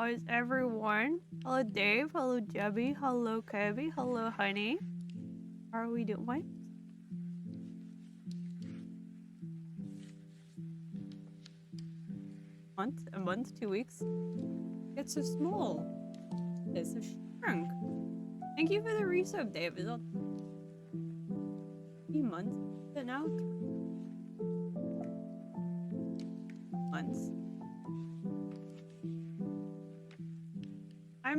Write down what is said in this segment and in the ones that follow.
is everyone? Hello, Dave. Hello, Jebby. Hello, Kirby. Hello, Honey. How are we doing? What? A month, 2 weeks? It's so small. It's a shrunk. Thank you for the resub, Dave. Is that 3 months? Is it now? Months. I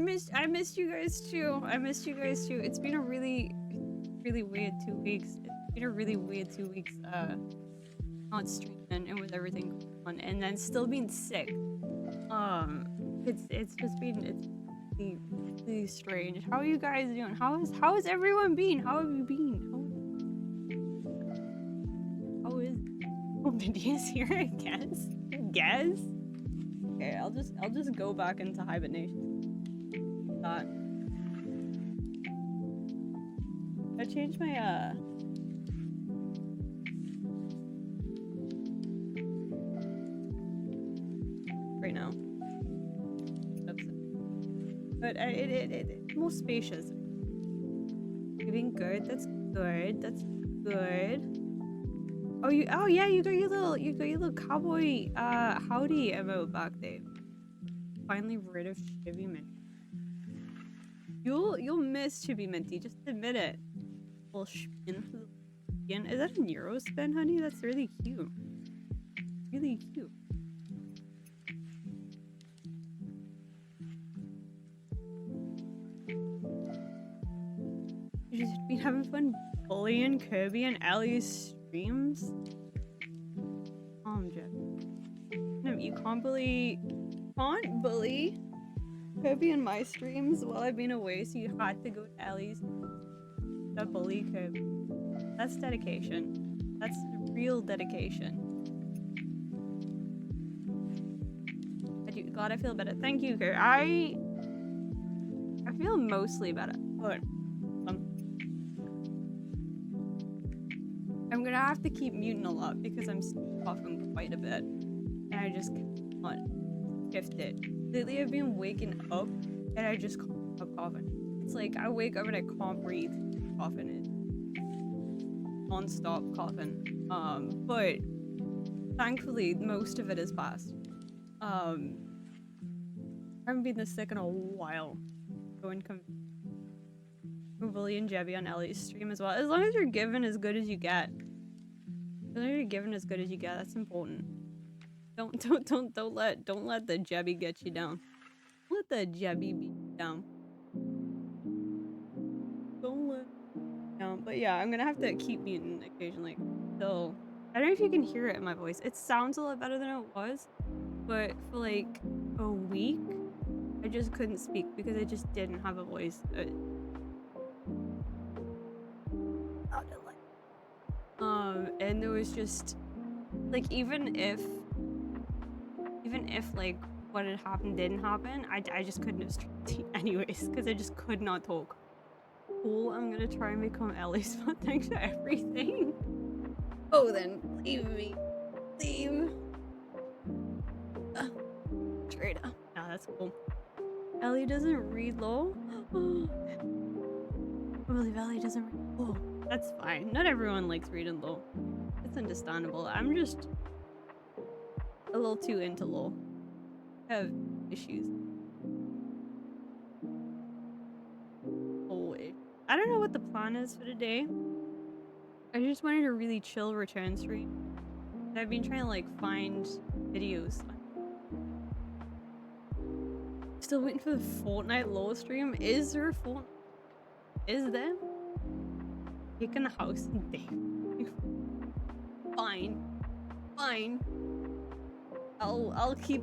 missed you guys too. I missed you guys too. It's been a really weird 2 weeks. It's been a really weird 2 weeks. Not streaming and with everything going on, and then still being sick. It's just been really strange. How are you guys doing? How is everyone been? How have you been? How is Mintie is here? I guess. Okay, I'll just go back into hibernation. I changed my right now. Oops. But it's more spacious. You're being good. That's good. That's good. Oh yeah, you got your little cowboy howdy emote back there. Finally rid of Chibi Minty. You'll miss Chibi Minty, just admit it. Little spin. Is that a Neuro spin, honey? That's really cute. Really cute. You just been having fun bullying Kirby and Ellie's streams? Jeff. No, you can't bully Kirby in my streams while I've been away, so you had to go to Ellie's to bully Kirby. That's dedication. That's real dedication. God, I feel better. Thank you, Kirby. I feel mostly better, but I'm gonna have to keep muting a lot because I'm still coughing quite a bit, and I just can't shift it. Lately, I've been waking up and I just can't stop coughing. It's like I wake up and I can't breathe, coughing it, non-stop coughing. But thankfully, most of it is past. I haven't been this sick in a while. Go and come. Bully and Jebby on Ellie's stream as well. As long as you're given as good as you get. As long as you're given as good as you get, that's important. Don't let the Jebby get you down. Don't let the Jebby beat you down. Don't let it down. But yeah, I'm gonna have to keep muting occasionally. So I don't know if you can hear it in my voice. It sounds a lot better than it was, but for like a week, I just couldn't speak because I just didn't have a voice. And there was just like even if like what had happened didn't happen, I just couldn't have streamed anyways because I just could not talk. Cool, I'm gonna try and become Ellie's but thanks for everything. Oh then, leave me. Leave. Straight up. No, that's cool. Ellie doesn't read lol. I believe Ellie doesn't read lol. That's fine. Not everyone likes reading lol. It's understandable. I'm just a little too into lol. I have issues. Oh, I don't know what the plan is for today. I just wanted a really chill return stream. I've been trying to like find videos. Still waiting for the Fortnite lol stream. Is there a Fortnite? Is there? Taking the house and Dave. Fine. I'll keep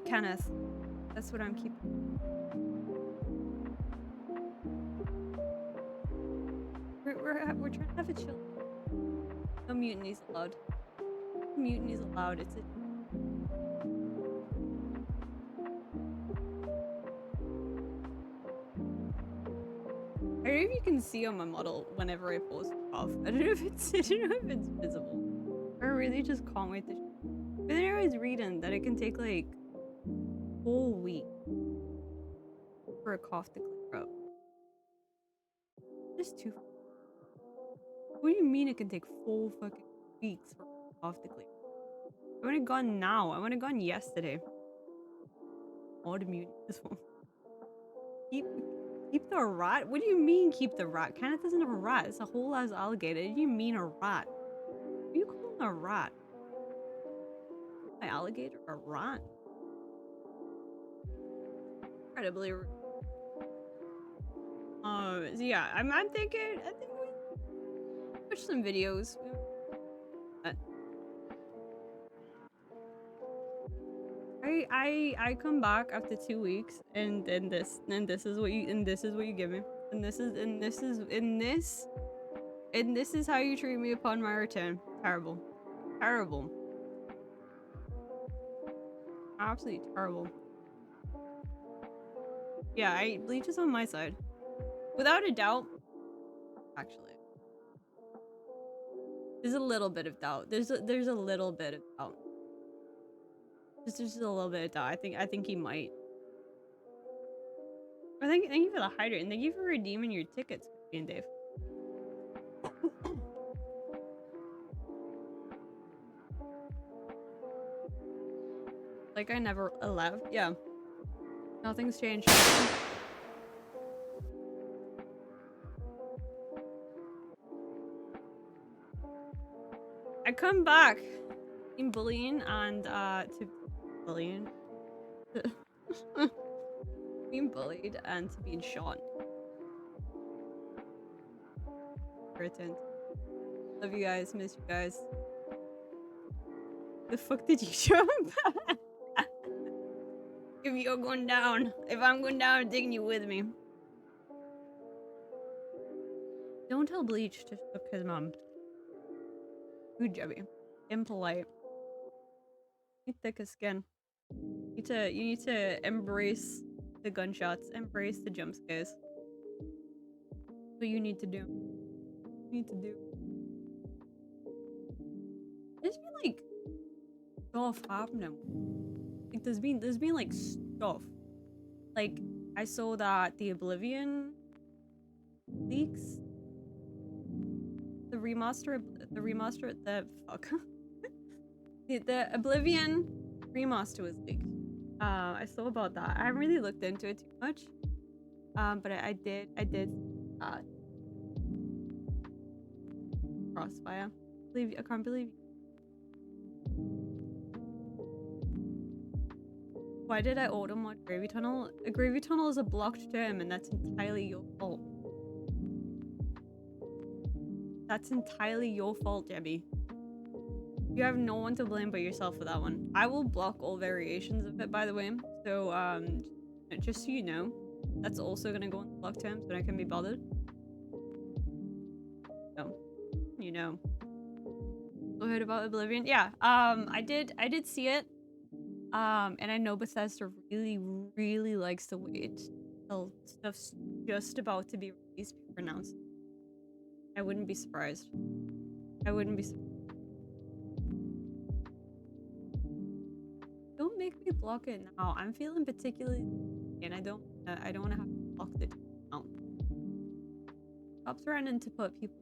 Kenneth. That's what I'm keeping. We're trying to have a chill. No mutinies allowed. Mutinies allowed. It's a I don't know if you can see on my model whenever I post off. I don't know if it's visible. I really just can't wait to But then I was reading that it can take like whole week for a cough to clear up. Just too. What do you mean it can take full fucking weeks for a cough to clear? I would have gone now. I would have gone yesterday. Autoimmune. This one. Keep the rat? What do you mean keep the rat? Kenneth isn't a rat. It's a whole ass alligator. What do you mean a rat? What do you call a rat? An alligator? A rat? Incredibly rude. So yeah, I'm thinking, I think we watch some videos. I come back after 2 weeks and this is what you give me. And this is how you treat me upon my return. Terrible. Terrible. Absolutely terrible. Yeah, Bleach is on my side. Without a doubt. Actually. There's a little bit of doubt. There's a little bit of doubt. Just a little bit of doubt. I think he might. Thank you for the hydrate and thank you for redeeming your tickets, Christian Dave. Like I never left. Yeah. Nothing's changed. I come back in bullying and to bullying. Being bullied and to being shot. Irritant. Love you guys, miss you guys. The fuck did you jump? If you're going down, if I'm going down, I'm taking you with me. Don't tell Bleach to fuck his mom. Good jobby. Impolite. You thick as skin. You need to embrace the gunshots, embrace the jump scares. What you need to do. There's been like stuff happening. Like there's been like stuff. Like I saw that the Oblivion leaks. The Oblivion remaster was leaked. I saw about that. I haven't really looked into it too much. But I did Crossfire. I can't believe. Why did I auto mod Gravy Tunnel? A Gravy Tunnel is a blocked term and that's entirely your fault. That's entirely your fault, Debbie. You have no one to blame but yourself for that one. I will block all variations of it, by the way. So, just so you know, that's also gonna go on block terms when I can be bothered. No. You know. I heard about Oblivion. Yeah, I did see it. And I know Bethesda really likes to wait till stuff's just about to be released before announced. I wouldn't be surprised. Don't make me block it now. I'm feeling particularly, and I don't want to have to block it now. Stop threatening to put people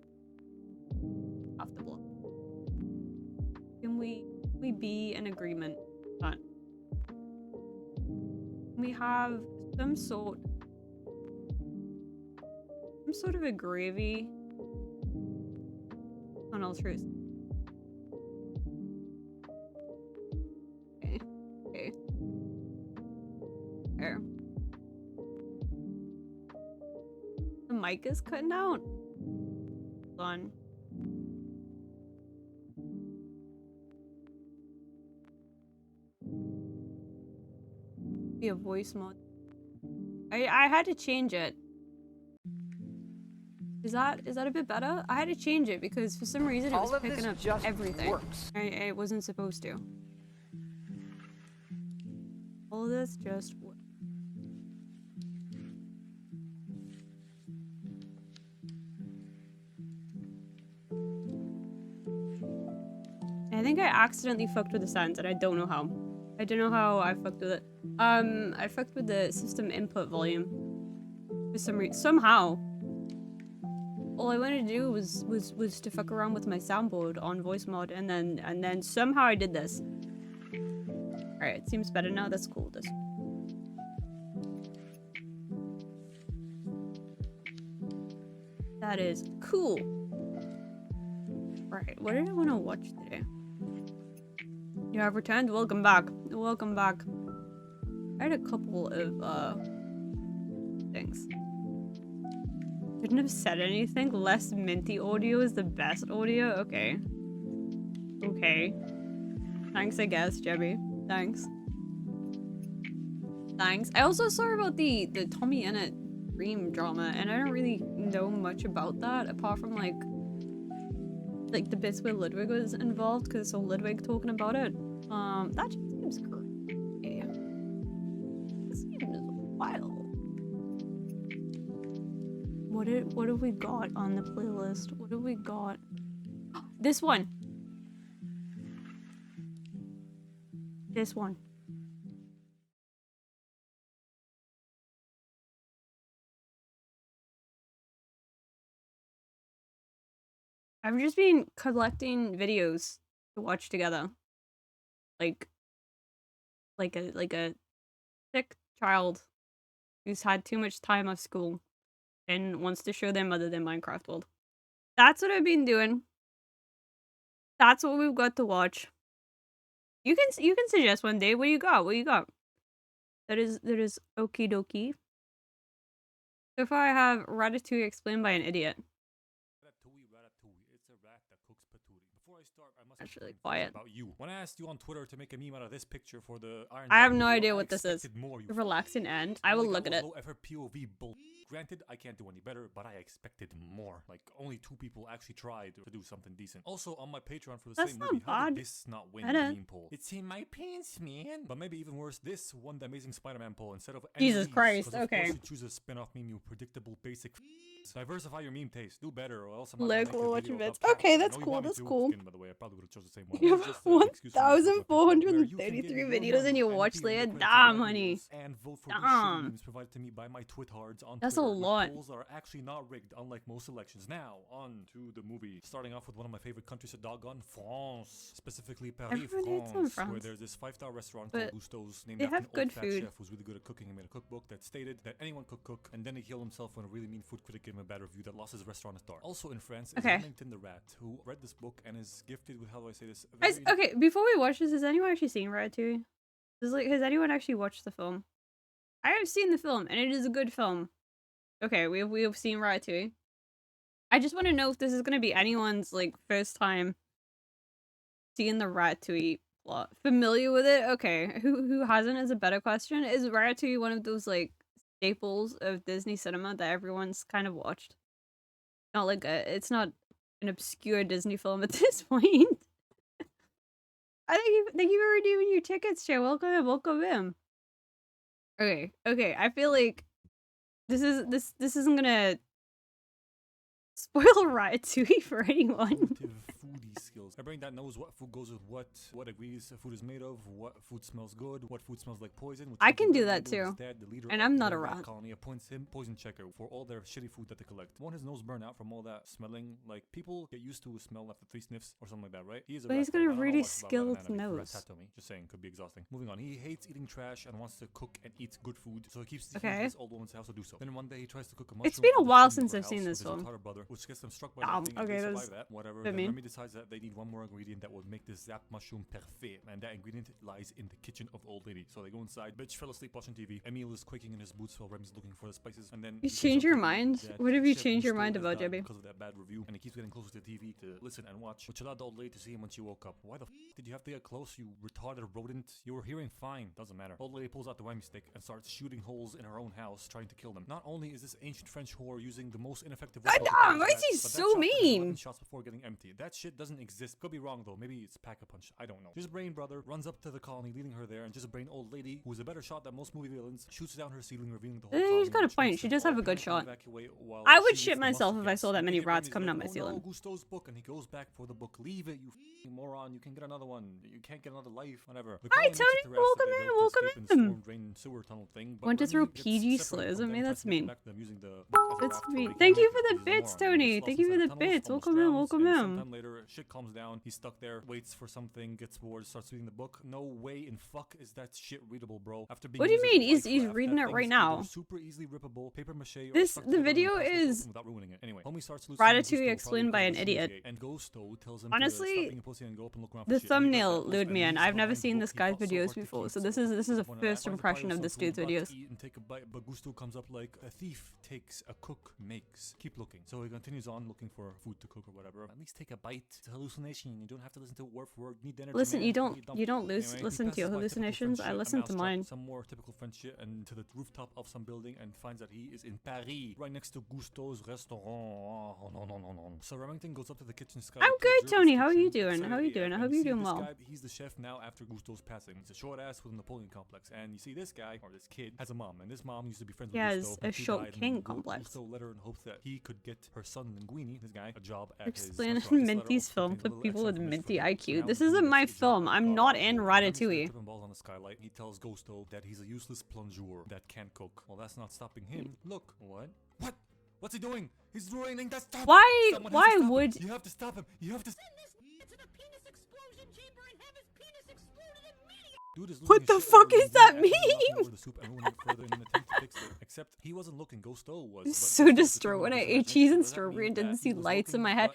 off the block. Can we be in agreement? Fine. We have some sort of a gravy tunnel truce. Okay. There. The mic is cutting out. Hold on. Be a voice mod. I had to change it. Is that a bit better? I had to change it because for some reason it was picking up everything. It wasn't supposed to. All this just works. I think I accidentally fucked with the sounds, and I don't know how. I don't know how I fucked with it. I fucked with the system input volume for some reason. Somehow, all I wanted to do was to fuck around with my soundboard on voice mod, and then somehow I did this. All right, it seems better now. That's cool. That is cool. Right, what did I want to watch today? You have returned. Welcome back. Welcome back. I had a couple of things. Couldn't have said anything. Less Minty audio is the best audio. Okay. Okay. Thanks, I guess, Jebby. Thanks. Thanks. I also saw about the Tommy Ennett dream drama, and I don't really know much about that apart from like the bits where Ludwig was involved, because I saw Ludwig talking about it. That just seems great. Yeah. This seems wild. What have we got on the playlist? What have we got? This one. This one. I've just been collecting videos to watch together. Like a sick child who's had too much time off school and wants to show their mother their Minecraft world. That's what I've been doing. That's what we've got to watch. You can suggest one day. What do you got? What do you got? That is okie dokie. So far I have Ratatouille explained by an idiot. It's a rat that cooks patootie. Before I start, I must That's really quiet. About you. When I asked you on Twitter to make a meme out of this picture for the Iron I have Giant no video, idea what this is. The relaxing end. I will look at it. Low effort POV bull. Granted, I can't do any better, but I expected more. Like, only 2 people actually tried to do something decent. Also, on my Patreon for the That's same not movie, how bad. did this not win the meme poll? It's in my pants, man. But maybe even worse, this won the Amazing Spider-Man poll instead of Jesus enemies, Christ, of okay. course you choose a spin-off meme, you predictable basic. Diversify your meme taste. Do better, or else I'm not Look, gonna we're make watching a video bits. about Okay, cats. that's I know you cool. want me That's to. cool. Skin, by the way, I probably would have chosen the same one. You have It's just an excuse for me to put my picture where you can give 1,433 your videos and you money watch and later. opinion Damn, for honey. videos and vote for these Damn. shitty memes provided to me by my twithards on That's a Twitter with lot. polls that are actually not rigged, unlike most elections. Now, on to the movie. Starting off with one of my favorite countries, a doggone France. Specifically Paris, Everyone hates on France, where France. there's this 5-star restaurant But called Gusteau's, named they after an have old good fat food. chef who's really good at cooking and made a cookbook that stated that anyone could cook, and then he killed himself when a really mean food critic gave him a bad review that lost his restaurant a star. Also in France is Remington the Rat, who read this book and is gifted with, how do I say this? Okay, before we watch this, has anyone actually seen Ratatouille? Has anyone actually watched the film? I have seen the film, and it is a good film. Okay, we have seen Ratatouille. I just want to know if this is going to be anyone's, like, first time seeing the Ratatouille plot. Familiar with it? Okay, who hasn't is a better question. Is Ratatouille one of those, like, staples of Disney cinema that everyone's kind of watched? Not like it's not an obscure Disney film at this point. Thank you for redeeming your tickets, Joe. Welcome in. Okay. I feel like this isn't gonna spoil Ratatouille for anyone. Foodie skills. A brain that knows what food goes with what ingredients food is made of, what food smells good, what food smells like poison. I can do that too. And I'm not a rat. Colony appoints him poison checker for all their shitty food that they collect. Won't his nose burn out from all that smelling? Like, people get used to a smell after 3 sniffs or something like that, right? But he's got a really skilled nose. Just saying, could be exhausting. Moving on. He hates eating trash and wants to cook and eat good food, so he keeps his old woman's house to do so. Then one day he tries to cook a mushroom. It's been a while since I've seen this film. Brother, which gets them struck by lightning, and they survive that. Whatever. Then Remy decides that they need one more ingredient that would make this zap mushroom parfait, and that ingredient lies in the kitchen of Old Lady. So they go inside. Bitch fell asleep watching TV. Emile is quaking in his boots while Remy's looking for the spices, and then you change your mind? What have you changed your mind about, Jebby? Because of that bad review, and he keeps getting closer to the TV to listen and watch, which allowed the Old Lady to see him when she woke up. Why the did you have to get close, you retarded rodent? You were hearing fine. Doesn't matter. Old Lady pulls out the whammy stick and starts shooting holes in her own house, trying to kill them. Not only is this ancient French whore using the most ineffective weapon, why is he so mean? Shots before getting empty. That shit shit doesn't exist. Could be wrong though. Maybe it's Pack-a-Punch. I don't know. Just Brain brother runs up to the colony, leading her there, and Just Brain old lady, who is a better shot than most movie villains, shoots down her ceiling, revealing the whole colony. He's got a point. She does have a good shot. I would shit myself if I saw that many rats coming out my ceiling. No, Gusto's book, and he goes back for the book. Leave it, you moron. You can get another one. You can't get another life. Whatever. Hi, Tony. Welcome in. Want to throw PG slurs at me? That's mean. That's mean. Thank you for the bits, Tony. Thank you for the bits. Welcome in. Welcome in. Sometime later, shit calms down. He's stuck there, waits for something, gets bored, starts reading the book. No way in fuck is that shit readable, bro. After being what do you mean? He's reading it right now. Super easily rippable, paper mache. The video is without ruining it. Anyway, homie starts Ratatouille explained by an idiot. And Gusto tells him honestly, the thumbnail lured me in. I've never seen this guy's videos before, so this is a first impression of this dude's videos. And take a bite, but Gusto comes up like a thief takes, a cook makes. Keep looking. So he continues on looking for food to cook or whatever. At least take a bite. It's a hallucination. You don't have to listen to it word for word. Need energy. Listen, you don't listen to your hallucinations. I listen to mine. Some more typical French shit, and to the rooftop of some building, and finds that he is in Paris, right next to Gusto's restaurant. Oh, no. So Remington goes up to the kitchen sky. I'm good, Tony. How are you doing? How are you doing? I hope you're doing well. He's the chef now after Gusto's passing. He's a short ass with a Napoleon complex, and you see this guy or this kid has a mom, and this mom used to be friends with Gusto. He has a short king complex. Gusto let her in hopes that he could get her son Linguini, this guy, a job at explain Minty's film for people with Minty IQ. This isn't my film. I'm not in Ratatouille. Balls on the skylight. He tells Gusto that he's a useless plongeur that can't cook. Well, that's not stopping him. Look, what? What's he doing? He's ruining that stuff. Why would you have to stop him? You have to. What the fuck is that mean? Except he wasn't looking, Gusto was. So distraught when I ate cheese and strawberry and didn't see lights in my head.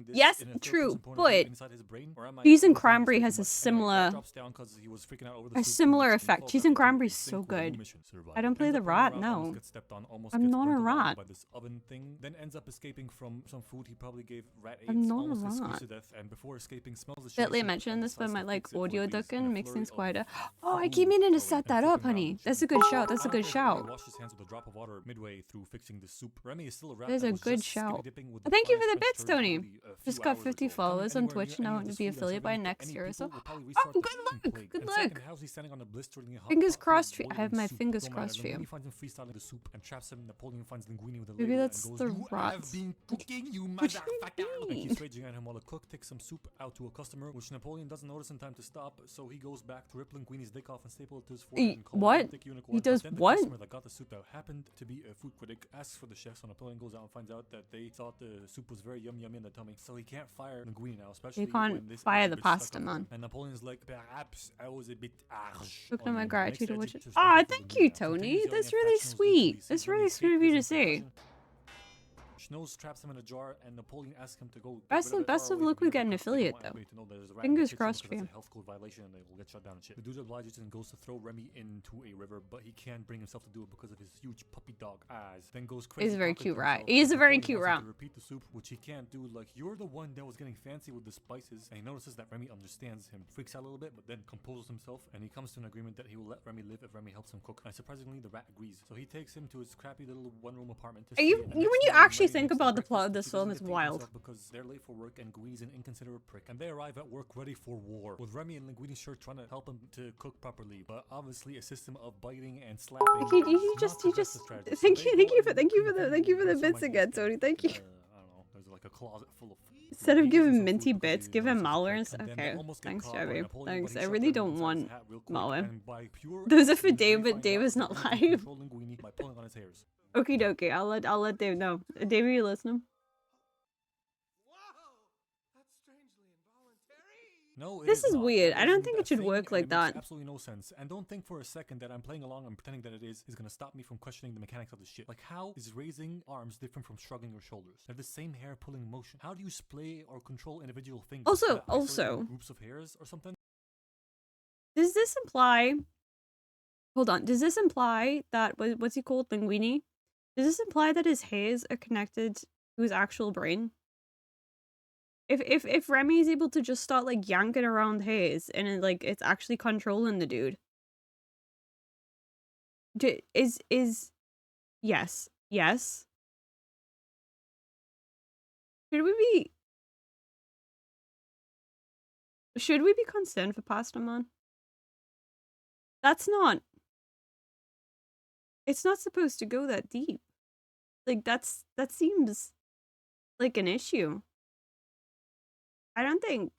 Yes, true, but cheese and cranberry has a similar effect. Cheese and cranberry is so good. I don't play the rat, no. I'm not a rat. Then ends up escaping from some food he probably gave rat AIDS. I'm not a rat. And before escaping, smells the shit. Bentley mentioned this, but my audio ducking makes things quieter. Oh, I keep meaning to set that up, honey. That's a good shout. That's a good shout. Washed his hands with a drop of water midway through fixing the soup. Remy is still a rat. There's a good shout. Thank you for the bits, Tony. Just got 50 followers on Twitch and I want to be affiliate by next year or so. Oh, good luck. Good luck. Fingers crossed for you. I have my fingers crossed for you. Maybe that's the rat. What do you mean? He's raging at him while the cook takes some soup out to a customer, which Napoleon doesn't notice in time to stop, so he goes back to rip Linguini's dick off and staple it to his forehead. What? He does what? The customer that got the soup that happened to be a food critic asks for the chef, so Napoleon goes out and finds out that they thought the soup was very yummy in the tummy, so he can't fire Linguini now, especially when this fire the pasta, man. And Napoleon's like, perhaps I was a bit harsh. Look at my gratitude to watch it. Ah, thank you, Tony. That's really sweet. That's really sweet of you to say. Schnoz traps him in a jar, and Napoleon asks him to go. Best of luck with getting affiliate, though. Fingers crossed for you. Health code violation, and they will get shut down and shit. The dude obliges and goes to throw Remy into a river, but he can't bring himself to do it because of his huge puppy dog eyes. Then goes crazy. He's a very cute rat. He's a very cute rat. Repeat the soup, which he can't do. Like, you're the one that was getting fancy with the spices, and he notices that Remy understands him. Freaks out a little bit, but then composes himself, and he comes to an agreement that he will let Remy live if Remy helps him cook. And surprisingly, the rat agrees. So he takes him to his crappy little one-room apartment. When you actually think about the plot of this film, is wild. Because they're late for work and Guini's an inconsiderate prick, and they arrive at work ready for war, with Remy and Linguini's shirt trying to help him to cook properly, but obviously a system of biting and slapping. You just thank you for the bits again, Tony. Thank you. I don't know. There's like a closet full of. Instead of giving Minty bits, give him malwares. Okay, thanks, Jabby. Thanks. I really don't want malware. Those are for Dave, but Dave is not live. Okie dokie. I'll let Dave know. Dave, are you listening? No, this is weird. I don't think it should work like that. Absolutely no sense. And don't think for a second that I'm playing along and pretending that it is gonna stop me from questioning the mechanics of this shit. Like, how is raising arms different from shrugging your shoulders? They have the same hair pulling motion. How do you splay or control individual fingers? Also, groups of hairs or something? Does this imply? Hold on. Does this imply that what's he called, Linguini? Does this imply that his hairs are connected to his actual brain? If Remy is able to just start like yanking around hairs and it's actually controlling the dude. Yes. Should we be Should we be concerned for Pasta Man? That's not... It's not supposed to go that deep. Like, that seems like an issue. I don't think...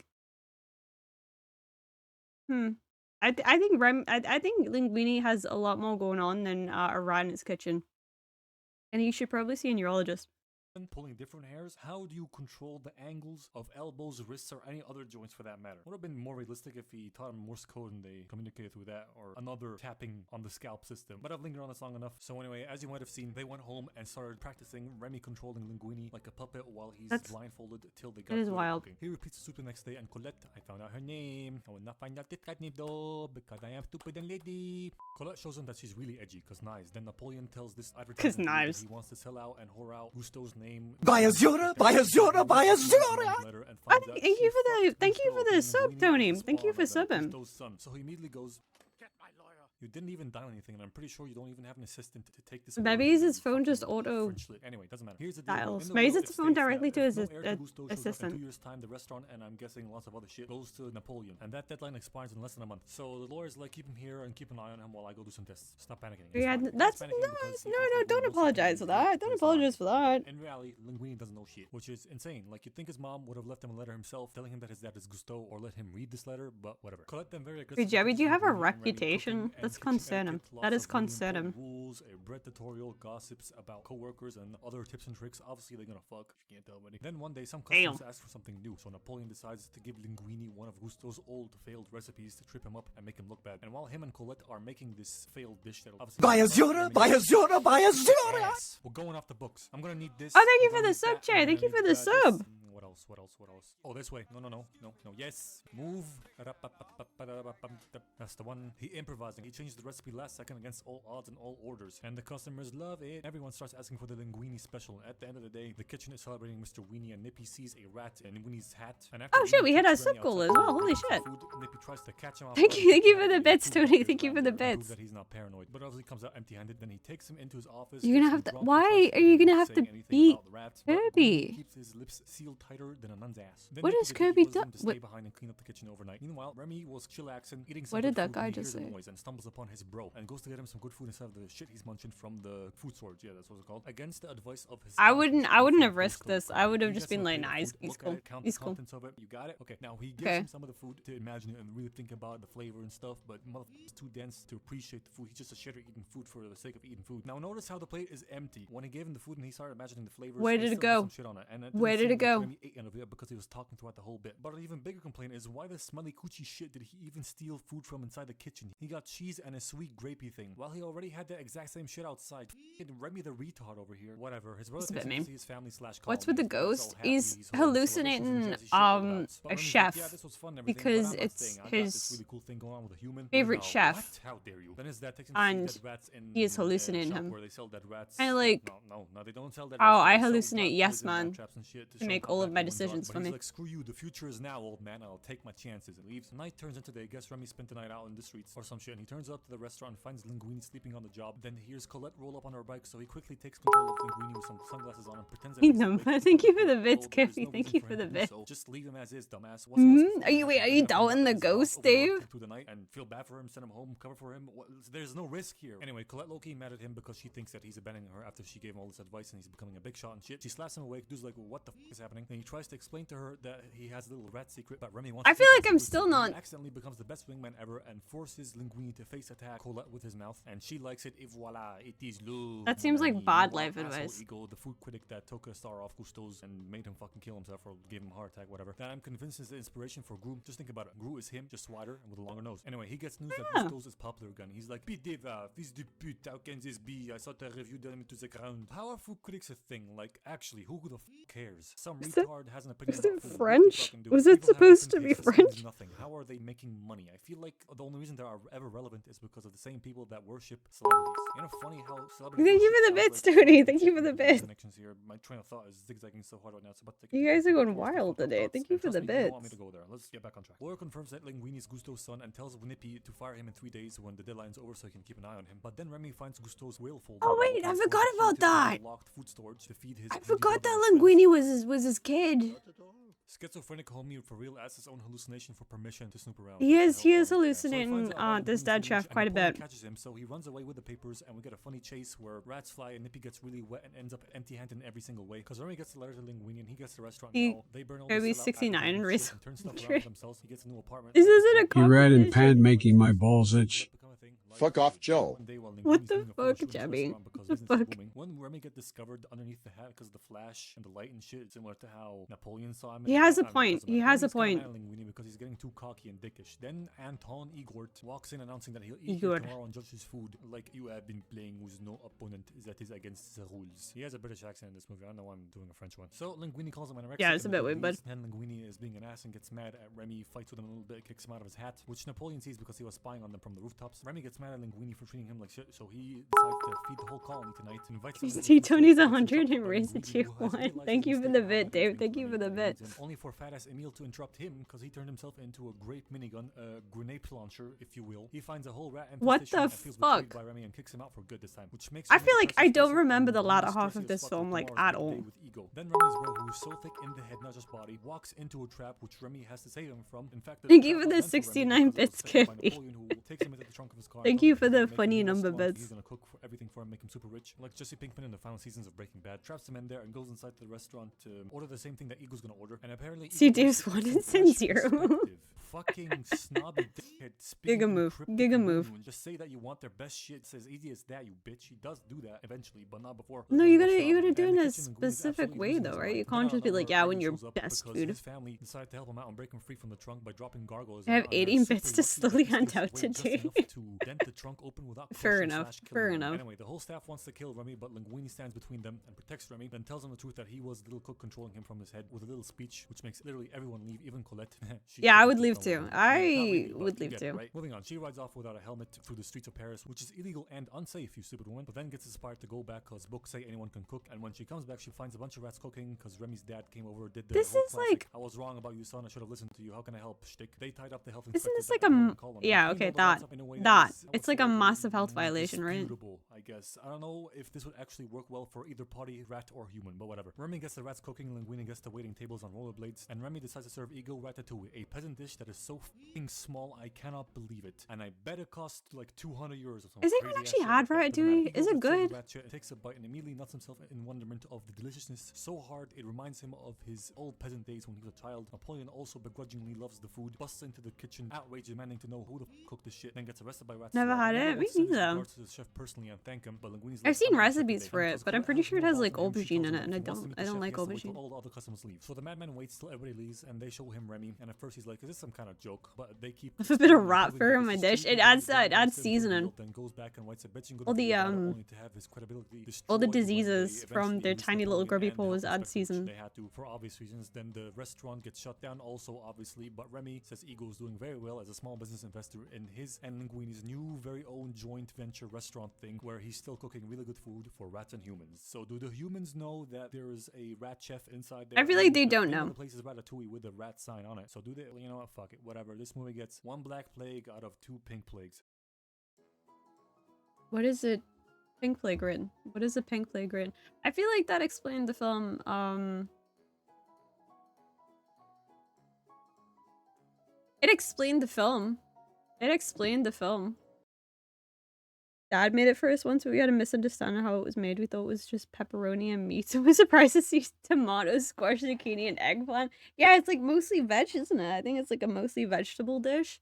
I think I think Linguini has a lot more going on than a rat in his kitchen. And he should probably see a neurologist. Pulling different hairs, how do you control the angles of elbows, wrists, or any other joints for that matter? Would have been more realistic if he taught him Morse code and they communicated through that, or another tapping on the scalp system. But I've lingered on this long enough. So anyway, as you might have seen, they went home and started practicing Remy controlling Linguini like a puppet while he's blindfolded till they got It is wild. cooking. He repeats the soup the next day, and Colette, I found out her name. I will not find out the cat name though, because I am stupid and lady. Colette shows him that she's really edgy, cause knives. Then Napoleon tells this advertisement that he wants to sell out and whore out Gusto's name. Thank you for the sub, Tony. Thank you for subbing. So he immediately goes, "Get my lawyer." You didn't even dial anything, and I'm pretty sure you don't even have an assistant to take this. Maybe his phone just auto Anyway, doesn't matter. Here's the dials. Maybe it's phone directly to his assistant. In 2 years' time, the restaurant and I'm guessing lots of other shit goes to Napoleon, and that deadline expires in less than a month. So the lawyer's like, keep him here and keep an eye on him while I go do some tests. Stop panicking. Yeah, that's nice. No, don't apologize for that. Don't apologize for that. In reality, Linguini doesn't know shit, which is insane. Like, you'd think his mom would have left him a letter himself telling him that his dad is Gusto, or let him read this letter, but whatever. Colette then very aggressive. Hey, Jerry, do you have a reputation? That's concerning. That is concerning. Rules, a bread tutorial, gossips about coworkers, and other tips and tricks. Obviously, they're gonna fuck. You can't tell anybody. Then one day, some customers ask for something new, so Napoleon decides to give Linguini one of Gusto's old failed recipes to trip him up and make him look bad. And while him and Colette are making this failed dish that obviously we're going off the books. I'm gonna need this. Oh, thank you for the sub, Chair. Thank you for the sub. What else? Oh, this way. No. Yes. Move. That's the one. He improvising. He changed the recipe last second against all odds and all orders. And the customers love it. Everyone starts asking for the Linguini special. At the end of the day, the kitchen is celebrating Mr. Weenie, and Nippy sees a rat in Winnie's hat. And after we hit our sub goal as well. Holy shit. Nippy tries to catch him off. Thank you for the bits, Tony. Thank you for the bits. That he's not paranoid. But obviously comes out empty-handed. Then he takes him into his office. You're gonna have to. Why are you gonna have to beat Kirby? Keeps his lips sealed tighter than a nun's ass. What has Kirby done? To stay behind and clean up the kitchen overnight. Meanwhile, Remy was chillaxing, eating some what did that guy just say? And stumbles upon his bro and goes to get him some good food instead of the shit he's munching from the food storage. Yeah, that's what it's called. Against the advice of his. I wouldn't have risked this. I would have just been like, nah, he's cool. He's cool. You got it. Okay. Now he gives him some of the food to imagine it and really think about the flavor and stuff. But motherfucker's too dense to appreciate the food. He's just a shitter eating food for the sake of eating food. Now notice how the plate is empty. When he gave him the food and he started imagining the flavors, where did it go? Where did it go? Because he was talking throughout the whole bit. But an even bigger complaint is, why the smelly coochie shit did he even steal food from inside the kitchen? He got cheese and a sweet grapey thing, while he already had the exact same shit outside. Remy the retard over here. Whatever. His brother thinks to see his family / What's with the ghost? He's hallucinating a chef because it's his favorite chef. How dare you? Then his dad takes him and to rats in he is hallucinating him. Where they sell dead rats. And like, no, they don't sell dead oh, rats. I hallucinate, yes, man, to make all of my decisions for me. He's like, screw you, the future is now, old man. I'll take my chances. And leaves. Night turns into day. Guess Remy spent the night out in the streets or some shit. And he turns up to the restaurant and finds Linguini sleeping on the job. Then he hears Colette roll up on her bike, so he quickly takes control of Linguini with some sunglasses on and pretends that thank you for the bits, Kiffy. Thank you for the bits. So just leave him as is, dumbass. Are you doubting the ghost, Dave? Through the night and feel bad for him, send him home, cover for him. There's no risk here. Anyway, Colette low-key mad at him because she thinks that he's abandoning her after she gave him all this advice and he's becoming a big shot and shit. She slaps him awake. Dude's like, well, what the f is happening? And he tries to explain to her that he has a little rat secret, but Remy wants. I feel like I'm still not. Accidentally becomes the best wingman ever and forces Linguini to face attack Colette with his mouth, and she likes it. Et voila, it is love. That seems like bad life advice. Ego, the food critic that took a star off Gusto's and made him fucking kill himself or gave him a heart attack, whatever. That I'm convinced is the inspiration for Gru. Just think about it. Gru is him, just wider and with a longer nose. Anyway, he gets news that Gusto's is popular again. He's like, Pideva, fils de pute, how can this be? I thought I reviewed them into the ground. How are food critics a thing? Like, actually, who the f cares? Some retard has an opinion. Is it French? Was it supposed to be French? Nothing. How are they making money? I feel like the only reason they are ever relevant is because of the same people that worship celebrities. You know, funny how celebrities. Thank you for the bits, Tony. Thank you for the bits. Connections here. My train of thought is zigzagging so hard right now. It's about to take you guys are going wild today. Thank you for the bits. You don't want me to go there. Let's get back on track. Lawyer confirms that Linguini's Gusto's son and tells Nippy to fire him in 3 days when the deadline's over so he can keep an eye on him. But then Remy finds Gusto's whale folder. Oh wait, I forgot about that. Locked food storage to feed his I forgot that Linguini was his kid. Schizophrenic homie for real asks his own hallucination for permission to snoop around. He is hallucinating this dead chef quite a bit. Catches him, so he runs away with the papers, and we get a funny chase where rats fly and Nippy gets really wet and ends up empty-handed in every single way. Because Remy gets the letter to Linguini and he gets the restaurant now. They burn all the be 69 and raise turn stuff around for themselves. He gets a new apartment. This isn't a You red and competition. pan making my balls itch. Fuck off, Joe. What the fuck, Jebby? What the fuck? When Remy get discovered underneath the hat because of the flash and the light and shit, similar to how Napoleon saw him. He has a point. He has a point. Because he's getting too cocky and dickish. Then Anton Igort walks in announcing that he'll eat here tomorrow and judge his food like you have been playing with no opponent that is against the rules. He has a British accent in this movie. I don't know why I'm doing a French one. So Linguini calls him anorexic. Yeah, it's a bit weird, but then Linguini is being an ass and gets mad at Remy, fights with him a little bit, kicks him out of his hat, which Napoleon sees because he was spying on them from the rooftops. Remy gets mad at Linguini for treating him like shit, so he decides to feed the whole colony tonight. Invites them see, Tony's 100 and raised it to 1. Thank you for the bit, Dave. Thank you for the bit. Only for fat ass Emil to interrupt him because he turned himself into a great minigun, a grenade launcher, if you will. He finds a whole rat what the fuck? By Remy and kicks him out for good this time, which makes I feel like I don't remember the latter half of this film like at all. Then Remy's bro, who is so thick in the head, not just body, walks into a trap which Remy has to save him from. In fact, thank you for the 69 bits, Kippy. Thank you for the funny number bits. He's gonna cook for everything for him, make him super rich. Like Jesse Pinkman in the final seasons of Breaking Bad, traps him in there and goes inside the restaurant to order the same thing that Ego's gonna order. And apparently, see, Dave's 1 and Sin 0. Fucking snobby dickhead. Giga move. Giga move. Just say that you want their best shit. It's as easy as that, you bitch. He does do that eventually, but not before. No, you gotta do it in a specific way though, right? You can't just be like, yeah, when you're best food. His family decided to help him out and break him free from the trunk by dropping gargoyles. I have 18 bits to slowly hand out today. Dent the trunk open without fair enough. Fair enough. Anyway, the whole staff wants to kill Remy, but Linguini stands between them and protects Remy, then tells him the truth that he was the little cook controlling him from his head with a little speech, which makes literally everyone leave, even Colette. Yeah, I would leave too. I would leave too. Right? Moving on, she rides off without a helmet through the streets of Paris, which is illegal and unsafe, you stupid woman, but then gets inspired to go back because books say anyone can cook, and when she comes back, she finds a bunch of rats cooking because Remy's dad came over, did the this whole is classic, like, I was wrong about you, son, I should have listened to you, how can I help shtick. They tied up the health isn't inspector. this like a, yeah, okay, that, it's like a massive health violation, right? I guess. I don't know if this would actually work well for either party, rat or human, but whatever. Remy gets the rats cooking, Linguini gets the waiting tables on rollerblades, and Remy decides to serve Ego ratatouille, a peasant dish that is so f***ing small, I cannot believe it. And I bet it cost like 200 euros or something. Has anyone actually had ratatouille? Is it good? Takes a bite and immediately nuts himself in wonderment of the deliciousness so hard it reminds him of his old peasant days when he was a child. Napoleon also begrudgingly loves the food, busts into the kitchen, outraged, demanding to know who the f cooked this shit, then gets arrested by rats. Never had it. Me neither. To the chef personally and thank him, but I've seen recipes for it, but I'm pretty sure it has like aubergine in it, and I don't like aubergine. All the other customers leave, so the madman waits till everybody leaves, and they show him Remy. And at first he's like, "Is this some kind of joke?" But they keep a bit of rat fur in my dish. It adds seasoning. Then goes back and writes a bitch and all the diseases from their tiny little grubby paws add season. They had to for obvious reasons. Then the restaurant gets shut down, also obviously. But Remy says Ego is doing very well as a small business investor in his and Linguini's new very own joint venture restaurant thing, where he's still cooking really good food for rats and humans. So do the humans know that there is a rat chef inside there? I feel like they don't know. The place is ratatouille with a rat sign on it. So do they? You know what? Fuck it. Whatever. This movie gets 1 black plague out of 2 pink plagues. What is it? Pink plague written. What is a pink plague written? I feel like that explained the film. It explained the film. It explained the film. Dad made it for us once, but we had a misunderstanding how it was made. We thought it was just pepperoni and meat, so we were surprised to see tomatoes, squash, zucchini, and eggplant. Yeah, it's like mostly veg, isn't it? I think it's like a mostly vegetable dish.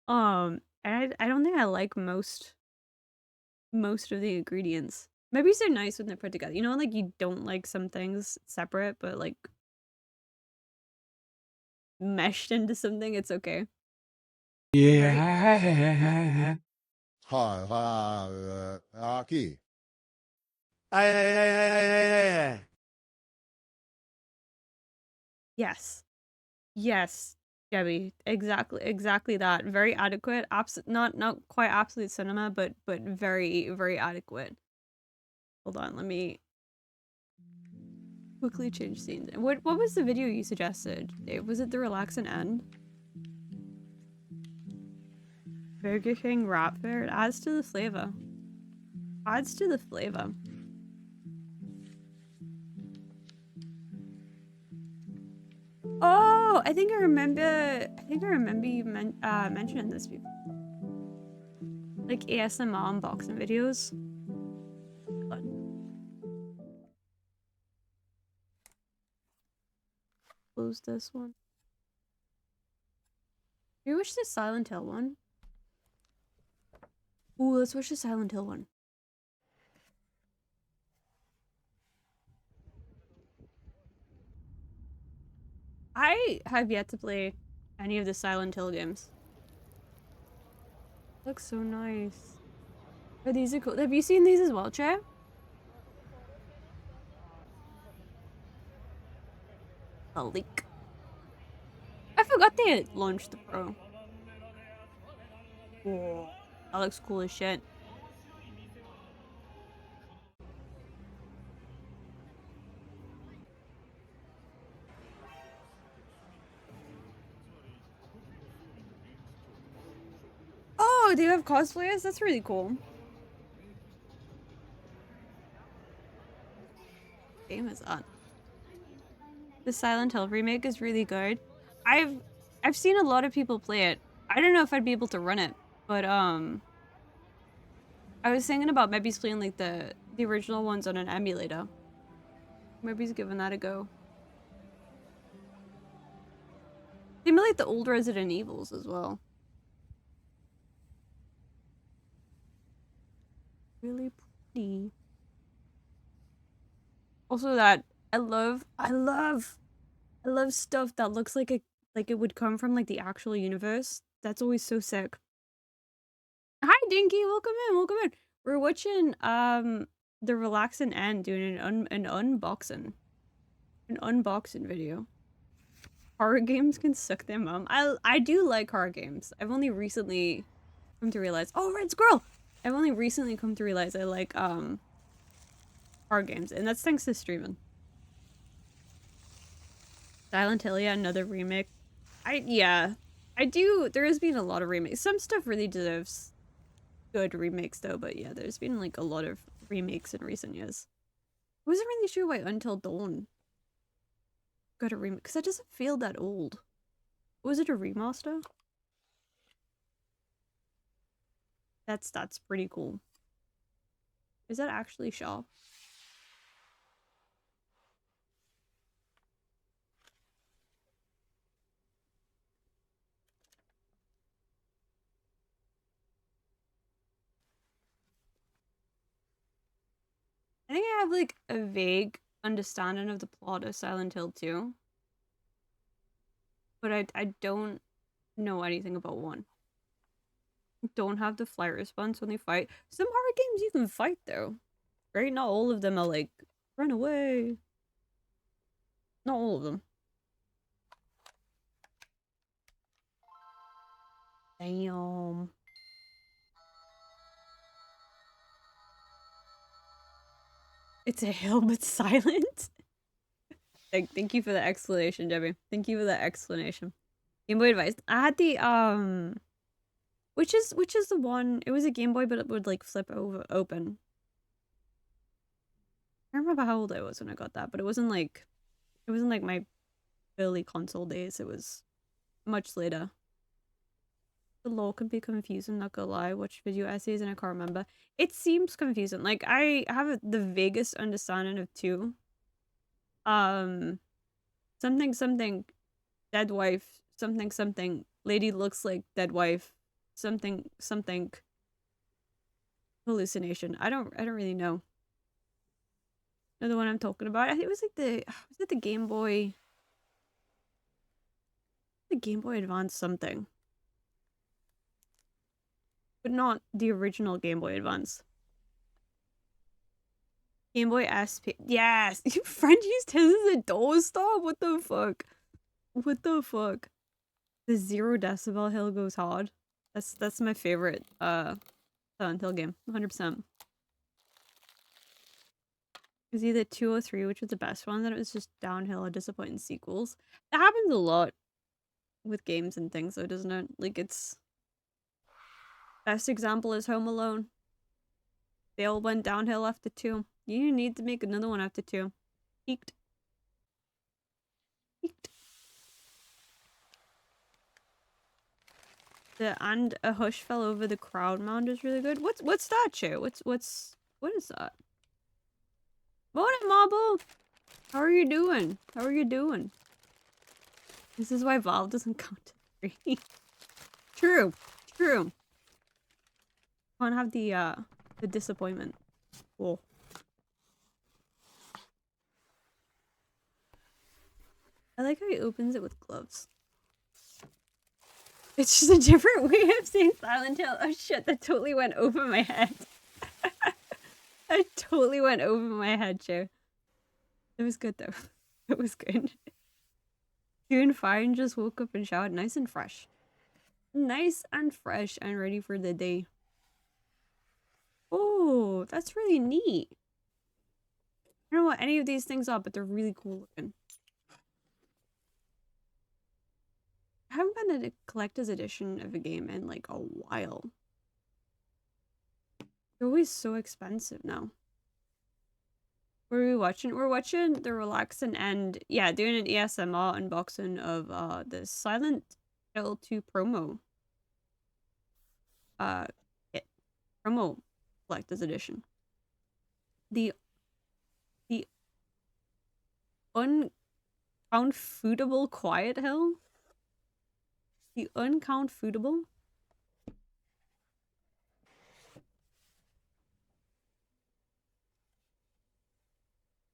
And I don't think I like most of the ingredients. Maybe they're nice when they're put together. You know, like you don't like some things separate, but like meshed into something, it's okay. Yeah. Aqui. Yes. Yes, Debbie. Exactly that. Very adequate. Not quite absolute cinema, but very, very adequate. Hold on, let me quickly change scenes. What was the video you suggested, Dave? Was it the relaxing end? Burger King Rat Fair. It adds to the flavor. Adds to the flavor. Oh! Oh, I think I remember you mentioning this before. Like ASMR unboxing videos. God. Close this one. Do you wish the Silent Hill one? Ooh, let's watch the Silent Hill one. I have yet to play any of the Silent Hill games. Looks so nice. Oh, these are cool. Have you seen these as well, Chat? A leak. I forgot they had launched the Pro. Whoa. That looks cool as shit. Oh, do you have cosplayers? That's really cool. What game is that? The Silent Hill remake is really good. I've seen a lot of people play it. I don't know if I'd be able to run it, but I was thinking about maybe playing like the original ones on an emulator. Maybe giving that a go. Emulate the old Resident Evils as well. Really pretty. Also that I love stuff that looks like it would come from like the actual universe. That's always so sick. Hi Dinky, welcome in, welcome in. We're watching the relaxing end doing an unboxing. An unboxing video. Horror games can suck their mom. I do like horror games. I've only recently come to realize. Oh, Red Squirrel! I've only recently come to realize I like horror games, and that's thanks to streaming. Silent Hill, yeah, another remake. Yeah. I do, there has been a lot of remakes. Some stuff really deserves good remakes though, but yeah, there's been like a lot of remakes in recent years. I wasn't really sure why Until Dawn got a remake, because it doesn't feel that old. Was it a remaster? That's pretty cool. Is that actually Shaw? I think I have like a vague understanding of the plot of Silent Hill 2. But I don't know anything about one. Don't have the flight response when they fight. Some horror games you can fight though. Right? Not all of them are like, run away. Not all of them. Damn. It's a hill but silent. Thank you for the explanation, Debbie. Thank you for that explanation. Game Boy Advance. I had the which is the one, it was a Game Boy but it would like flip open. I don't remember how old I was when I got that, but it wasn't like my early console days. It was much later. The lore can be confusing, not gonna lie. Watch video essays and I can't remember. It seems confusing. Like I have the vaguest understanding of 2. Something dead wife, something lady looks like dead wife, something hallucination. I don't really know. Another one I'm talking about. I think it was like was it the Game Boy Advance something. But not the original Game Boy Advance. Game Boy SP. Yes! Your friend used his as a door stop? What the fuck? What the fuck? The 0 decibel hill goes hard. That's my favorite Silent Hill game. 100%. It was either 2 or 3, which was the best one, then it was just downhill or disappointing sequels. That happens a lot with games and things though, doesn't it? Like it's... Best example is Home Alone. They all went downhill after 2. You need to make another one after 2. Peaked. Peaked. And a hush fell over the crowd mound is really good. What's that shit? What is that? Morning, Marble! How are you doing? How are you doing? This is why Valve doesn't count to 3. True. True. Can't have the disappointment. Cool. I like how he opens it with gloves. It's just a different way of saying Silent Hill. Oh shit, that totally went over my head. That totally went over my head, Joe. It was good though. It was good. Doing fine, just woke up and showered nice and fresh. Nice and fresh and ready for the day. Oh, that's really neat. I don't know what any of these things are, but they're really cool looking. I haven't been a collector's edition of a game in like a while. They're always so expensive now. What are we watching? We're watching the relaxing and yeah, doing an ASMR unboxing of the Silent Hill 2 promo. Kit. Promo collector's edition. The uncountable Quiet Hill. The uncountable.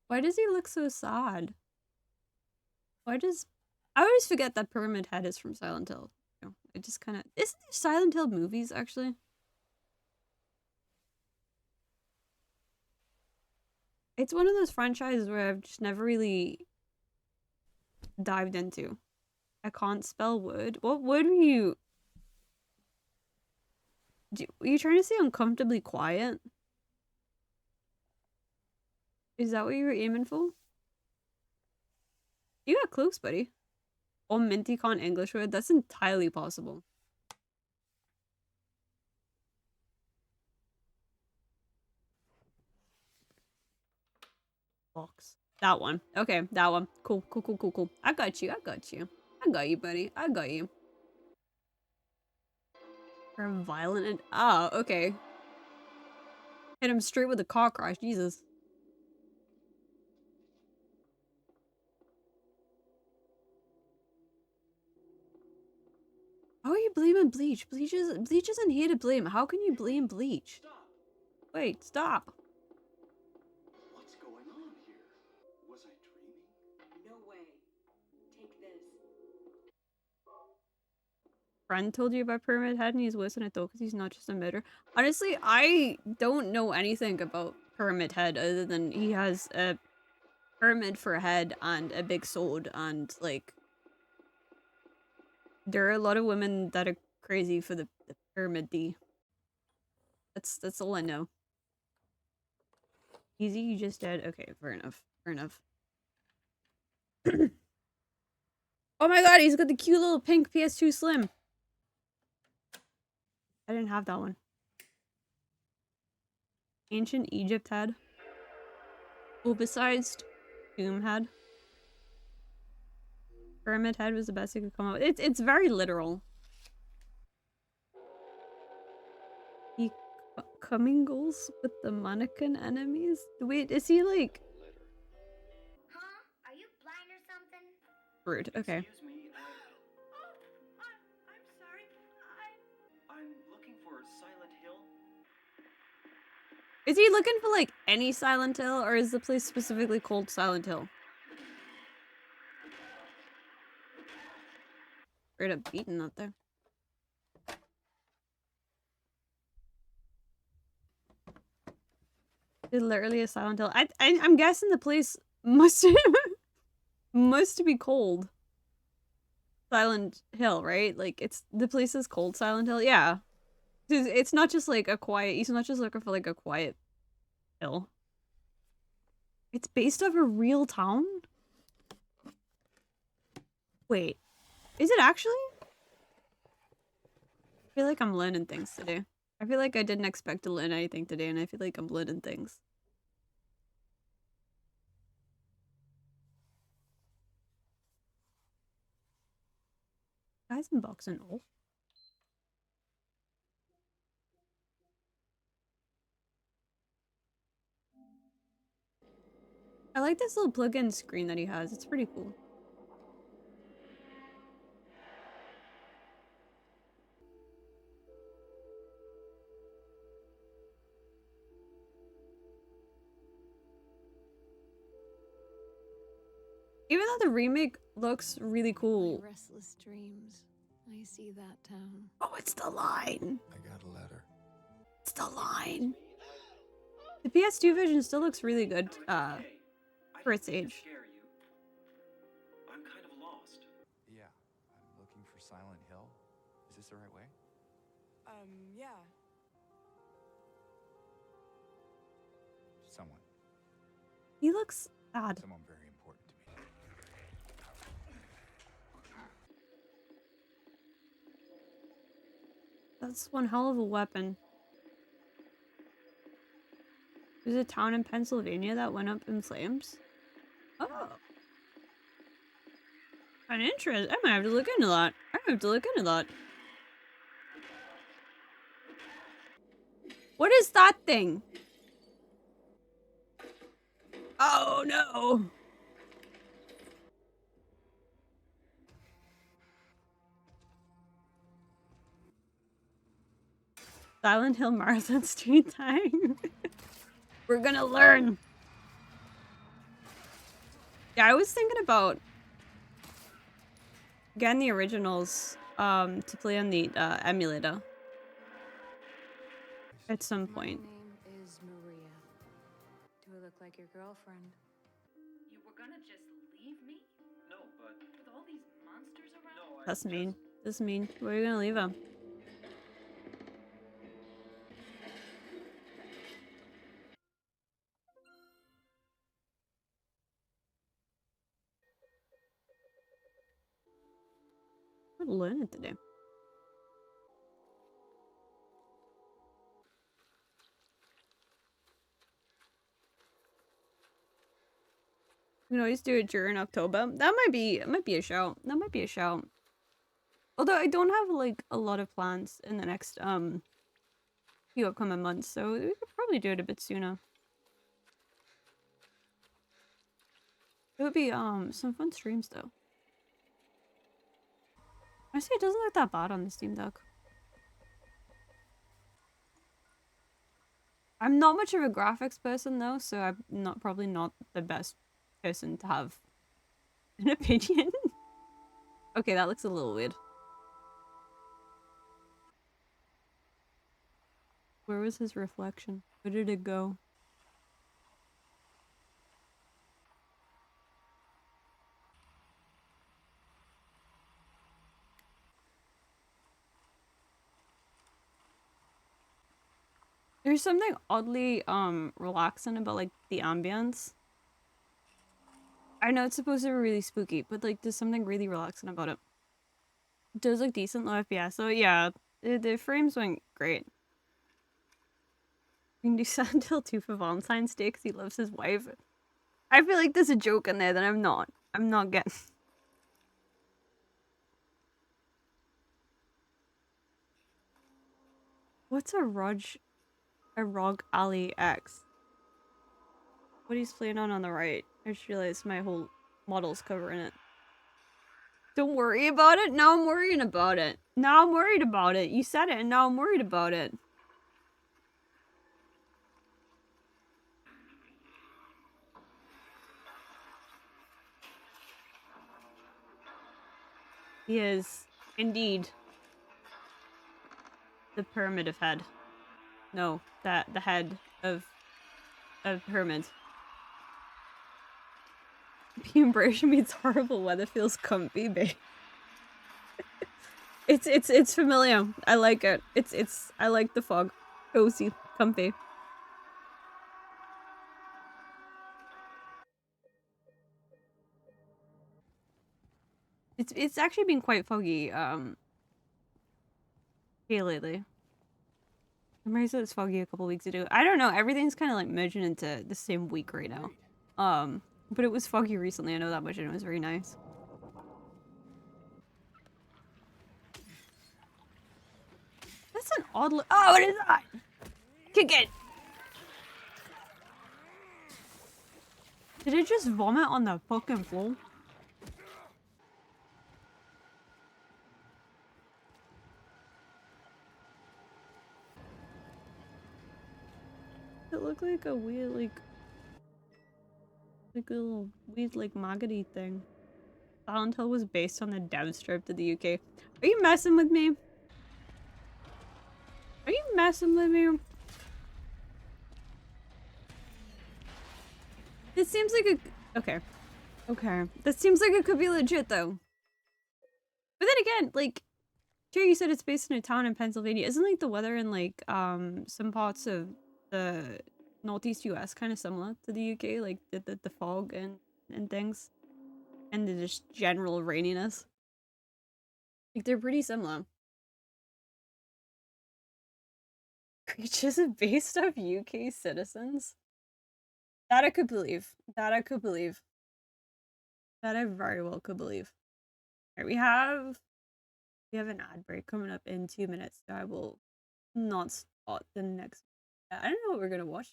Why does he look so sad? Why does... I always forget that Pyramid Head is from Silent Hill. You know, it just kind of... Isn't there Silent Hill movies, actually? It's one of those franchises where I've just never really dived into. I can't spell word. What word were you... Were you trying to say uncomfortably quiet? Is that what you were aiming for? You got close, buddy. Or Minty can't English word. That's entirely possible. Box. That one. Okay, that one. Cool, cool, cool, cool, cool. I got you, I got you. I got you, buddy. I got you. For violent and... Oh, okay. Hit him straight with a car crash. Jesus. How are you blaming Bleach? Bleach isn't here to blame. How can you blame Bleach? Stop. Wait, stop. What's going on here? Was I dreaming? No way. Take this. Friend told you about Pyramid Head and he's listening though because he's not just a murderer. Honestly, I don't know anything about Pyramid Head other than he has a pyramid for a head and a big sword and like there are a lot of women that are crazy for the Pyramid D. That's all I know. Easy, you just dead. Okay, fair enough. Fair enough. Oh my god, he's got the cute little pink PS2 Slim. I didn't have that one. Ancient Egypt head. Oversized tomb head. Pyramid head was the best you could come up with. It's very literal. He commingles with the mannequin enemies. Wait, is he like... Huh? Are you blind or something? Rude, okay. Excuse me. I'm sorry. I'm looking for Silent Hill. Is he looking for like any Silent Hill or is the place specifically called Silent Hill? Straight up beating out there. It's literally a Silent Hill. I'm guessing the place must must be called Silent Hill, right? Like it's the place is called Silent Hill. Yeah, it's not just like a quiet. He's not just looking for like a quiet hill. It's based off a real town. Wait, is it actually? I feel like I'm learning things today. I feel like I didn't expect to learn anything today, and I feel like I'm learning things. Guys unboxing all. like this little plug-in screen that he has. It's pretty cool. Even though the remake looks really cool. My restless dreams. I see that town. Oh, it's the line. I got a letter. It's the line. The PS2 version still looks really good for its age. Scare you. I'm kind of lost. Yeah, I'm looking for Silent Hill. Is this the right way? Yeah. Someone. He looks sad. Someone very important to me. That's one hell of a weapon. There's a town in Pennsylvania that went up in flames. Oh. An interest. I might have to look into that. What is that thing? Oh no. Silent Hill Marathon Street Time. We're gonna learn. Yeah, I was thinking about getting the originals to play on the emulator at some point. My name is Maria. Do I look like your girlfriend? You were gonna just leave me? No, but With all these monsters around? no, I That's just- mean. That's mean. Where are you gonna leave him? We're learning today. We can always do it during October. That might be a shout. That might be a shout. Although I don't have like a lot of plans in the next few upcoming months, so we could probably do it a bit sooner. It would be some fun streams though. Honestly, it doesn't look that bad on the Steam Deck. I'm not much of a graphics person though, so I'm probably not the best person to have an opinion. Okay, that looks a little weird. Where was his reflection? Where did it go? There's something oddly relaxing about like the ambience. I know it's supposed to be really spooky, but like there's something really relaxing about it. It does look decent low FPS, so yeah, the frames went great. We can do Silent Hill 2 for Valentine's Day because he loves his wife. I feel like there's a joke in there that I'm not getting. What's a ROG Ally X? What he's playing on the right. I just realized my whole model's covering it. Don't worry about it. Now I'm worrying about it. Now I'm worried about it. You said it and now I'm worried about it. He is indeed the pyramid of head. No, the head of pyramid. Being British means horrible weather feels comfy, babe. It's familiar. I like it. I like the fog. Cozy, comfy. It's actually been quite foggy here lately. I remember said it's foggy a couple weeks ago. I don't know. Everything's kind of like merging into the same week right now. But it was foggy recently. I know that much, and it was very nice. That's an odd look. Oh, what is that? Kick it. Did it just vomit on the fucking floor? It looked like a weird, like a little weird, like, maggoty thing. Silent Hill was based on the downstrip to the UK. Are you messing with me? Are you messing with me? It seems like a... Okay. Okay. That seems like it could be legit, though. But then again, like... Sure, you said it's based in a town in Pennsylvania. Isn't, like, the weather in, like, some parts of the northeast US kind of similar to the UK? Like, the fog and things? And the just general raininess? Like, they're pretty similar. Creatures are based off UK citizens? That I could believe. That I could believe. That I very well could believe. Alright, we have an ad break coming up in 2 minutes, so I will not start the next. I don't know what we're gonna watch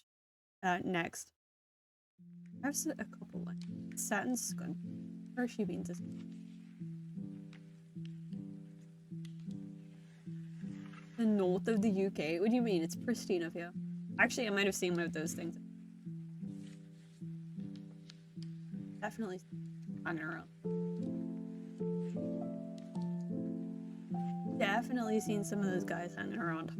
next. I have a couple ones. Satin Skunk. Where has she been to? The north of the UK? What do you mean? It's pristine up here. Actually, I might have seen one of those things. Definitely hanging around. Definitely seen some of those guys hanging around.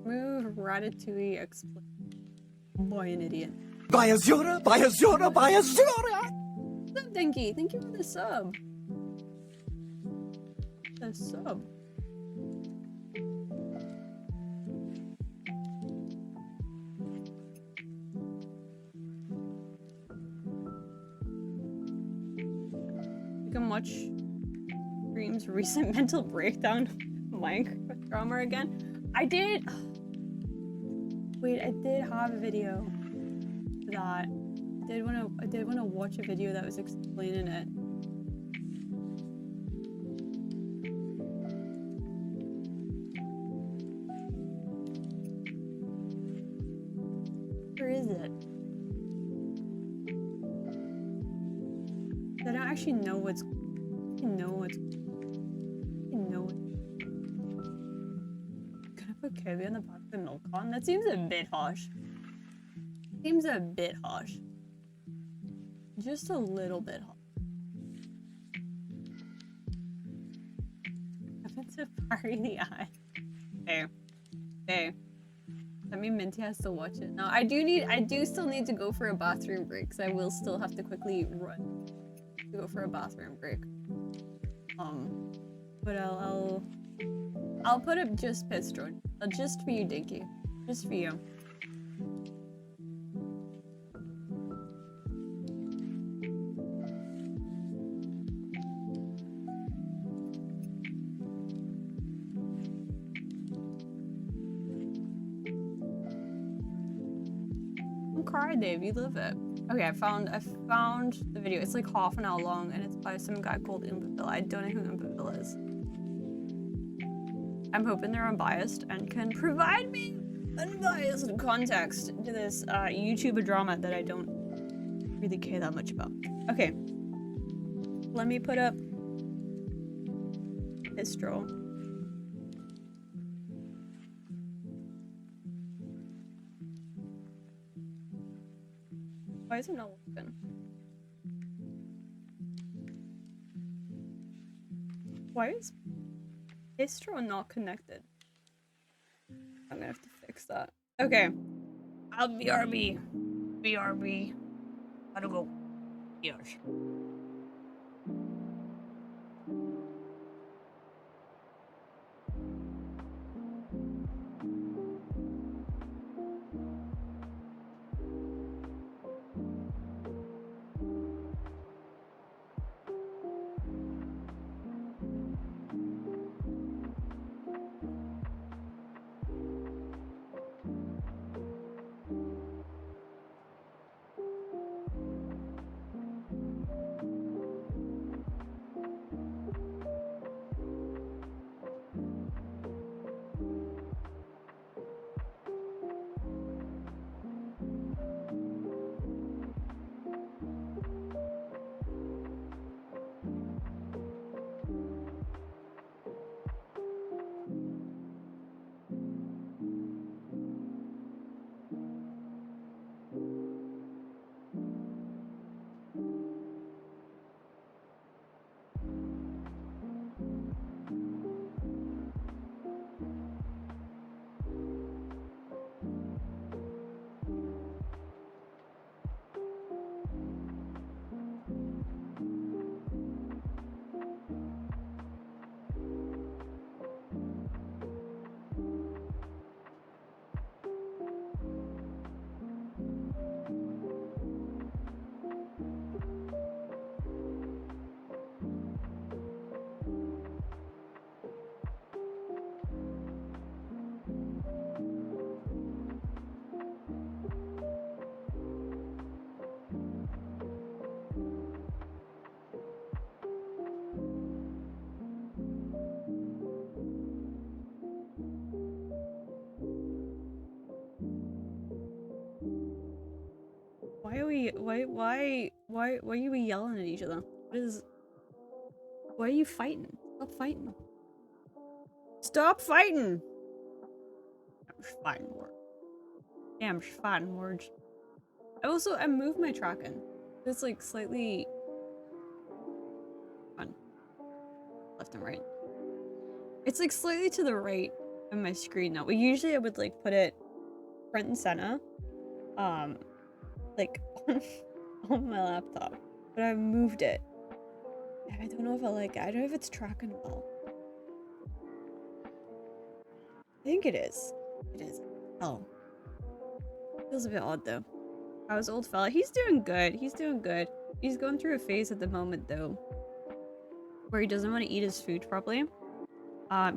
Move Ratatouille explain. Boy, an idiot. Buy Azura, buy Azura, buy Azura! What's up, Dinky? Thank you for the sub. The sub. You can watch Dream's recent mental breakdown Minecraft drama again. I did. Wait, I did have a video that I did want to watch a video that was explaining it. Where is it? I don't actually know what's. Gonna put Kobe on the back of the milk carton? That seems a bit harsh. Seems a bit harsh. Just a little bit harsh. Happens to parry the eye. Fair. Fair. That means Minty has to watch it. No, I do still need to go for a bathroom break, so I will still have to quickly run to go for a bathroom break. But I'll put up just Pistron. Just for you, Dinky. Just for you. Don't cry, Dave. You live it. Okay, I found the video. It's like half an hour long, and it's by some guy called Impaville. I don't know who Impaville is. I'm hoping they're unbiased and can provide me unbiased context to this YouTuber drama that I don't really care that much about. Okay. Let me put up Pistol. Why is it not working? Why is Pistol not connected? I'm gonna have to fix that. Okay. I'll BRB. BRB. Gotta go. Yes. why are you yelling at each other? Why are you fighting? Stop fighting. Stop fighting! I'm just fighting words. Yeah, I'm just fighting words. I moved my tracking. It's like slightly on left and right. It's like slightly to the right of my screen now. Usually I would like put it front and center. Like on my laptop. But I've moved it. And I don't know if I like it. I don't know if it's tracking well. I think it is. It is. Oh. Feels a bit odd though. How's old fella? He's doing good. He's doing good. He's going through a phase at the moment though, where he doesn't want to eat his food properly.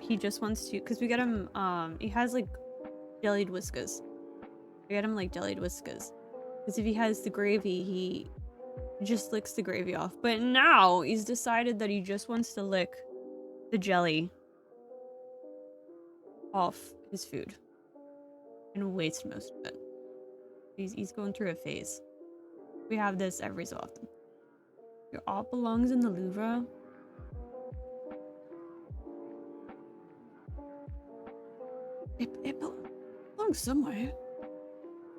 He just wants to, because we get him, he has like jellied whiskers. We get him like jellied whiskers. Because if he has the gravy, he just licks the gravy off. But now he's decided that he just wants to lick the jelly off his food and waste most of it. He's going through a phase. We have this every so often. Your art belongs in the Louvre. It belongs somewhere.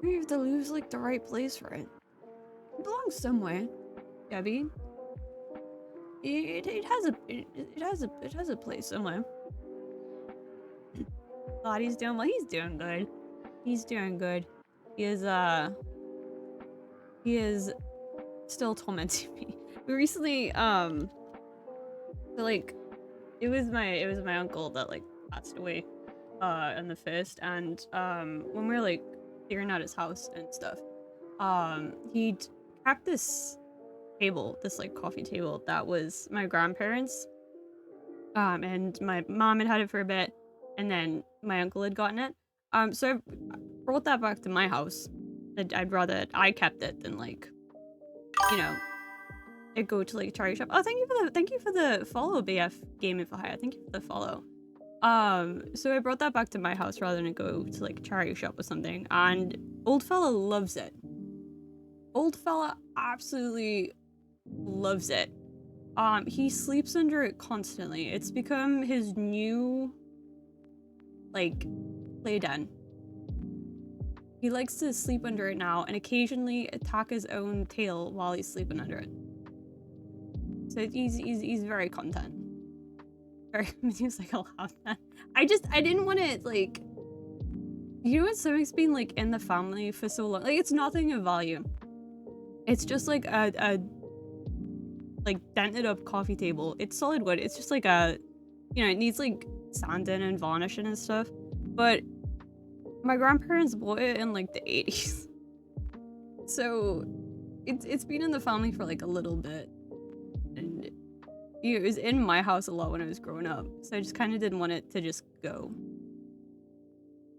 Maybe if the Louvre's like the right place for it. It belongs somewhere, Debbie. It has a place somewhere. God, he's doing well. He's doing good. He's doing good. He is still tormenting me. We recently so like it was my uncle that like passed away on the 1st, and when we were like figuring out his house and stuff, he'd kept this table, this like coffee table that was my grandparents', and my mom had it for a bit, and then my uncle had gotten it. So I brought that back to my house. I'd rather I kept it than like, you know, it go to like a charity shop. Oh, thank you for the follow, BF Gaming for Hire. Thank you for the follow. So I brought that back to my house rather than go to like a charity shop or something, and old fella loves it. Old fella absolutely loves it. He sleeps under it constantly. It's become his new like play den. He likes to sleep under it now and occasionally attack his own tail while he's sleeping under it. So he's very content. Very, he was like, I'll have that. I didn't want to like, you know what, something's been like in the family for so long. Like it's nothing of value. It's just like a like dented up coffee table. It's solid wood. It's just like a, you know, it needs like sanding and varnishing and stuff. But my grandparents bought it in like the 80s. So it's been in the family for like a little bit. And it was in my house a lot when I was growing up. So I just kind of didn't want it to just go.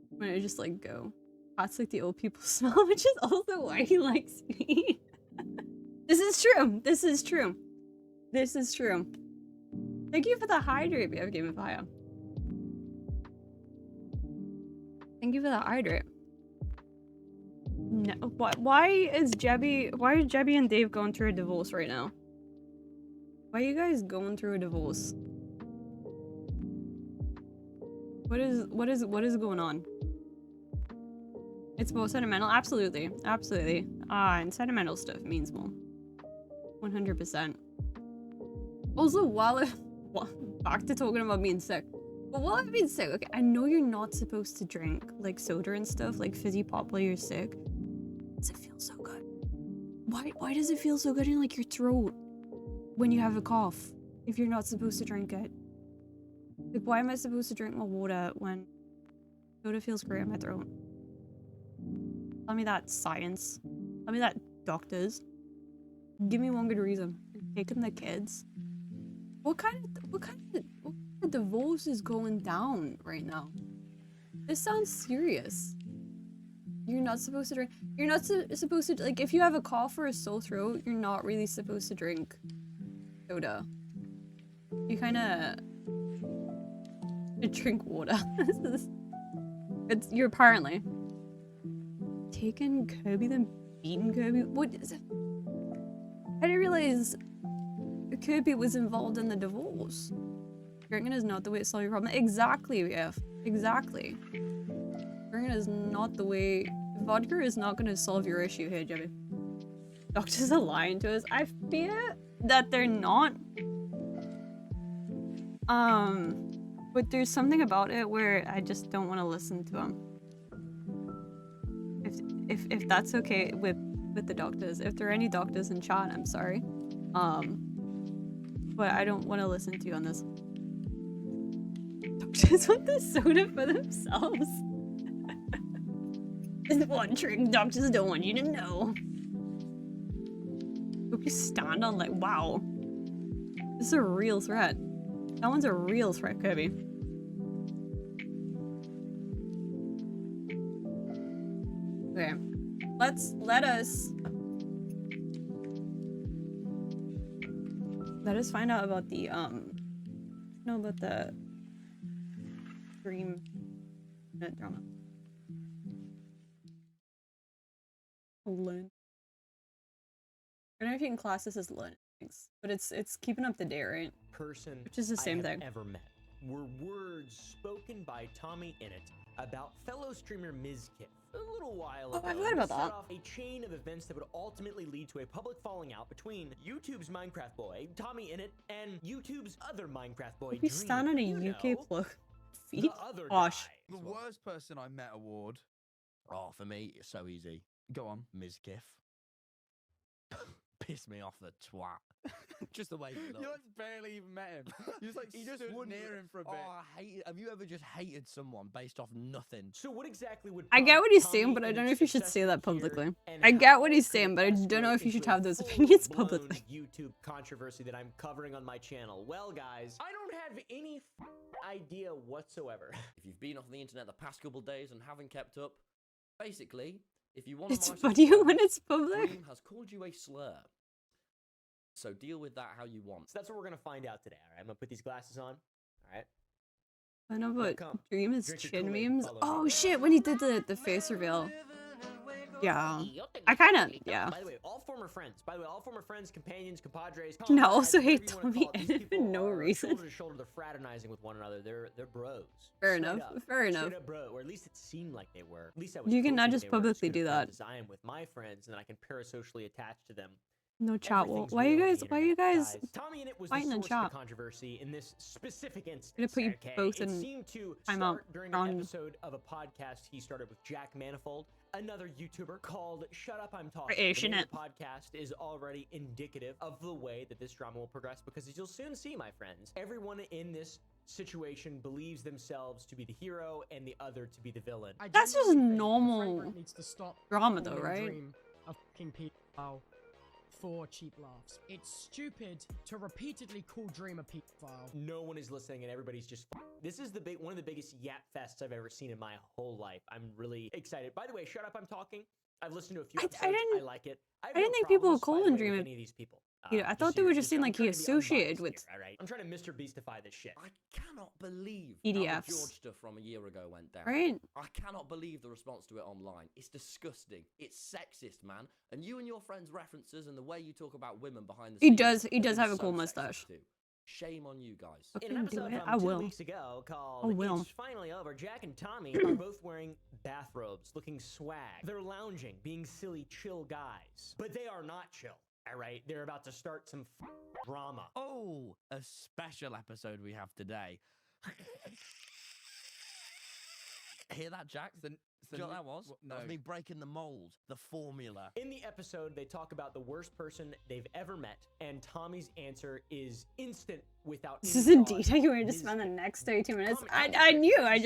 When it just like go. That's like the old people smell, which is also why he likes me. This is true. This is true. This is true. Thank you for the hydrate, we have Game of Fire. Thank you for the hydrate. No, why is Jebby and Dave going through a divorce right now? Why are you guys going through a divorce? What is going on? It's more sentimental? Absolutely. Absolutely. And sentimental stuff means more. 100%. Also, back to talking about being sick. But while I've been sick, okay, I know you're not supposed to drink, like, soda and stuff, like fizzy pop while you're sick. Does it feel so good? Why does it feel so good in, like, your throat when you have a cough, if you're not supposed to drink it? Like, why am I supposed to drink my water when soda feels great in my throat? Tell me that, science. Tell me that, doctors. Give me one good reason. You're taking the kids. What kind of divorce is going down right now? This sounds serious. You're not supposed to drink. You're not supposed to, like, if you have a cough or a sore throat, you're not really supposed to drink soda. You kind of drink water. You're apparently taking Kirby the beaten Kirby? What is it? I didn't realize Kirby was involved in the divorce. Drinking is not the way to solve your problem. Exactly, F. Exactly. Drinking is not the way. Vodka is not going to solve your issue here, Jimmy. Doctors are lying to us. I fear that they're not. But there's something about it where I just don't want to listen to them. If that's okay with the doctors. If there are any doctors in chat, I'm sorry. But I don't want to listen to you on this. Doctors want the soda for themselves. This one trick doctors don't want you to know. Hope you stand on like, wow. This is a real threat. That one's a real threat, Kirby. Okay. Let us find out about the dream drama. Learn. I don't know if you can class this as learn things, but it's keeping up to date, right? Person which is the same thing. Ever met were words spoken by Tommy Innit about fellow streamer Ms. Kiff. A little while ago, I've heard about set that. off a chain of events that would ultimately lead to a public falling out between YouTube's Minecraft boy, Tommy Innit, and YouTube's other Minecraft boy, We stand on a UK plug feed. Gosh. The worst person I met award. Oh, for me, it's so easy. Go on. Ms. Giff. Piss me off the twat. Just the way he looked. You like barely even met him. You just like he just stood wouldn't near him for a bit. Oh, I hate it. Have you ever just hated someone based off nothing? So what exactly would I get what he's saying, but I don't know if you should say that publicly. I get what he's saying, but I don't know if you should have those opinions publicly. YouTube controversy that I'm covering on my channel. Well, guys, I don't have any idea whatsoever. If you've been off the internet the past couple days and haven't kept up, basically, if you want It's funny when it's public. Dream has called you a slur. So deal with that how you want. So that's what we're gonna find out today. All right, I'm gonna put these glasses on. All right. I know, but Dream is chin memes. Oh shit! When he did the face reveal. Yeah, I kind of yeah. By the way, all former friends. By the way, all former friends, companions, compadres. And I also hate Tommy Innit for no reason. Shoulder to shoulder, they're fraternizing with one another. They're bros. Fair enough. Fair enough. Straight up bro, or at least it seemed like they were. At least I was. You can not just publicly do that. As I am with my friends, and then I can parasocially attach to them. No chat. Well, why you guys Tommy Innit was fighting the in source chat? of the controversy in this specific instance. I'm gonna put you okay? both It in seemed to timeout. start during an episode of a podcast he started with Jack Manifold, another YouTuber, called Shut Up, I'm Talking. The name of the podcast is already indicative of the way that this drama will progress, because as you'll soon see, my friends, everyone in this situation believes themselves to be the hero and the other to be the villain. That's just normal drama, though, right? Of pedophile for cheap laughs. It's stupid to repeatedly call Dream a pedophile. No one is listening, and everybody's just. This is one of the biggest yap fests I've ever seen in my whole life. I'm really excited. By the way, Shut Up, I'm Talking. I've listened to a few episodes. I like it. I didn't think people would call him Dream. Any of these people. I thought they were just saying like he associated with. Here, all right? I'm trying to Mr. Beastify this shit. I cannot believe EDFs. how the George stuff from a year ago went down. Right? I cannot believe the response to it online. It's disgusting. It's sexist, man. And you and your friends' references and the way you talk about women behind the scenes. He does have a cool mustache. Too. Shame on you guys. In an episode from 2 weeks ago called It's Finally Over, Jack and Tommy are both wearing bathrobes, looking swag. They're lounging, being silly, chill guys. But they are not chill. All right, they're about to start some drama. Oh, a special episode we have today. Hear that, Jack? Do you know what that was? No. That was me breaking the mold, the formula. In the episode, they talk about the worst person they've ever met, and Tommy's answer is instant without. This is indeed how you were to spend the next 32 minutes. I knew. I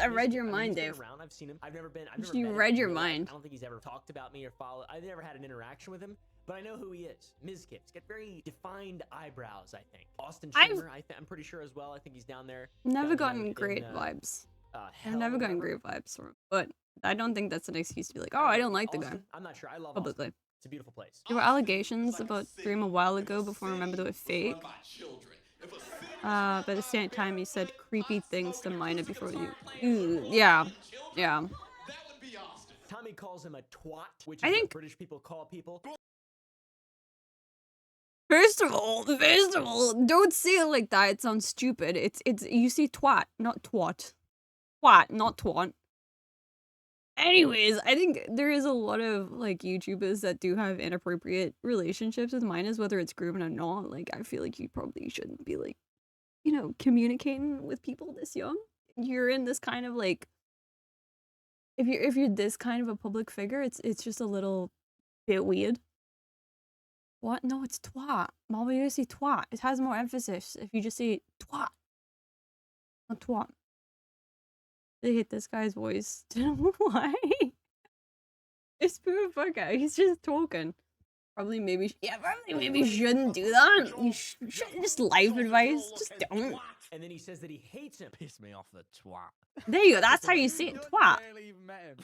read your mind, Dave. I've seen him. I've never met you him. read your mind. I don't think he's ever talked about me or followed. I've never had an interaction with him. But I know who he is. Ms. Kiff. He's got very defined eyebrows, I think. Austin Shimmer, I'm pretty sure as well. I think he's down there. Never gotten great vibes. I've never gotten great vibes from him. But I don't think that's an excuse to be like, oh, I don't like the guy. I'm not sure. I love publicly. Austin. It's a beautiful place. There were allegations about Dream a while ago before I remember they were fake. But at the same time, he said creepy things to Mina before you. Yeah. Tommy calls him a twat, which I is think- what British people call people. First of all, don't say it like that. It sounds stupid. It's you say twat, not twat. Twat, not twat. Anyways, I think there is a lot of like YouTubers that do have inappropriate relationships with minors, whether it's grooming or not. Like, I feel like you probably shouldn't be like, you know, communicating with people this young. You're in this kind of like, if you're this kind of a public figure, it's just a little bit weird. What? No, it's twat. Why would you say twat? It has more emphasis if you just say twat. Not twat. They hate this guy's voice. Don't know why. It's poor fucker. He's just talking. Probably maybe shouldn't do that. You shouldn't just life advice. Just don't. And then he says that he hates him. Piss me off, the twat. There you go. That's how you say it. Twat.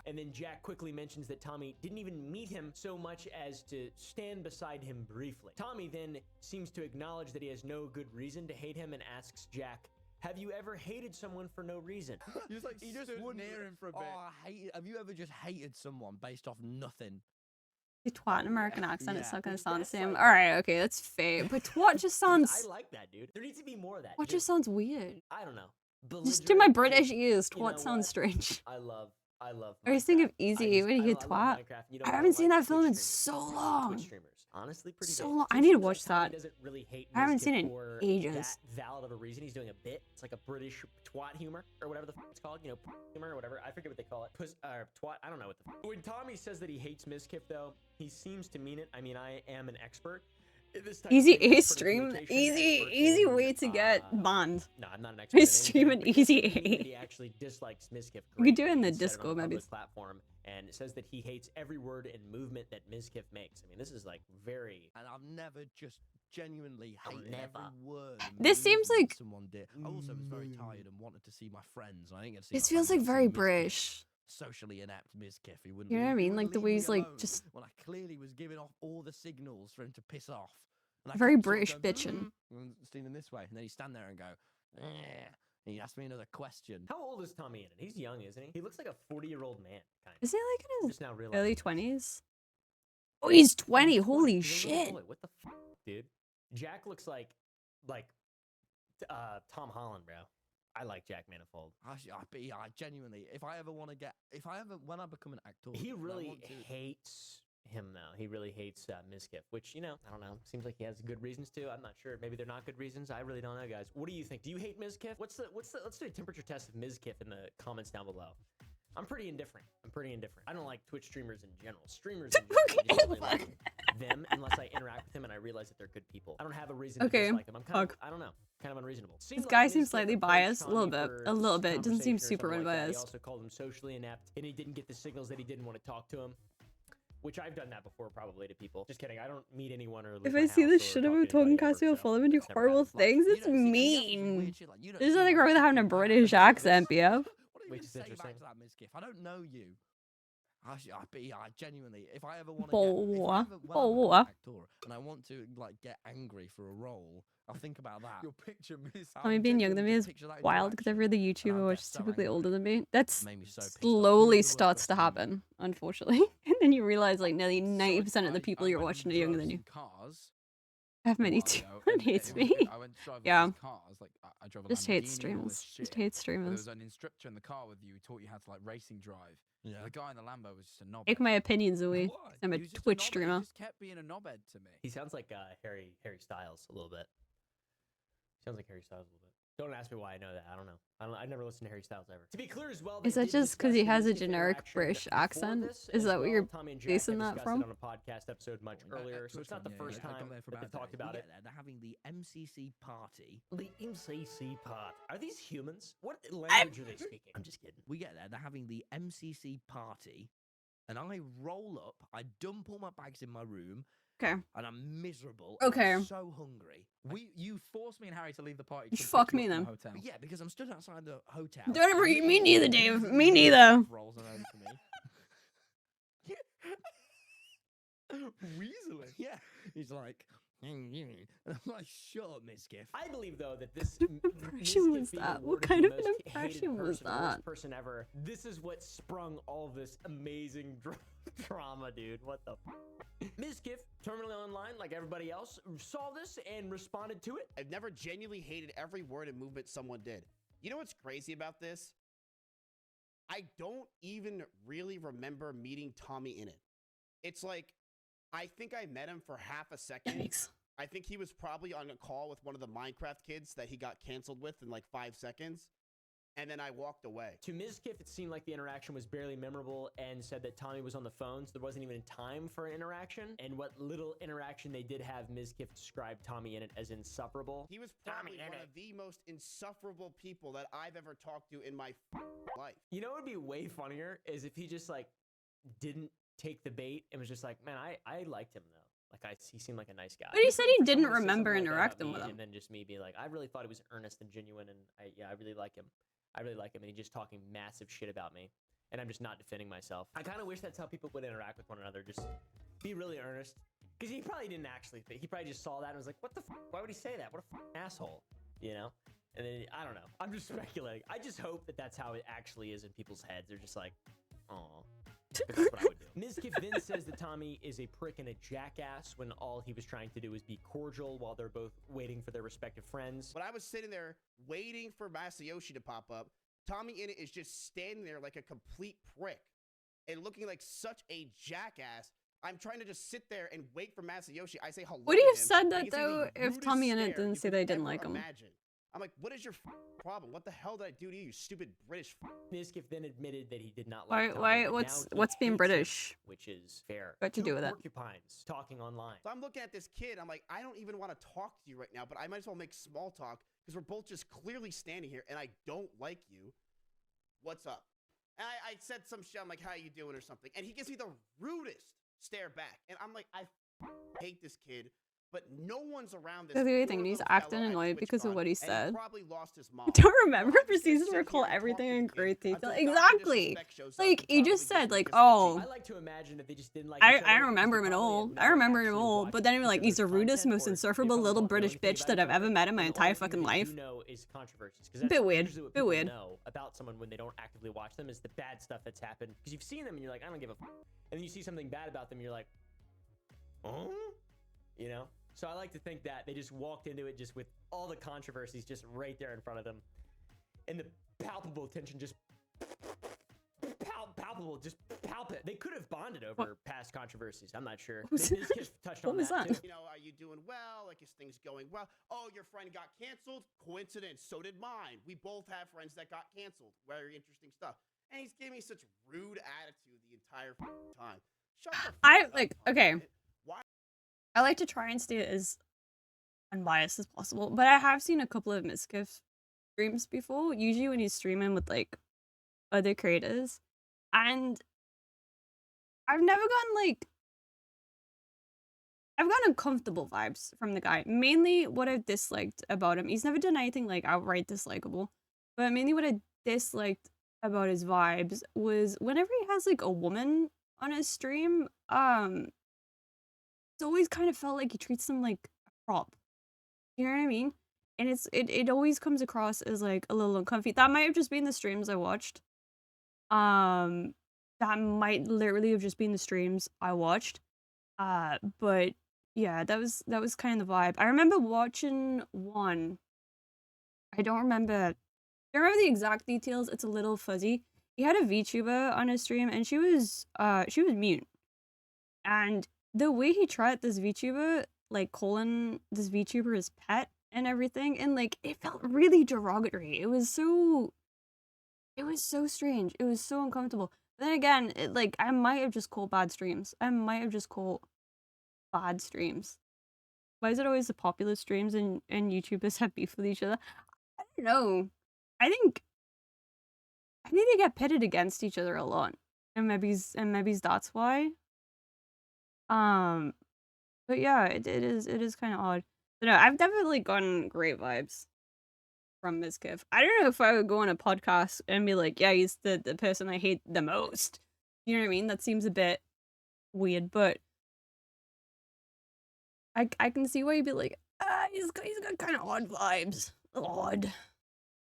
And then Jack quickly mentions that Tommy didn't even meet him so much as to stand beside him briefly. Tommy then seems to acknowledge that he has no good reason to hate him and asks Jack, have you ever hated someone for no reason? He just wouldn't near him for a bit. Oh, I hate it. Have you ever just hated someone based off nothing? Twat in American accent, it's not gonna sound the That's same. like- Alright, okay, that's fair. But twat just sounds. I like that, dude. There needs to be more of that. What just sounds weird? I don't know. Just to my Belligerent, British just- ears, you know twat sounds what? strange. I love I always think of Minecraft. Easy when you hear I love twat. Minecraft. You know I what? haven't seen like that film in Twitch so streamers. long. Twitch streamers. Honestly, pretty So good. long. I Twitch need to streamers, watch Tommy that. Doesn't really hate I haven't Mizkif seen it in for ages. That valid of a reason. He's doing a bit. It's like a British twat humor or whatever the fuck it's called. You know, humor or whatever. I forget what they call it. Twat. I don't know what the. When Tommy says that he hates Mizkif, though, he seems to mean it. I mean, I am an expert. in this type of Easy thing, A expert in stream. communication, Easy expert in, way to get bond. No, I'm not an expert. He's in streaming anything, but it Easy doesn't mean A. that he actually dislikes Mizkif. We could do it in the He said on Discord, a maybe. public platform, and it says that he hates every word and movement that Mizkif makes. I mean, this is like very. And I've never just genuinely I'll hated never. every word. and This seems movement like- someone did. I also was very tired and wanted to see my friends. And I didn't get to see This my feels friends, like I very got to see Mizkif. British. Socially inept Mizkif. He wouldn't. You know what I he mean? wouldn't Like the leave way me he's like alone just when I clearly was giving off all the signals for him to piss off. And I very kept sort of British going, bitchin'. and standing this way, and then he'd stand there and go, "Eh," and he'd ask me another question. How old is Tommy Innan? He's young, isn't he? He looks like a 40-year-old man, kind of. Is he like in his Just now realizing. early 20s? Oh, he's 20. He's 20. Holy He's a little shit. boy. What the fuck, dude? Jack looks like Tom Holland, bro. I like Jack Manifold. I genuinely, when I become an actor, He and I really want to- hates him, though. He really hates Mizkif, which, you know, I don't know. Seems like he has good reasons to. I'm not sure. Maybe they're not good reasons. I really don't know, guys. What do you think? Do you hate Mizkif? Let's do a temperature test of Mizkif in the comments down below. I'm pretty indifferent. I don't like Twitch streamers in general. Streamers in general, I just don't really like them unless I interact with them and I realize that they're good people. I don't have a reason to Okay, dislike them. I'm kind of, fuck. I don't know, kind of unreasonable. This guy seems slightly biased. A little bit. Doesn't seem super He unbiased. also called him socially inept, and he didn't get the signals that he didn't want to talk to him. Which I've done that before, probably, to people. Just kidding. I don't meet anyone or leave If my I see house this or shit talk about to talking anybody ever, Cassie will so follow him and do it's never horrible happened. Like, things. you It's don't see- and you have some mean. weird shit, like, you don't There's see nothing much wrong with having a people British back. accent, BF. What do you Which even is say back interesting. to that Mizkif? I don't know you. I genuinely, if I ever want to Boah. actor and I want to like get angry for a role, I'll think about that. Your picture miss. I mean, being young than me is wild because every other YouTuber which is typically older than me. That's slowly starts to happen, unfortunately. And then you realize like nearly 90% of the people you're watching are younger than you. Cars. I have many too. It hates me. I went driving Yeah. these cars, like I drove a Just hate Lamborghini and all this streamers. shit. Just hate But there streamers. was an instructor in the car with you who taught you how to like racing drive. Yeah. The guy in the Lambo was just a knobhead. Take my opinions away. Why? I'm a He was just Twitch knobhead. streamer. He just kept being a knobhead to me. He sounds like Harry Styles a little bit. Sounds like Harry Styles a little bit. Don't ask me why I know that. I don't know. I never listened to Harry Styles ever. To be clear as well, Is they that did just 'cause discuss he the has a Mizkif generic interaction British before accent? this Is as that what well. you're Tommy and Jack basing have that discussed from? it on a podcast episode much earlier, so it's not the first time that they've talked about it. They're having the MCC party. The MCC part. Are these humans? What language are they speaking? I'm just kidding. We get there. They're having the MCC party, and I roll up. I dump all my bags in my room. Okay. And I'm miserable. Okay. I'm so hungry. You forced me and Harry to leave the party. You to fuck pick me you up then. from the hotel. Yeah, because I'm stood outside the hotel. Don't ever. and Me neither, literally Dave. Me neither. rolls around to me. Weaseling. Yeah. He's like, And I'm like, shut up, Miss Giff. I believe though that this impression was that? What kind of an impression was that? Worst person ever. This is what sprung all this amazing drama, dude. What the Ms. Giff, terminally online like everybody else, saw this and responded to it. I've never genuinely hated every word and movement someone did. You know what's crazy about this? I don't even really remember meeting Tommy in it. It's like, I think I met him for half a second. Yikes. I think he was probably on a call with one of the Minecraft kids that he got canceled with in like 5 seconds. And then I walked away. To Ms. Giff, it seemed like the interaction was barely memorable and said that Tommy was on the phone, so there wasn't even time for an interaction. And what little interaction they did have, Ms. Giff described Tommy in it as insufferable. He was probably one of the most insufferable people that I've ever talked to in my life. You know what would be way funnier is if he just like didn't take the bait and was just like, man, I liked him though. Like he seemed like a nice guy. But he said he didn't remember interacting with him. And then just me being like, I really thought he was earnest and genuine, and I really like him. I really like him, and he's just talking massive shit about me, and I'm just not defending myself. I kind of wish that's how people would interact with one another. Just be really earnest, because he probably didn't actually think. He probably just saw that and was like, "What the? Why would he say that? What a asshole?" You know? And then I don't know. I'm just speculating. I just hope that that's how it actually is in people's heads. They're just like, "Aw." That's what I would do. Ms. Giff then says that Tommy is a prick and a jackass when all he was trying to do was be cordial while they're both waiting for their respective friends. When I was sitting there waiting for Masayoshi to pop up, Tommy in it is just standing there like a complete prick and looking like such a jackass. I'm trying to just sit there and wait for Masayoshi. I say hello. Would he have said that though if Tommy in it didn't say they didn't like him? Imagine. I'm like, what is your problem? What the hell did I do to you, you stupid British? Ms. Giff then admitted that he did not like Tommy, why? What's being British? Which is fair. What to do with it? Porcupines talking online. So I'm looking at this kid. I'm like, I don't even want to talk to you right now, but I might as well make small talk because we're both just clearly standing here, and I don't like you. What's up? And I said some shit. I'm like, how you doing or something? And he gives me the rudest stare back, and I'm like, I hate this kid. But no one's around this. That's the other thing, and he's acting annoyed because of what he said. Probably lost his mom. I don't remember, proceeds to recall everything in great detail. Exactly. Like he just said, like, oh. I like to imagine that they just didn't like. I don't remember him at all. I remember him at all. But then you're like, he's the rudest, most insufferable little British bitch that I've ever met in my entire fucking life. Bit weird. Bit weird. Know about someone when they don't actively watch them is the bad stuff that's happened because you've seen them and you're like, I don't give a f. And then you see something bad about them, and you're like, oh, you know. So I like to think that they just walked into it just with all the controversies just right there in front of them. And the palpable tension just palpable, just palpable. They could have bonded over past controversies. I'm not sure. This kid touched on that too. You know, are you doing well? Like, is things going well? Oh, your friend got canceled? Coincidence. So did mine. We both have friends that got canceled. Very interesting stuff. And he's giving me such rude attitude the entire time. Shut the okay. I like to try and stay as unbiased as possible, but I have seen a couple of Ms. Giff streams before, usually when he's streaming with, like, other creators, and I've never gotten, like, I've gotten uncomfortable vibes from the guy. Mainly what I've disliked about him, he's never done anything, like, outright dislikable, but mainly what I disliked about his vibes was whenever he has, like, a woman on his stream, it's always kind of felt like he treats them like a prop. You know what I mean? And it always comes across as like a little uncomfy. That might have just been the streams I watched. That might literally have just been the streams I watched. But yeah, that was kind of the vibe. I remember watching one. I don't remember the exact details. It's a little fuzzy. He had a VTuber on his stream, and she was mute. And the way he tried this VTuber, like calling this VTuber his pet and everything, and like it felt really derogatory. It was so strange. It was so uncomfortable. But then again, I might have just called bad streams. Why is it always the popular streams and YouTubers have beef with each other? I don't know. I think they get pitted against each other a lot, and maybe that's why. But yeah, it is kind of odd. But no, I've definitely gotten great vibes from Ms. Giff. I don't know if I would go on a podcast and be like, yeah, he's the person I hate the most. You know what I mean? That seems a bit weird, but I can see why you'd be like, he's got kind of odd vibes. Odd.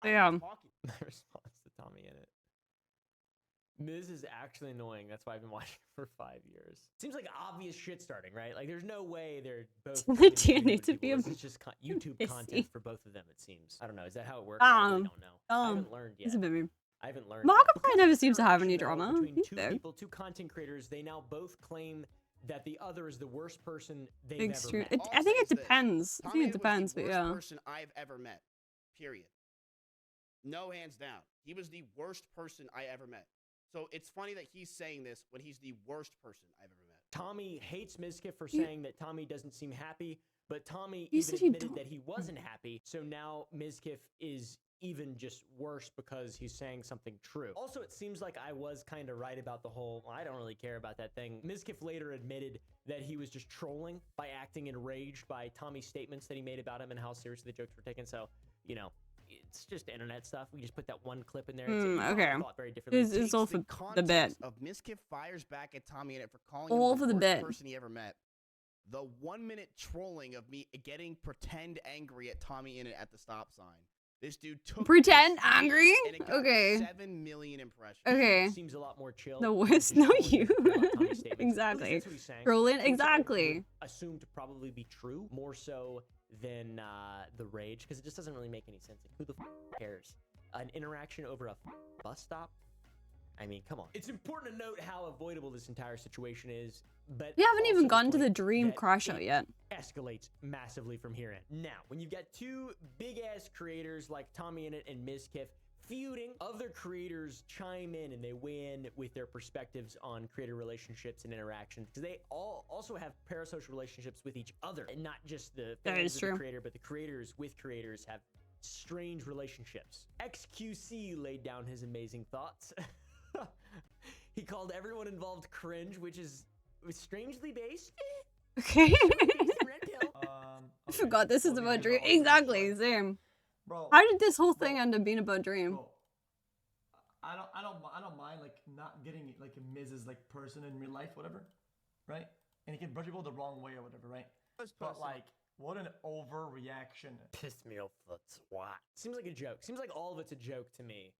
Yeah. My response to Tommy in it. Miz is actually annoying. That's why I've been watching for 5 years. Seems like obvious shit starting, right? Like, there's no way they're both. Do you need to be a? This is just YouTube content for both of them. It seems. I don't know. Is that how it works? I really don't know. I haven't learned yet. I haven't learned. Markiplier never seems to have any drama. Between two people, two content creators, they now both claim that the other is the worst person they've ever met. I think it depends. I think it depends, but yeah. Worst person I've ever met. Period. No hands down. He was the worst person I ever met. So it's funny that he's saying this when he's the worst person I've ever met. Tommy hates Mizkif for saying that Tommy doesn't seem happy, but Tommy even admitted that he wasn't happy. So now Mizkif is even just worse because he's saying something true. Also, it seems like I was kind of right about the whole, I don't really care about that thing. Mizkif later admitted that he was just trolling by acting enraged by Tommy's statements that he made about him and how seriously the jokes were taken. So, you know, it's just internet stuff. We just put that one clip in there. Okay. Very differently. It's all for the bit. Of Mizkif fires back at Tommy in it for calling all him for the the worst bit. person he ever met. The 1 minute trolling of me getting pretend angry at Tommy in it at the stop sign. This dude took pretend angry. And it got Okay. 7 million impressions. Okay. Seems a lot more chill. The worst. No, you. Exactly. Trolling. Exactly. Assumed to probably be true more so than the rage, because it just doesn't really make any sense. Like, who the cares? An interaction over a bus stop? I mean, come on. It's important to note how avoidable this entire situation is, but we haven't even gotten to the dream crash out yet. Escalates massively from here in. Now, when you've got two big-ass creators like Tommy Innit and Mizkif feuding, other creators chime in and they weigh in with their perspectives on creator relationships and interactions, because they all also have parasocial relationships with each other, and not just the fans of the creator, but the creators with creators have strange relationships. XQC laid down his amazing thoughts. He called everyone involved cringe, which is strangely based. Okay. I forgot this is about Dream. Exactly, same. Bro, how did this whole thing end up being about Dream? Bro, I don't mind like not getting like a Miz's like person in real life, whatever, right? And he can brush people the wrong way or whatever, right? But like, what an overreaction. Pissed me off the twat. Seems like a joke. Seems like all of it's a joke to me.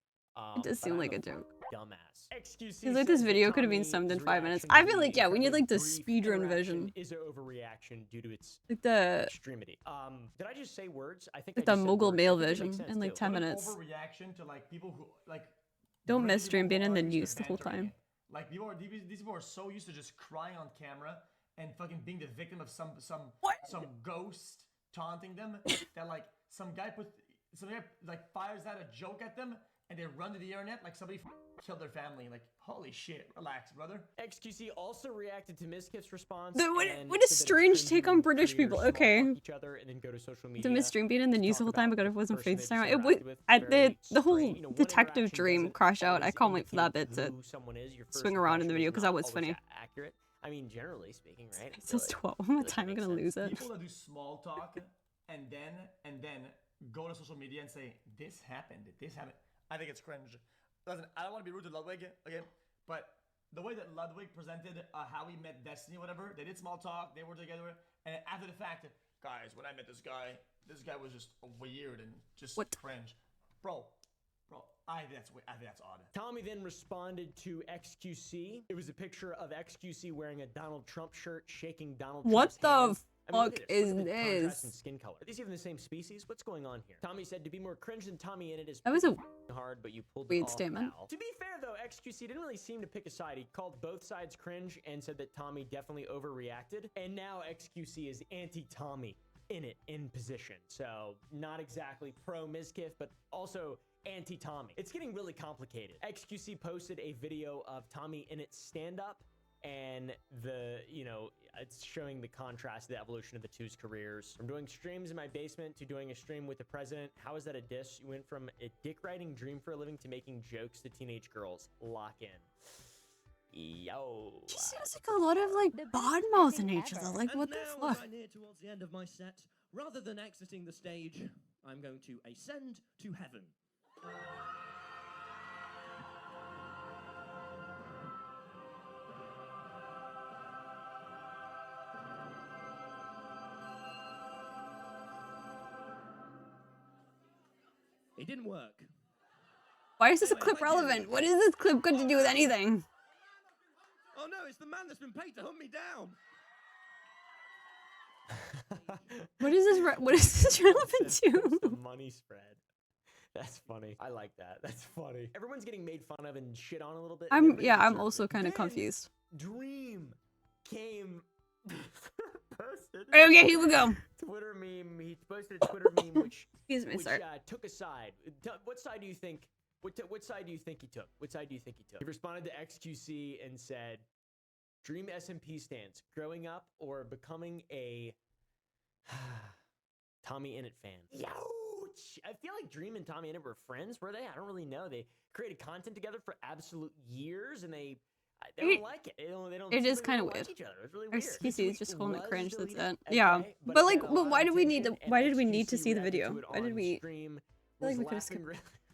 It does seem like a joke. Dumbass. Because like this video could have been summed in 5 minutes. I feel like, yeah, we need like the speedrun version. Is an overreaction due to its like the extremity. Did I just say words? I think like the Mogul male version in like 10 minutes. Overreaction to like people who like don't miss Dream being in the news the whole time. Like these people are so used to just crying on camera and fucking being the victim of some ghost taunting them that like some guy like fires out a joke at them. And they run to the internet like somebody killed their family. Like, holy shit, relax, brother. XQC also reacted to Mizkif's response. What a strange take on British people. Okay. Each other and then go to social media. The Miss Dream being in the news the whole time, but it wasn't for this time. The whole detective dream crash out. I can't wait for that bit to swing around in the video because that was funny. Accurate. I mean, generally speaking, right? It says 12 one more time. I'm gonna lose it. People that do small talk and then go to social media and say this happened. I think it's cringe. Listen, I don't want to be rude to Ludwig, okay? But the way that Ludwig presented how he met Destiny or whatever, they did small talk, they were together, and after the fact, guys, when I met this guy was just weird and just cringe. Bro, I think that's odd. Tommy then responded to XQC. It was a picture of XQC wearing a Donald Trump shirt, shaking Donald Trump's hand. Fuck is this? In skin color. Are these even the same species? What's going on here? Tommy said to be more cringe than Tommy in it is that was a hard, but you pulled weird it off, statement. pal. To be fair though, XQC didn't really seem to pick a side. He called both sides cringe and said that Tommy definitely overreacted. And now XQC is anti-Tommy in position. So not exactly pro Mizkif, but also anti-Tommy. It's getting really complicated. XQC posted a video of Tommy in its stand-up. And it's showing the contrast, the evolution of the two's careers. From doing streams in my basement to doing a stream with the president. How is that a diss? You went from a dick writing dream for a living to making jokes to teenage girls. Lock in. Yo. Just seems like a lot of like bad mouthing each other. Like what the fuck? I near towards the end of my set, rather than exiting the stage, I'm going to ascend to heaven. It didn't work. Why is this a clip relevant? What is this clip got to do with anything? Oh no, it's the man that's been paid to hunt me down. What is this? What is this relevant to? The money spread. That's funny. I like that. That's funny. Everyone's getting made fun of and shit on a little bit. I'm also kind of confused. Dream came. Okay, here we go. Twitter meme. He posted a Twitter meme which took a side. What side do you think? What side do you think he took? What side do you think he took? He responded to XQC and said, "Dream SMP stance: growing up or becoming a Tommy Innit fan." Youch! I feel like Dream and Tommy Innit were friends. Were they? I don't really know. They created content together for absolute years, and they don't like it. They don't. It is kind of weird. Each other. It's really weird. XQC is just calling it cringe. That's it. Yeah, but like, why do we need to? Why did we need to see the video? Why did we? I feel like we could have skipped.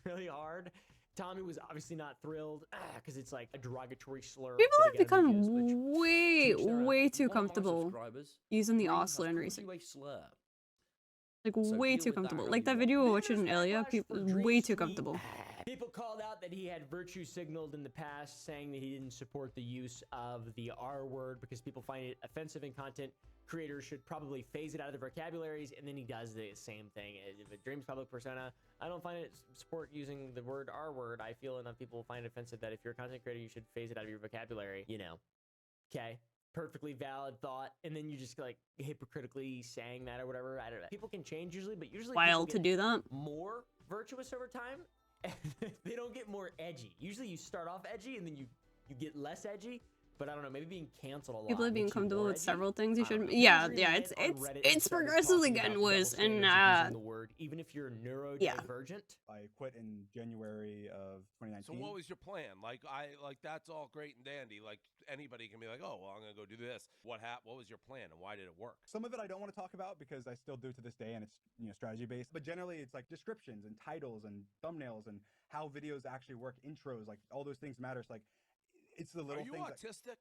Really hard. Tommy was obviously not thrilled because it's like a derogatory slur. People have become way too comfortable using the R slur in recent. Like way too comfortable. Like that video we were watching earlier, people way too comfortable. People called out that he had virtue signaled in the past, saying that he didn't support the use of the R word because people find it offensive in content. Creators should probably phase it out of their vocabularies, and then he does the same thing. If it Dream's public persona, I don't find it support using the word R word. I feel enough people find it offensive that if you're a content creator, you should phase it out of your vocabulary. You know, okay. Perfectly valid thought, and then you just like hypocritically saying that or whatever. I don't know. People can change usually, but usually wild to do that. More virtuous over time. They don't get more edgy. Usually you start off edgy and then you get less edgy. But I don't know, maybe being canceled a lot. People are being comfortable with several things you shouldn't. Yeah, it's progressively getting worse, and the word, even if you're neurodivergent. I quit in January of 2019. So what was your plan? Like that's all great and dandy. Like anybody can be like, oh well, I'm gonna go do this. What happened? What was your plan and why did it work? Some of it I don't want to talk about because I still do to this day, and it's strategy based. But generally, it's like descriptions and titles and thumbnails and how videos actually work, intros, like all those things matter. So, like. It's the little things. Are you autistic?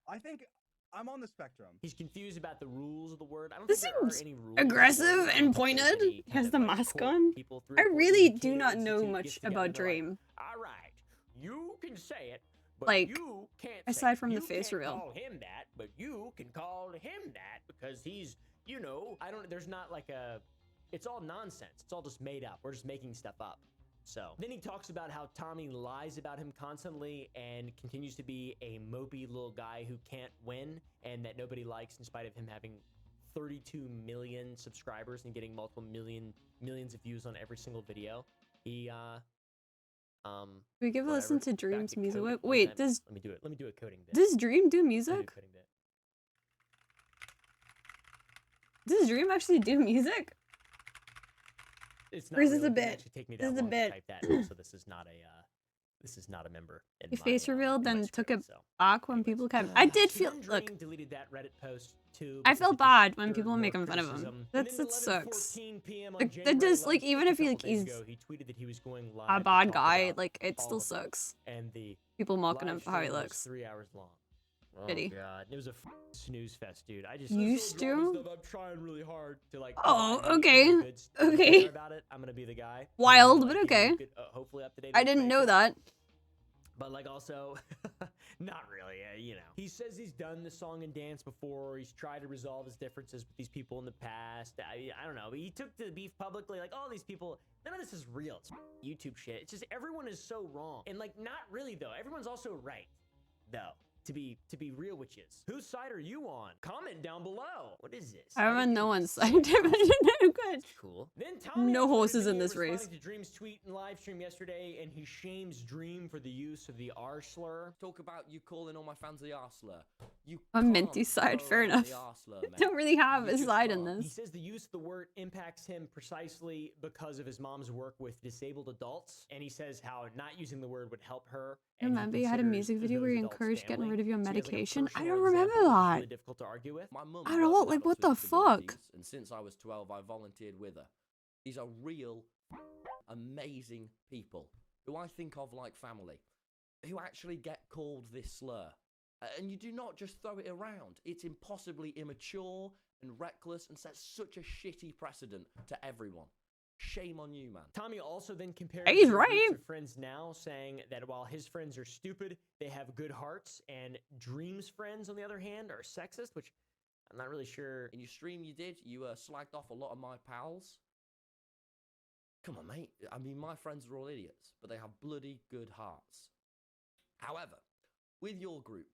I think I'm on the spectrum. He's confused about the rules of the word. I don't this think there seems are any rules aggressive and pointed. He has the mask on. I really do not know much about Dream. Like, all right, you can say it, but like, you can't. Aside from you the face can't reveal. Call him that, but you can call him that because he's, I don't. There's not like a. It's all nonsense. It's all just made up. We're just making stuff up. So then he talks about how Tommy lies about him constantly and continues to be a mopey little guy who can't win and that nobody likes in spite of him having 32 million subscribers and getting multiple millions of views on every single video. He we give a listen to Dream's music. Wait, let me do it. Let me do a coding bit. Does Dream do music? Does Dream actually do music? It's not or is this a bit? This is a bit. Type that in, so this is not a member. Your face revealed, then took it back when people kept. I did feel. Look, deleted that Reddit post too. I felt bad when people were making fun of him. That sucks. Like, that just like even if he's he tweeted that he was going live a bad guy, like it still sucks. And the people mocking him for how he looks. 3 hours long. Oh Pity. God, it was a snooze fest, dude. I just used to. I'm trying really hard to like. Oh, okay, okay. About it, I'm gonna be the guy. Wild, but okay. Hopefully up to date. I didn't know that. But like also, not really. He says he's done the song and dance before. He's tried to resolve his differences with these people in the past. I don't know. But he took the beef publicly. Like all these people, none of this is real. It's YouTube shit. It's just everyone is so wrong, and like not really though. Everyone's also right, though. To be real, which is whose side are you on? Comment down below. What is this? I'm on no one's side. Good. Cool. Then Tommy no horses in this race. To Dream's tweet and live stream yesterday, and he shames Dream for the use of the R slur. Talk about you calling all my fans the R slur. You on Minty's side, fair enough. Slur, don't really have a side in this. He says the use of the word impacts him precisely because of his mom's work with disabled adults, and he says how not using the word would help her. Remember you had a music video where you encouraged getting rid of your medication? Like I don't remember that. Really difficult to argue with. My mum at all. Like what the fuck? And since I was 12, I volunteered with her. These are real, amazing people who I think of like family, who actually get called this slur. And you do not just throw it around. It's impossibly immature and reckless and sets such a shitty precedent to everyone. Shame on you, man. Tommy also then compares He's their right. groups of friends now, saying that while his friends are stupid, they have good hearts, and Dream's friends, on the other hand, are sexist, which I'm not really sure. In your stream you did, you slagged off a lot of my pals. Come on, mate. I mean, my friends are all idiots, but they have bloody good hearts. However, with your group,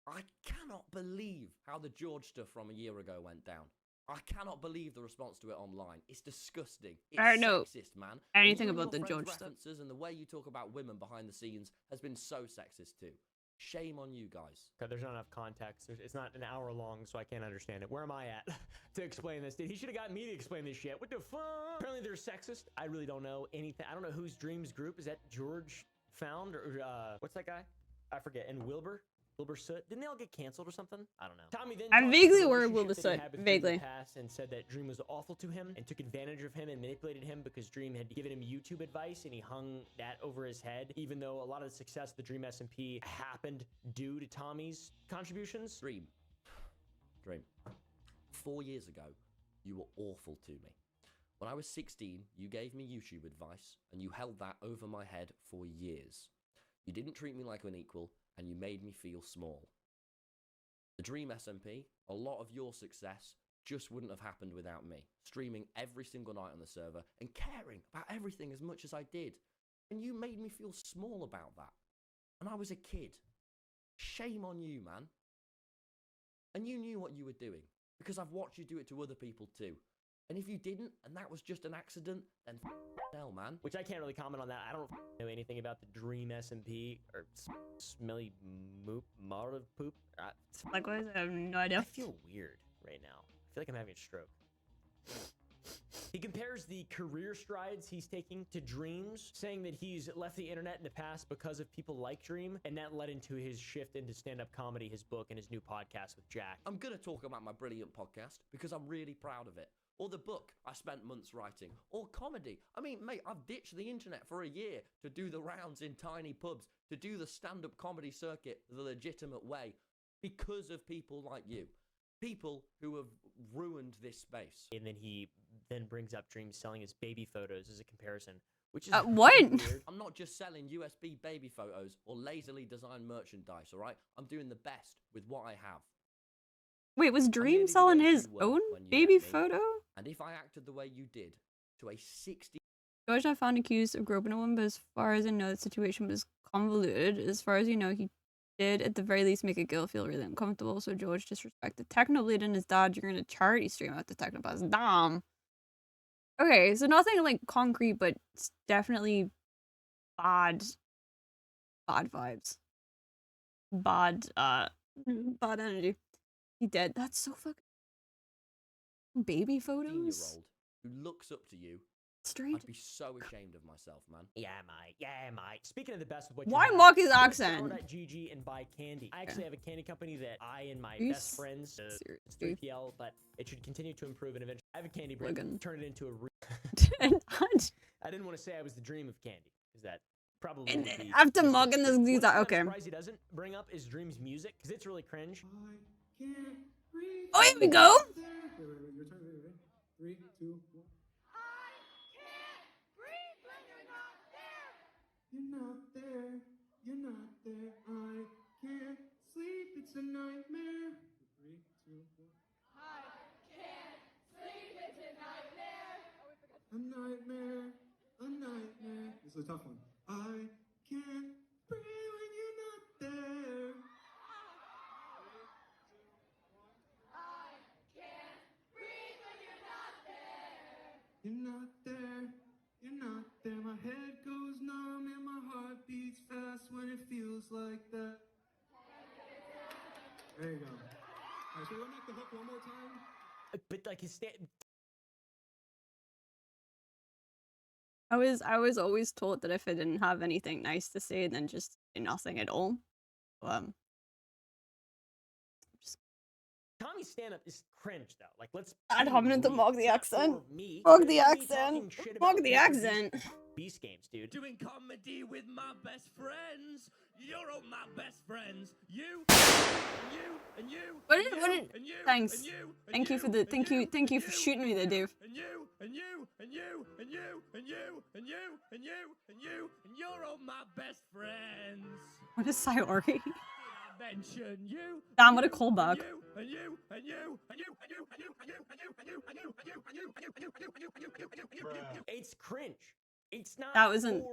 I cannot believe how the George stuff from a year ago went down. I cannot believe the response to it online. It's disgusting. It's I don't know sexist, man. anything And you and about the your George friends' stuff. references and the way you talk about women behind the scenes has been so sexist too. Shame on you guys. Okay, there's not enough context. It's not an hour long, so I can't understand it. Where am I at to explain this? Dude, he should have got me to explain this shit. What the fuck? Apparently they're sexist. I really don't know anything. I don't know whose Dreams group. Is that George found? Or what's that guy? I forget. And Wilbur Soot. Didn't they all get canceled or something? I don't know. Tommy then I'm talked vaguely about the aware of relationship Wilbur that he Soot. had with Dream in the Vaguely. past and said that Dream was awful to him and took advantage of him and manipulated him because Dream had given him YouTube advice and he hung that over his head, even though a lot of the success of the Dream SMP happened due to Tommy's contributions. Dream. 4 years ago, you were awful to me. When I was 16, you gave me YouTube advice and you held that over my head for years. You didn't treat me like an equal and you made me feel small. The Dream SMP, a lot of your success just wouldn't have happened without me, streaming every single night on the server and caring about everything as much as I did. And you made me feel small about that. And I was a kid. Shame on you, man. And you knew what you were doing, because I've watched you do it to other people too. And if you didn't, and that was just an accident, then hell, man. Which I can't really comment on that. I don't know anything about the Dream SMP or smelly mold of poop. Likewise, I have no idea. I feel weird right now. I feel like I'm having a stroke. He compares the career strides he's taking to Dream's, saying that he's left the internet in the past because of people like Dream, and that led into his shift into stand-up comedy, his book, and his new podcast with Jack. I'm going to talk about my brilliant podcast because I'm really proud of it. Or the book I spent months writing. Or comedy. I mean, mate, I've ditched the internet for a year to do the rounds in tiny pubs, to do the stand-up comedy circuit the legitimate way, because of people like you. People who have ruined this space. And then he then brings up Dream selling his baby photos as a comparison, which is what? weird. I'm not just selling USB baby photos or lazily designed merchandise, all right? I'm doing the best with what I have. Wait, was Dream selling his own baby photo? And if I acted the way you did to a 60... George not found accused of groping a woman, but as far as I know, the situation was convoluted. As far as you know, he did at the very least make a girl feel really uncomfortable, so George disrespected Technoblade and his dad during a charity stream at the Technobuzz. Damn. Okay, so nothing like concrete, but it's definitely bad vibes. Bad energy. He did. That's so fucking... Baby photos? 16-year-old who looks up to you. Straight. I'd be so ashamed of myself, man. Yeah, mate. Yeah, mate. Speaking of the best of what Why you have, mock his go to accent? Store.gg and buy candy. I actually have a candy company that I and my you best friends, 3PL, but it should continue to improve and eventually I have a candy brand. Turn it into a I didn't want to say I was the dream of candy, because that probably would be... After mugging this, he's like, okay. I'm surprised he doesn't bring up is Dream's music, because it's really cringe. Oh, here we go! Wait, your turn, wait. 3, 2, 1. You're not there, you're not there, I can't sleep, it's a nightmare. 3, 2, 1. I can't sleep, it's a nightmare. A nightmare, a nightmare. This is a tough one. I can't breathe when you're not there. 3, 2, 1. I can't breathe when you're not there. You're not there. You're not there, my head goes numb and my heart beats fast when it feels like that. There you go. Alright, so we'll make the hook one more time. But like his I was always taught that if I didn't have anything nice to say, then just say nothing at all. Tommy's stand-up is cringe, though. Like, let's... I'd hop into mock the accent. Me, Mock the accent. Mock the accent. Beast games, dude. Doing comedy with my best friends. You're all my best friends. You and you. What did thanks. Thank you for the thank you for shooting me there, Dave. And you and you and you and you and you and you and you and you and you're all my best friends. What is Sayori? Mention you. Damn, what a callback. And you and you and you and you and you and you and you and you and you and you and you and you and you and you and you and you and you and you. It's cringe. It's not. That wasn't.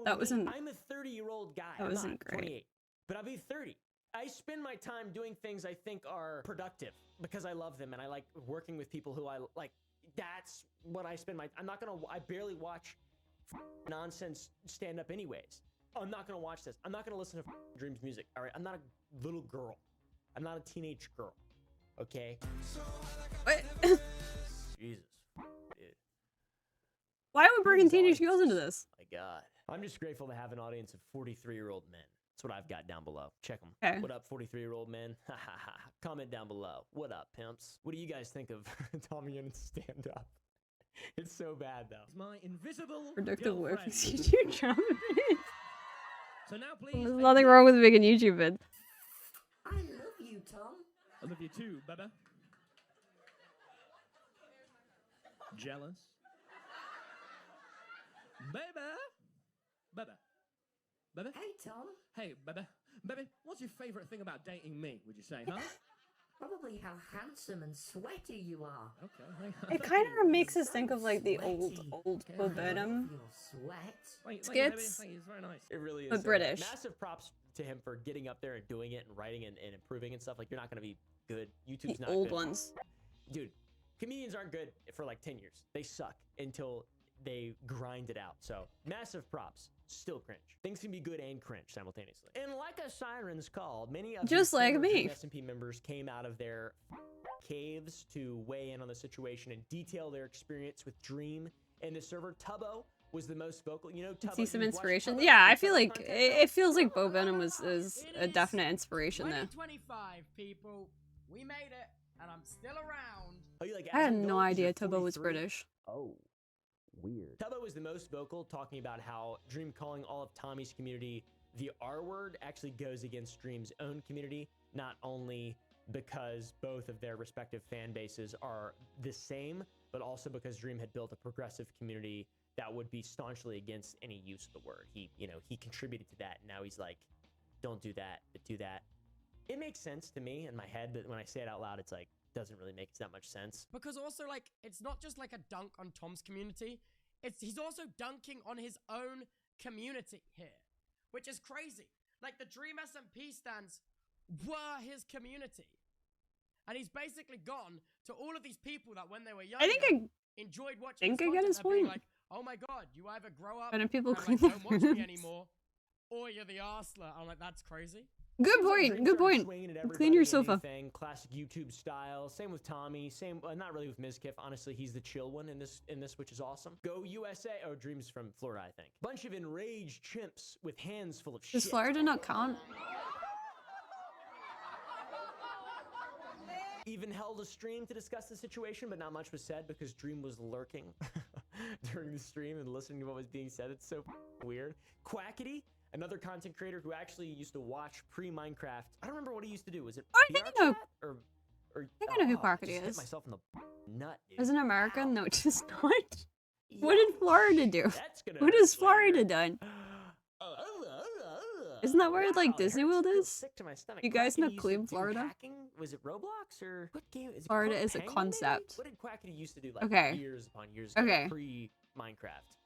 I'm a 30-year-old guy. That wasn't I'm not great. 28, but I'll be 30. I spend my time doing things I think are productive because I love them and I like working with people who I like. That's what I spend my. I'm not gonna. I barely watch nonsense stand up anyways. I'm not gonna watch this. I'm not gonna listen to Dream's music. All right. I'm not a little girl. I'm not a teenage girl. Okay. What? Jesus. Dude. Why are we bringing teenage girls into this? My God. I'm just grateful to have an audience of 43-year-old men. That's what I've got down below. Check them. Okay. What up, 43-year-old men? Ha ha ha. Comment down below. What up, pimps? What do you guys think of Tommy and stand up? It's so bad though. My invisible Productive work girlfriend. is YouTube channel. So now please. There's nothing wrong with making YouTube vid. I love you, Tom. I love you too, baby. Jealous? Baby? Baby? Baby? Hey, Tom. Hey, baby. Baby, what's your favorite thing about dating me, would you say, huh? Probably how handsome and sweaty you are. Okay. It kind of makes us think of like the old Bo Burnham Thank you, baby. skits. Thank you, it's very nice. It really is. But so British. bad. Massive props to him for getting up there and doing it and writing and improving and stuff. Like, you're not going to be good. YouTube's The not old good. ones. Dude, comedians aren't good for like 10 years. They suck until they grind it out. So, massive props. Still cringe. Things can be good and cringe simultaneously. And like a siren's call, many of Just the like former me. SMP members came out of their caves to weigh in on the situation and detail their experience with Dream and the server. Tubbo was the most vocal. You know, Tubbo. See some you watch inspiration. Tubbo? Yeah, I The feel Tubbo like content it feels like Bo Burnham is a definite inspiration there. 2025, people. We made it, and I'm still around. Oh, you like I had Adam no Gold? idea You're Tubbo was 43? British. Oh, weird. Tubbo was the most vocal, talking about how Dream calling all of Tommy's community the R word actually goes against Dream's own community, not only because both of their respective fan bases are the same, but also because Dream had built a progressive community that would be staunchly against any use of the word. He contributed to that, and now he's like, don't do that, but do that. It makes sense to me in my head, but when I say it out loud, it's like, doesn't really make that much sense. Because also, like, it's not just like a dunk on Tom's community. He's also dunking on his own community here, which is crazy. Like, the Dream SMP stands were his community. And he's basically gone to all of these people that when they were younger, enjoyed watching his I get content his and being point. like, oh my God, you either grow up Why don't people and clean like, their don't watch me rooms? anymore, or you're the arsler. I'm like, that's crazy. Good point. Good point. Clean your sofa. Thing, classic YouTube style. Same with Tommy. Same, not really with Mizkif. Honestly, he's the chill one in this, which is awesome. Go USA. Oh, Dream's from Florida, I think. Bunch of enraged chimps with hands full of shit. Does Florida not count? Even held a stream to discuss the situation, but not much was said because Dream was lurking during the stream and listening to what was being said. It's so weird. Quackity, another content creator who actually used to watch pre-Minecraft. I don't remember what he used to do. Was it Oh, I think I know. or I think I know who I Quackity just hit is. myself in the nut, dude. As an American, no, just not. What did Florida do? That's gonna What hurt has later. Florida done? Isn't that where like Disney World is? Sick to my stomach. You guys Quackity know used to Cleveland, do Florida? hacking? Was it Roblox or what game? Is it Florida called is a Penguin, concept. maybe? What did Quackity used to do like Okay. years upon years ago? Okay. Pre-Minecraft.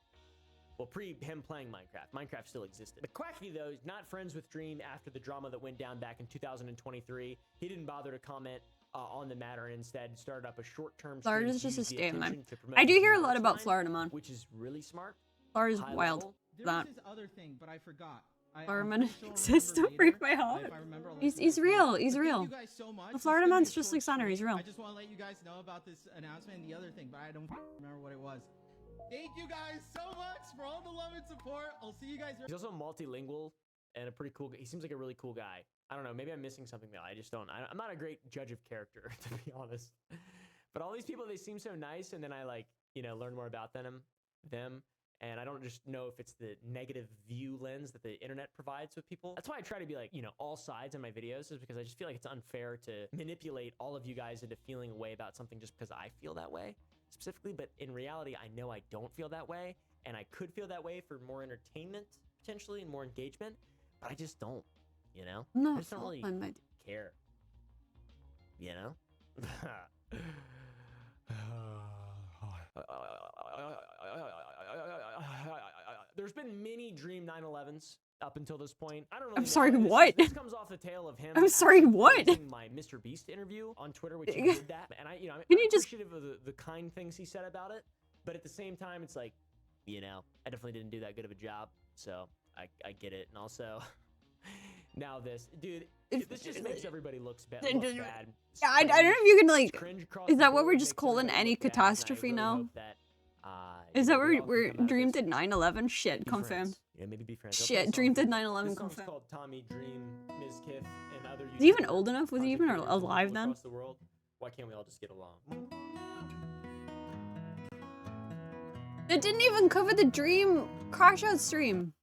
Well, pre him playing Minecraft. Minecraft still existed. But Quackity, though, is not friends with Dream after the drama that went down back in 2023. He didn't bother to comment on the matter and instead started up a short-term stream Florida's to just a use the scam, man. attention to promote I do his hear a new lot merch about line, Florida, man. which is really smart. Florida's High wild. level. There That. was this other thing, but I forgot. Florida I'm man pretty sure I'll exists. remember Don't break later, my heart. if I remember, I'll He's let you guys know. real. He's But real. Thank you guys so much. The This is Florida gonna be man's a just short like Sander. He's stream. real. I just want to let you guys know about this announcement and the other thing, but I don't remember what it was. Thank you guys so much for all the love and support. I'll see you guys. He's also multilingual and a pretty cool guy. He seems like a really cool guy. I don't know. Maybe I'm missing something though. I just don't. I'm not a great judge of character, to be honest. But all these people, they seem so nice, and then I like, learn more about them, And I don't just know if it's the negative view lens that the internet provides with people. That's why I try to be like, you know, all sides in my videos, is because I just feel like it's unfair to manipulate all of you guys into feeling a way about something just because I feel that way specifically. But in reality, I know I don't feel that way, and I could feel that way for more entertainment potentially and more engagement, but I just don't, you know? No, I just don't really care, you know? There's been many Dream 9/11s up until this point. I don't really I'm know. sorry, what? This comes off the tail of him. I'm sorry, actually what? posting my Mr. Beast interview on Twitter, which he did that, and I'm Can you just- appreciative of the kind things he said about it. But at the same time, it's like, you know, I definitely didn't do that good of a job, so I get it. And also, now this, dude, this just makes everybody look bad. Yeah, I don't know if you can like. Cringe across Is the that what board, we're just makes calling everybody any look bad, and I catastrophe really now? hope that, Is you that know, we where all can we're come out of Dream this did 9/11? Shit, be confirmed. friends. Yeah, maybe be friends. Shit, Dream did 9/11 This song's confirmed. called Tommy, Dream, Ms. Kiff, and other. Is he even YouTubers, old enough? Was he even content creators, and alive people then? across the world. Why can't we all just get along? They didn't even cover the Dream crash out stream.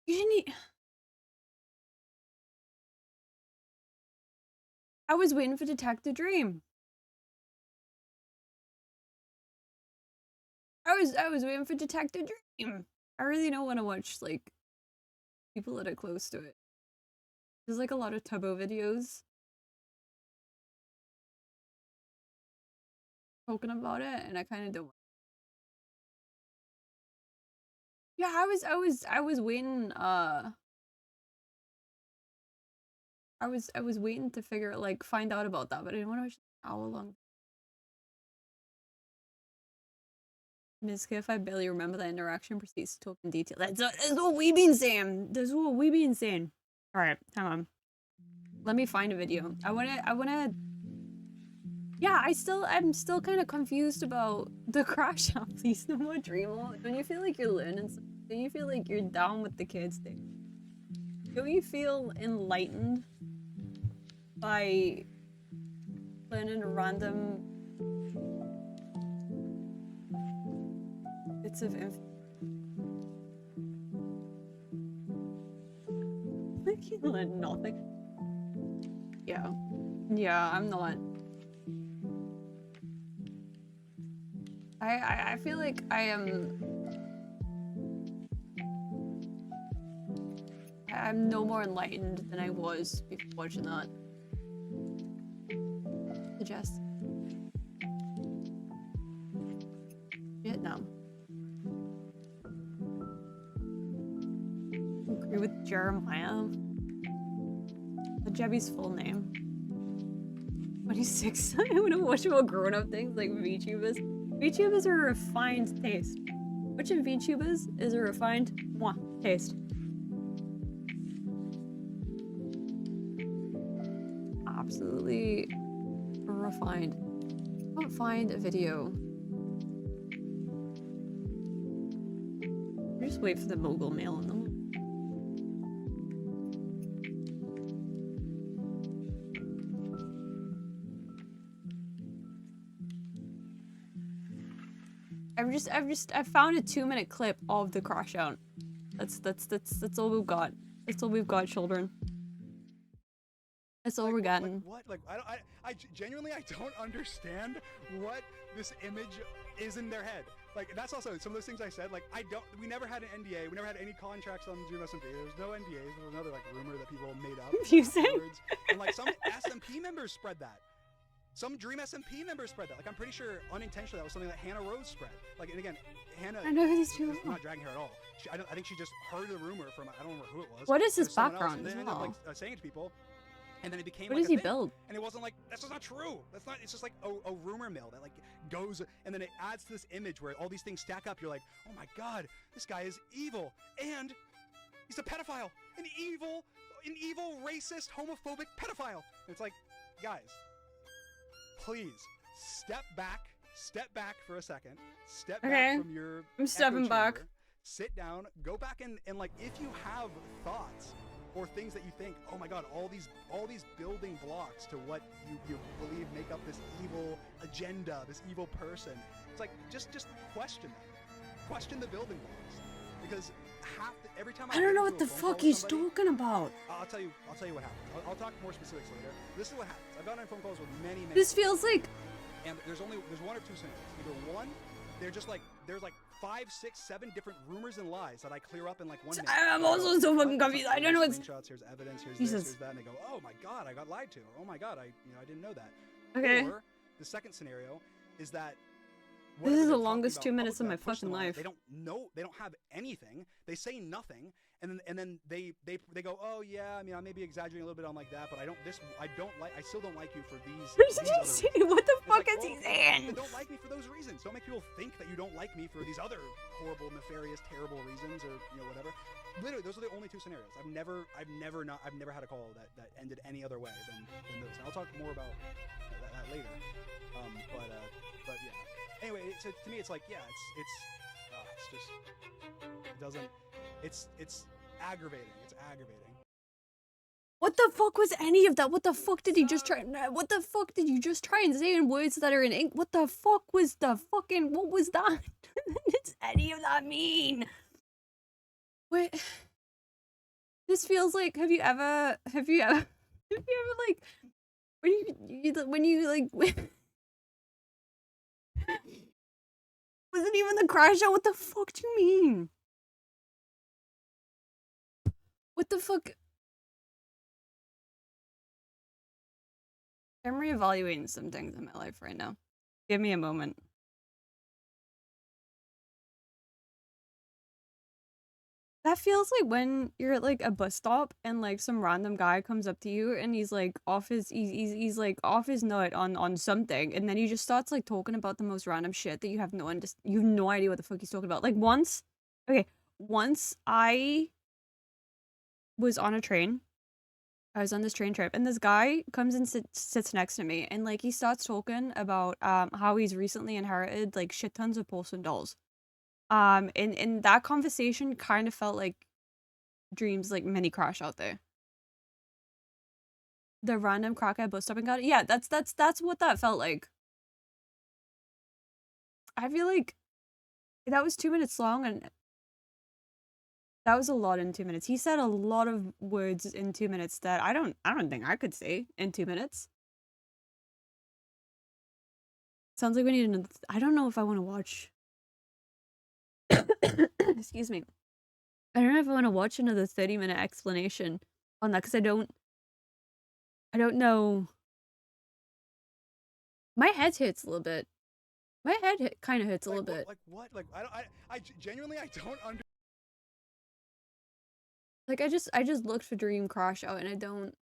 You didn't. I was waiting for Detective Dream. I was waiting for Detective Dream. I really don't want to watch like people that are close to it. There's like a lot of Tubbo videos talking about it, and I kind of don't. Yeah, I was waiting. I was waiting to find out about that, but I didn't want to watch an hour long. Ms. Kiff, I barely remember that interaction. Proceeds to talk in detail. That's what we been saying. That's what we been saying. All right, hang on. Let me find a video. I wanna. Yeah, I'm still kind of confused about the crash out. Please, no more Dream mode. Don't you feel like you're learning something? Don't you feel like you're down with the kids thing? Don't you feel enlightened by learning random bits of info? Like you learned nothing. Yeah, I'm not. I feel like I'm no more enlightened than I was before watching that. Suggest. Vietnam. Agree with Jeremiah. The Jebby's full name. 26. I want to watch about grown-up things like VTubers. VTubers are a refined taste. Watching VTubers is a refined taste. Absolutely refined. I can't find a video. Just wait for the mogul mail in them. I've found a 2-minute clip of the crash out. That's all we've got. That's all we've got, children. That's all we're getting. What? Like, I genuinely, I don't understand what this image is in their head. Like, that's also some of those things I said. Like, we never had an NDA. We never had any contracts on Dream SMP. There was no NDAs. There was another, like, rumor that people made up. Confusing. And, like, some SMP members spread that. Some Dream SMP members spread that. Like, I'm pretty sure unintentionally that was something that Hannah Rose spread. Like, and again, Hannah. I know who these people I'm not dragging her at all. I think she just heard the rumor from, I don't remember who it was. What is his Someone else, background and as they ended up, well? like, saying it to people. And then it became What like does a he thing. build? And it wasn't like, that's just not true. That's not, it's just like a rumor mill that like goes, and then it adds to this image where all these things stack up. You're like, oh my God, this guy is evil. And he's a pedophile. An evil, racist, homophobic pedophile. And it's like, guys, please step back for a second. Step back from your I'm stepping echo back. chamber, sit down, go back and like, if you have thoughts or things that you think, oh my God, all these building blocks to what you believe make up this evil agenda, this evil person. It's like, just question them. question the building blocks because every time I don't know what the fuck he's talking about. I'll tell you what happens. I'll talk more specifics later. This is what happens. I've gone on phone calls with many. This feels like. And there's one or two scenarios. Either one, there's like 5, 6, 7 different rumors and lies that I clear up in like 1 minute. I'm also so fucking confused. I don't know what's. Screenshots. Here's evidence. Here's Jesus. this. Here's that. And they go, oh my god, I got lied to. Or, oh my god, I didn't know that. Okay. Or the second scenario is that. This is the longest 2 minutes of my fucking life. They don't know. They don't have anything. They say nothing, and then they go, oh yeah, I mean I may be exaggerating a little bit on like that, but I still don't like you for these. What the fuck is he saying? They don't like me for those reasons. Don't make people think that you don't like me for these other horrible, nefarious, terrible reasons, or whatever. Literally, those are the only two scenarios. I've never had a call that ended any other way than those. And I'll talk more about that later. But yeah. Anyway, to me, it's like, yeah, it's just, it doesn't, it's aggravating. It's aggravating. What the fuck was any of that? What the fuck did he just try? What the fuck did you just try and say in words that are in ink? What the fuck was the fucking? What was that? Does any of that mean? Wait. This feels like. Have you ever like when you like. Wasn't even the crash out? What the fuck do you mean? What the fuck? I'm reevaluating some things in my life right now. Give me a moment. That feels like when you're at like a bus stop and like some random guy comes up to you and he's like off his he's like off his nut on something, and then he just starts like talking about the most random shit that you have no idea what the fuck he's talking about. Like once I was on a train. I was on this train trip and this guy comes and sits next to me, and like he starts talking about how he's recently inherited like shit tons of porcelain dolls. And that conversation kind of felt like Dream's like mini crash out there. The random crackhead bus stop and got it. Yeah, that's what that felt like. I feel like that was 2 minutes long, and that was a lot in 2 minutes. He said a lot of words in 2 minutes that I don't think I could say in 2 minutes. Sounds like we need another. I don't know if I want to watch. Excuse me. I don't know if I want to watch another 30-minute explanation on that, because I don't know. My head hurts a little bit. My head kind of hurts a little bit. Like what? Like I genuinely I don't understand. Like I just looked for Dream crash out and I don't.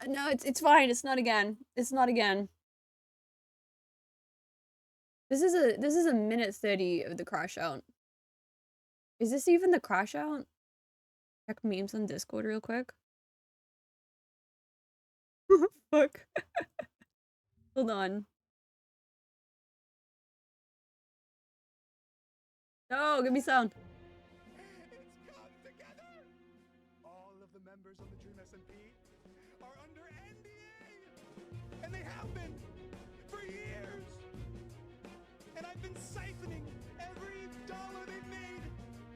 No, it's fine. It's not again. It's not again. This is a minute 30 of the crash out. Is this even the crash out? Check memes on Discord real quick. Fuck. Hold on. No, give me sound. It's come together. All of the members of the Dream SMP are under NDA, and they have been for years. And I've been siphoning every dollar they made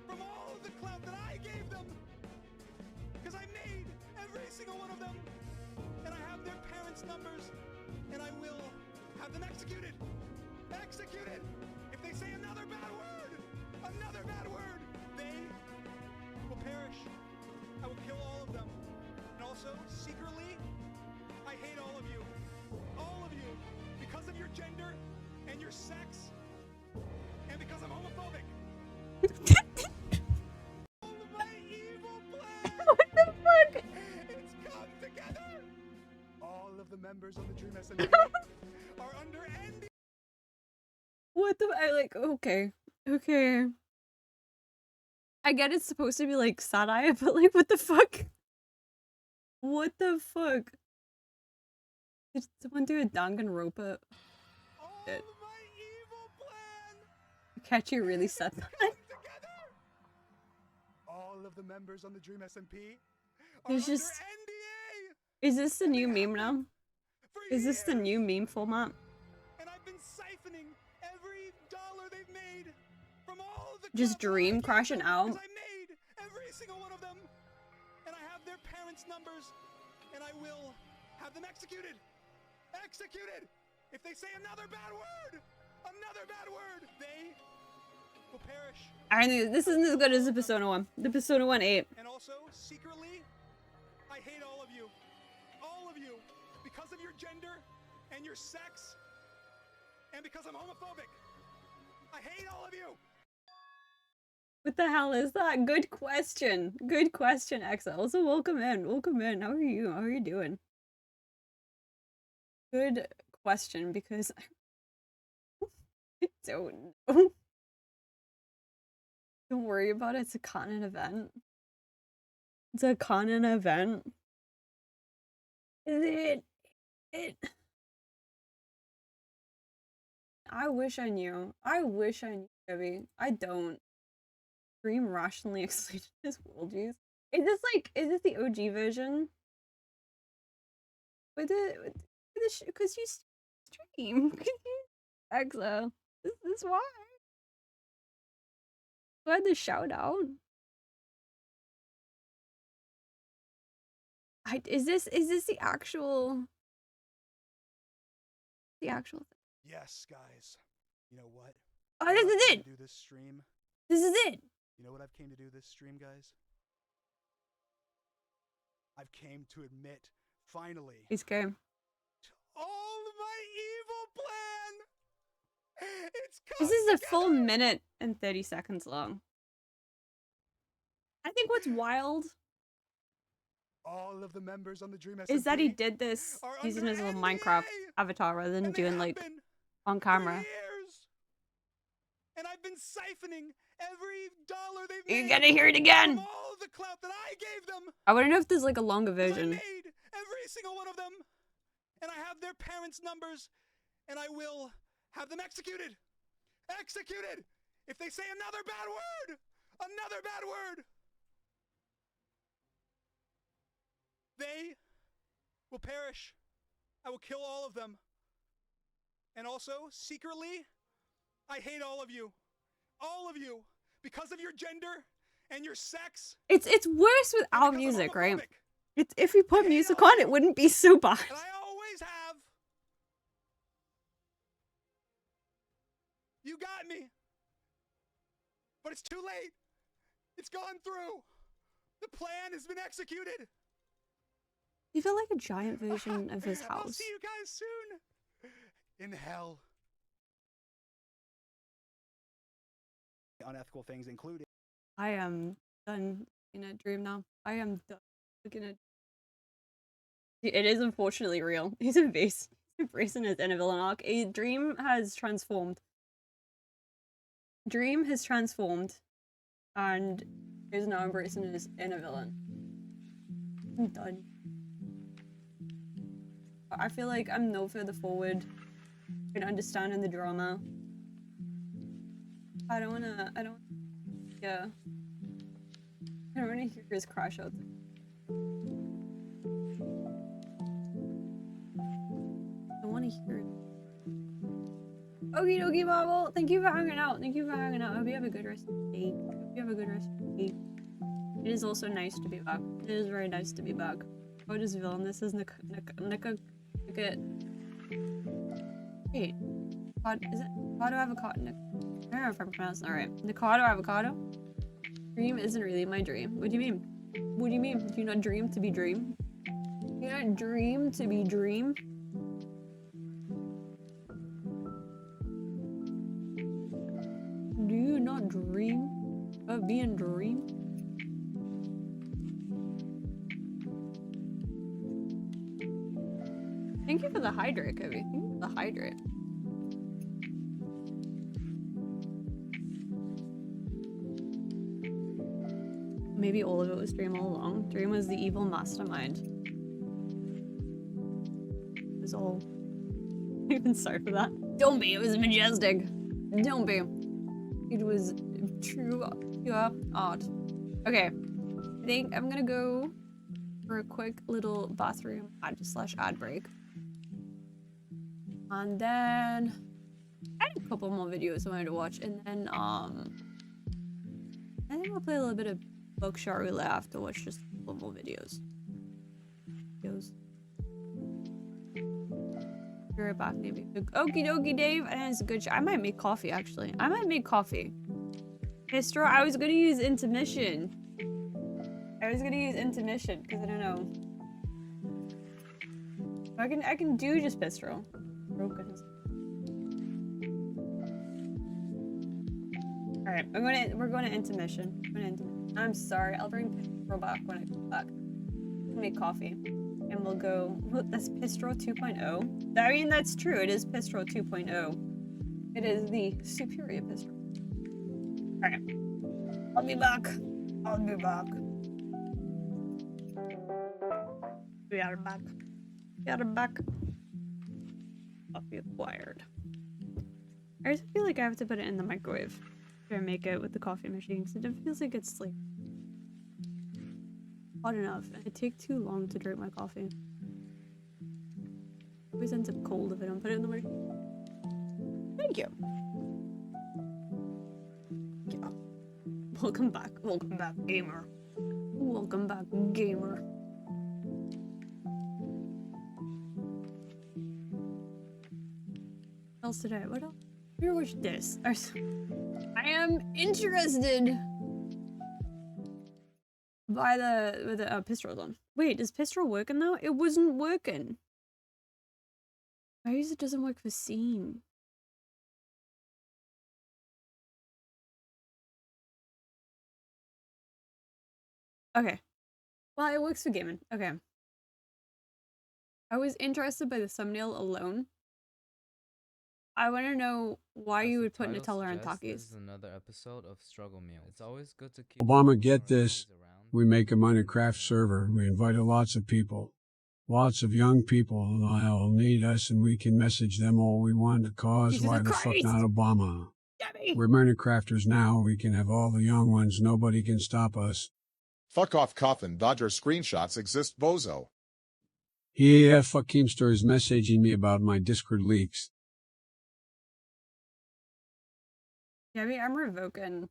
from all of the clout that I gave them, because I made every single one of them, and I have their parents' numbers, and I will have them executed. Executed. If they say another bad word, they will perish. I will kill all of them. And also, secretly, I hate all of you. All of you. Because of your gender and your sex. And because I'm homophobic. All of my evil plans. What the fuck? It's come together. All of the members of the Dream SMP are under NDA. What the? I like. Okay. Okay. I get it's supposed to be like satire, but like, what the fuck? What the fuck? Did someone do a Danganronpa? Catchy really said that. All of the members on the Dream SMP are There's under just NDA. Is this the new meme now? Is this the new meme format? And I've been siphoning every dollar they've made from all the Just dream crashing out. I made every single one of them. And I have their parents' numbers. And I will have them executed. Executed! If they say another bad word, they will perish. I think this isn't as good as the Persona 1. The Persona 1 8. And also, secretly, I hate all of you. All of you. Because of your gender and your sex. And because I'm homophobic. I hate all of you. What the hell is that? Good question. Good question, Exa. Also, welcome in. Welcome in. How are you? How are you doing? Good question, because I don't know. Don't worry about it. It's a canon event. It's a canon event. Is it? I wish I knew. I wish I knew, Debbie. I don't. Dream rationally explained his worldviews. Is this the OG version? Because you stream. Exa. This is why. Who had the shout out? Is this the actual thing? Yes, guys. You know what? Oh, this is it. Do this stream. This is it. You know what I've came to do this stream, guys? I've came to admit, finally. He's game. All my evil plan. It's This is a full minute and 30 seconds long. I think what's wild all of the members on the Dream SMP is that he did this using his little Minecraft avatar rather than doing like on camera. And I've been siphoning every dollar they've made. You're gonna hear it again. All the clout that I gave them. I want to know if there's like a longer version. I made every single one of them, and I have their parents' numbers, and I will have them executed. Executed. If they say another bad word, they will perish. I will kill all of them. And also, secretly, I hate all of you. All of you. Because of your gender and your sex. It's worse without music, right? If we put music on, it wouldn't be so bad. And I always have. You got me. But it's too late. It's gone through. The plan has been executed. You feel like a giant version of his house. I'll see you guys soon. In hell. Unethical things included. I am done in a dream now. I am done looking at. It is unfortunately real. He's embracing his inner villain arc. A dream has transformed. Dream has transformed, and is now embracing his inner villain. I'm done. I feel like I'm no further forward in understanding the drama. I don't wanna hear his crash out. I wanna hear it. Okie dokie, Marvel. Thank you for hanging out. Thank you for hanging out. I hope you have a good rest of the day. Hope you have a good rest of the day. It is also nice to be back. It is very nice to be back. What is villain? This is Wait. Is it avocado avocado? I don't know if I'm pronouncing that right. Nikado avocado? Dream isn't really my dream. What do you mean? What do you mean? Do you not dream to be dream? Do you not dream to be dream? Do you not dream of being dream? Thank you for the hydrate, Kobe. Thank you for the hydrate. Maybe all of it was Dream all along. Dream was the evil mastermind. It was all... Even sorry for that. Don't be, it was majestic. Don't be. It was pure art. Okay. I think I'm gonna go for a quick little bathroom ad break. And then I had a couple more videos I wanted to watch, and then I think I'll play a little bit of Bookshot Roulette afterwards, just a couple more videos. Be right back, maybe. Okie dokie, Dave. And it's a good I might make coffee, actually. I might make coffee. Histro, I was gonna use intermission. Because I don't know. I can do just Bistro. Broken. Alright, we're going to intermission. I'm sorry, I'll bring Pistro back when I come back. We'll make coffee. And we'll go, that's Pistro 2.0? I mean, that's true, it is Pistro 2.0. It is the superior Pistro. Alright. I'll be back. We are back. Coffee acquired. I just feel like I have to put it in the microwave to make it with the coffee machine, because it feels like it's like hot enough, and it takes too long to drink my coffee. It always ends up cold if I don't put it in the microwave. Thank you. Yeah. Welcome back, gamer. Welcome back, gamer. What else today? What else? Here, watch this. I am interested by the Pistol on. Wait, is Pistol working though? It wasn't working. Why is it doesn't work for scene? Okay. Well, it works for gaming. Okay. I was interested by the thumbnail alone. I want to know why you would put Nutella on Takis. This is another episode of Struggle Meal. It's always good to keep Obama, get this. We make a Minecraft server. We invited lots of people. Lots of young people will need us, and we can message them all we want to cause. Jesus Why Christ. the fuck not Obama? Yummy. We're Minecrafters now. We can have all the young ones. Nobody can stop us. Fuck off, Coffin. Dodger screenshots exist, bozo. Yeah, fuck Keemster is messaging me about my Discord leaks. Yeah, I mean, I'm revoking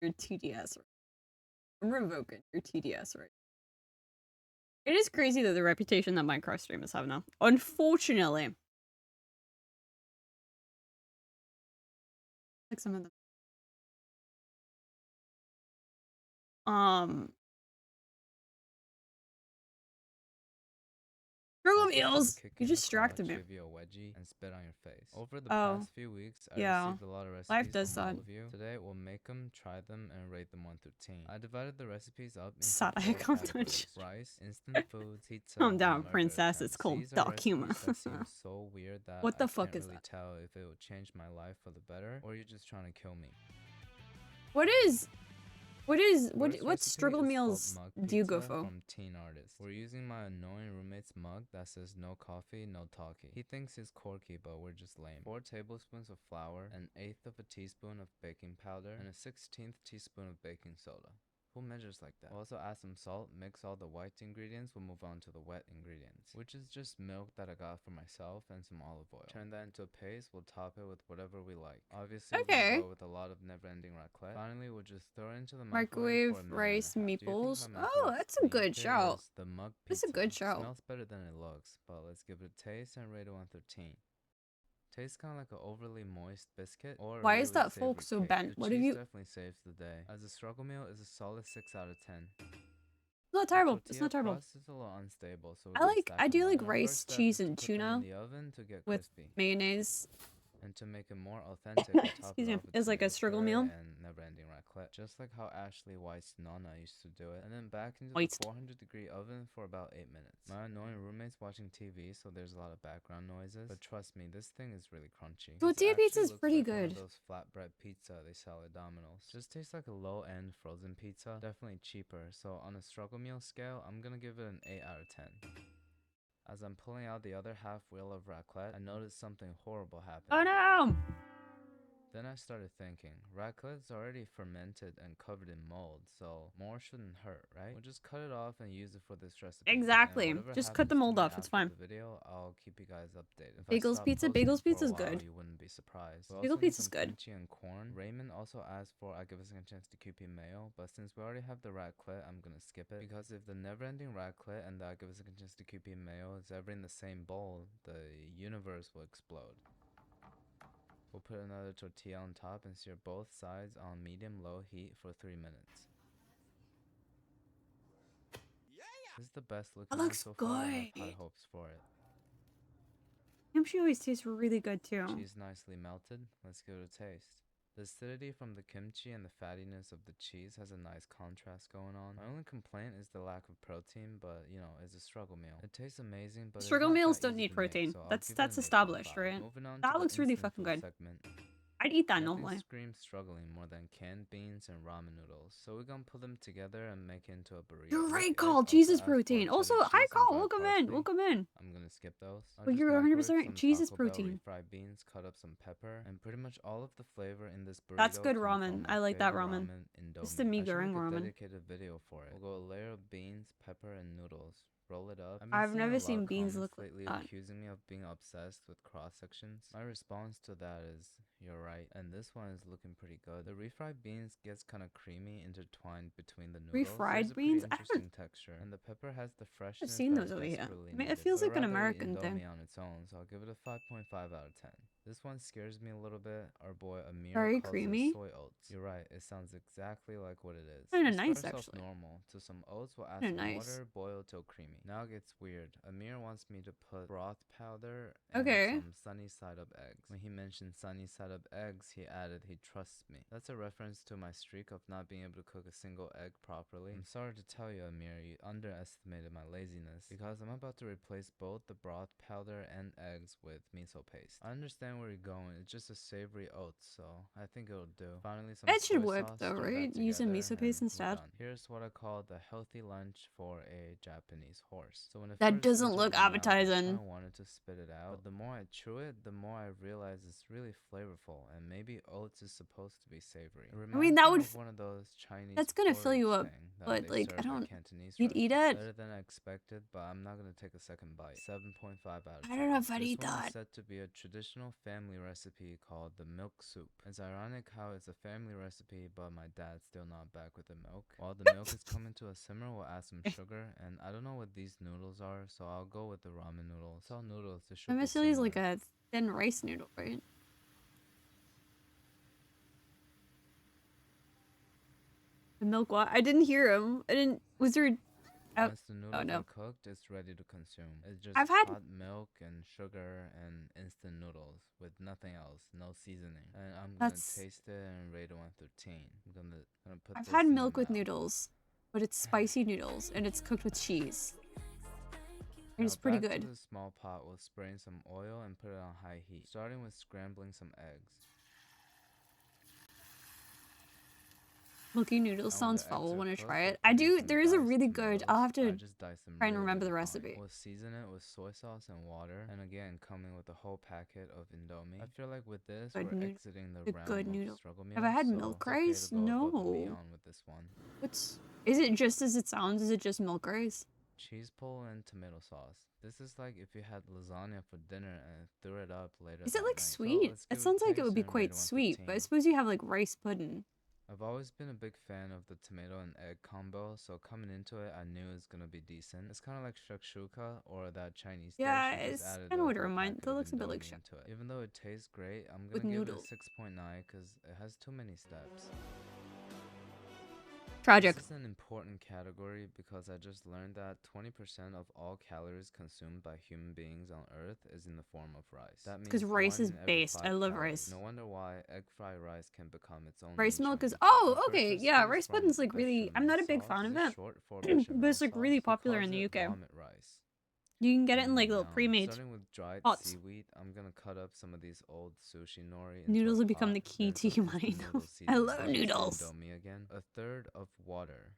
your TDS. I'm revoking your TDS right. It is crazy that the reputation that Minecraft streamers have now. Unfortunately. Like some of them. Struggle meals! You distracted me. Give you a wedgie and spit on your face. Over the Oh. past few weeks, I Yeah. received a lot of recipes Life does from all that. of you. Today, we'll make them, try them, and rate them 1 through 10. I divided the recipes up into Satire 4 content. categories: rice, instant food, pizza, Calm and down, burgers. princess. And It's called these are dark humor. recipes that seem so weird that What the I fuck can't is really that? tell if it will change my life for the better or you're just trying to kill me. What struggle meals do you go for? From Teen Artist. We're using my annoying roommate's mug that says no coffee, no talkie. He thinks he's quirky, but we're just lame. 4 tablespoons of flour, 1/8 of a teaspoon of baking powder, and a 1/16 teaspoon of baking soda. Who measures like that? We'll also add some salt, mix all the white ingredients, we'll move on to the wet ingredients, which is just milk that I got for myself and some olive oil. Turn that into a paste, we'll top it with whatever we like. Obviously, Okay. we'll go with a lot of never-ending raclette. Finally, we'll just throw it into the Microwave for a minute rice and a half. Do you think meatballs. my Oh, microwave that's a clean? good Here shout. is the mug That's a pizza. good shout. Smells better than it looks, but let's give it a taste and rate it 1 through 10. Tastes kind of like an overly moist biscuit or a Why is really that fork savory so cake. bent? The What have cheese you? definitely saves the day. As a struggle meal, is a solid 6 out of 10. It's not terrible. It's Tortilla not terrible. crust is a little unstable, so I do like Our rice, first step cheese, is to and put them tuna in the oven to get with crispy. mayonnaise. And to make it more authentic, we'll top Excuse it me. off with It's like a tomato struggle puree meal. and never-ending raclette, just like how Ashley White's Nonna used to do it. And then back into White. the 400-degree oven for about 8 minutes. My annoying roommate's watching TV, so there's a lot of background noises. But trust me, this thing is really crunchy. Tortilla This pizza actually is looks pretty like one of good. those flatbread pizza they sell at Domino's. Just tastes like a low-end frozen pizza. Definitely cheaper. So on a struggle meal scale, I'm gonna give it an 8 out of 10. As I'm pulling out the other half wheel of raclette, I noticed something horrible happen. Oh no! Then I started thinking, raclette's already fermented and covered in mold, so more shouldn't hurt, right? We'll just cut it off and use it for this recipe. Exactly. Just cut the mold off. It's fine. The video, I'll keep you guys updated. Bagels pizza. Bagels pizza is good. You wouldn't be surprised. Bagel pizza is good. Kimchi and corn. Raymond also asked for I give a second chance to QP mayo, but since we already have the raclette, I'm gonna skip it because if the never-ending raclette and the I give a second chance to QP mayo is ever in the same bowl, the universe will explode. We'll put another tortilla on top and sear both sides on medium-low heat for 3 minutes. This is the best looking one so far. I have high hopes for it. Kimchi always tastes really good too. Cheese nicely melted. Let's give it a taste. The acidity from the kimchi and the fattiness of the cheese has a nice contrast going on. My only complaint is the lack of protein, but you know, it's a struggle meal. It tastes amazing, but struggle meals don't need protein. That's established, right? That looks really fucking good. I'd eat that normally. Screams struggling more than canned beans and ramen noodles, so we're gonna put them together and make it into a burrito. You're right, Carl. Cheese is protein. Also, hi, Carl. Welcome in. Welcome in. I'm gonna skip those. But you're 100% cheese is protein. Fried beans, cut up some pepper, and pretty much all of the flavor in this burrito. That's good ramen. I like that ramen. It's the mee goreng ramen. Dedicated video for it. We'll go a layer of beans, pepper, and noodles. Roll it up. I've never seen beans look like that. Accusing me of being obsessed with cross sections. My response to that is, you're right. And this one is looking pretty good. The refried beans gets kind of creamy, intertwined between the noodles. Refried beans? I Interesting texture. And the pepper has the freshness. I've seen those over here. I mean, it feels like an American thing. On its own, so I'll give it a 5.5 out of 10. This one scares me a little bit. Our boy Amir very calls creamy. It soy oats. You're right. It sounds exactly like what it is. Kind of nice, actually. Normal. To some oats, we'll add some water, boil till creamy. Now it gets weird. Amir wants me to put broth powder and some sunny side up eggs. When he mentioned sunny side up eggs, he added he trusts me. That's a reference to my streak of not being able to cook a single egg properly. I'm sorry to tell you, Amir, you underestimated my laziness because I'm about to replace both the broth powder and eggs with miso paste. I understand where you're going. It's just a savory oats, so I think it'll do. Finally, some it should work though, right? Using miso paste instead. Here's what I call the healthy lunch for a Japanese horse. So when that doesn't look appetizing. I wanted to spit it out, but the more I chew it, the more I realize it's really flavorful, and maybe oats is supposed to be savory. I mean, that would one of those Chinese. That's gonna fill you up, but like I don't. You'd eat it. Better than I expected, but I'm not gonna take a second bite. 7.5 out of 10. I don't know if I'd eat that. This one is said to be a traditional family recipe called the milk soup. It's ironic how it's a family recipe, but my dad's still not back with the milk. While the milk is coming to a simmer, we'll add some sugar, and I don't know what these noodles are, so I'll go with the ramen noodles. It's all noodles. Vermicelli is like a thin rice noodle, right? The milk what? I didn't hear him. I didn't. Was there? Once the noodles are cooked, it's ready to consume. It's just hot milk and sugar and instant noodles with nothing else, no seasoning. And I'm gonna taste it and rate it 1 through 10. I'm gonna put. I've had milk with noodles, but it's spicy noodles and it's cooked with cheese. And it's pretty good. To the small pot, we'll spray in some oil and put it on high heat, starting with scrambling some eggs. Milky noodles sounds foul when I try it. I do. There is a really good. I'll have to try and remember the recipe. We'll season it with soy sauce and water, and again coming with a whole packet of Indomie. I feel like with this, we're exiting the realm of struggle meals. Have I had milk rice? No. With this one. Is it just as it sounds? Is it just milk rice? Cheese pull and tomato sauce. This is like if you had lasagna for dinner and threw it up later. Is it like sweet? It sounds like it would be quite sweet, but I suppose you have like rice pudding. I've always been a big fan of the tomato and egg combo, so coming into it, I knew it was gonna be decent. It's kind of like shakshuka or that Chinese dish. Yeah, it's kind of what it reminds. It looks a bit like shakshuka. Even though it tastes great, I'm gonna give it a 6.9 because it has too many steps. Tragic. This is an important category because I just learned that 20% of all calories consumed by human beings on Earth is in the form of rice. That means because rice is based. I love rice. No wonder why egg fried rice can become its own. Rice milk is. Oh, okay. Yeah, rice pudding's like really. I'm not a big fan of it, but it's like really popular in the UK. You can get it in like little pre-made Starting with dried pots. seaweed, I'm gonna cut up some of these old sushi nori. Noodles will become the key to humanity. I love noodles. Indomie again. A third of water.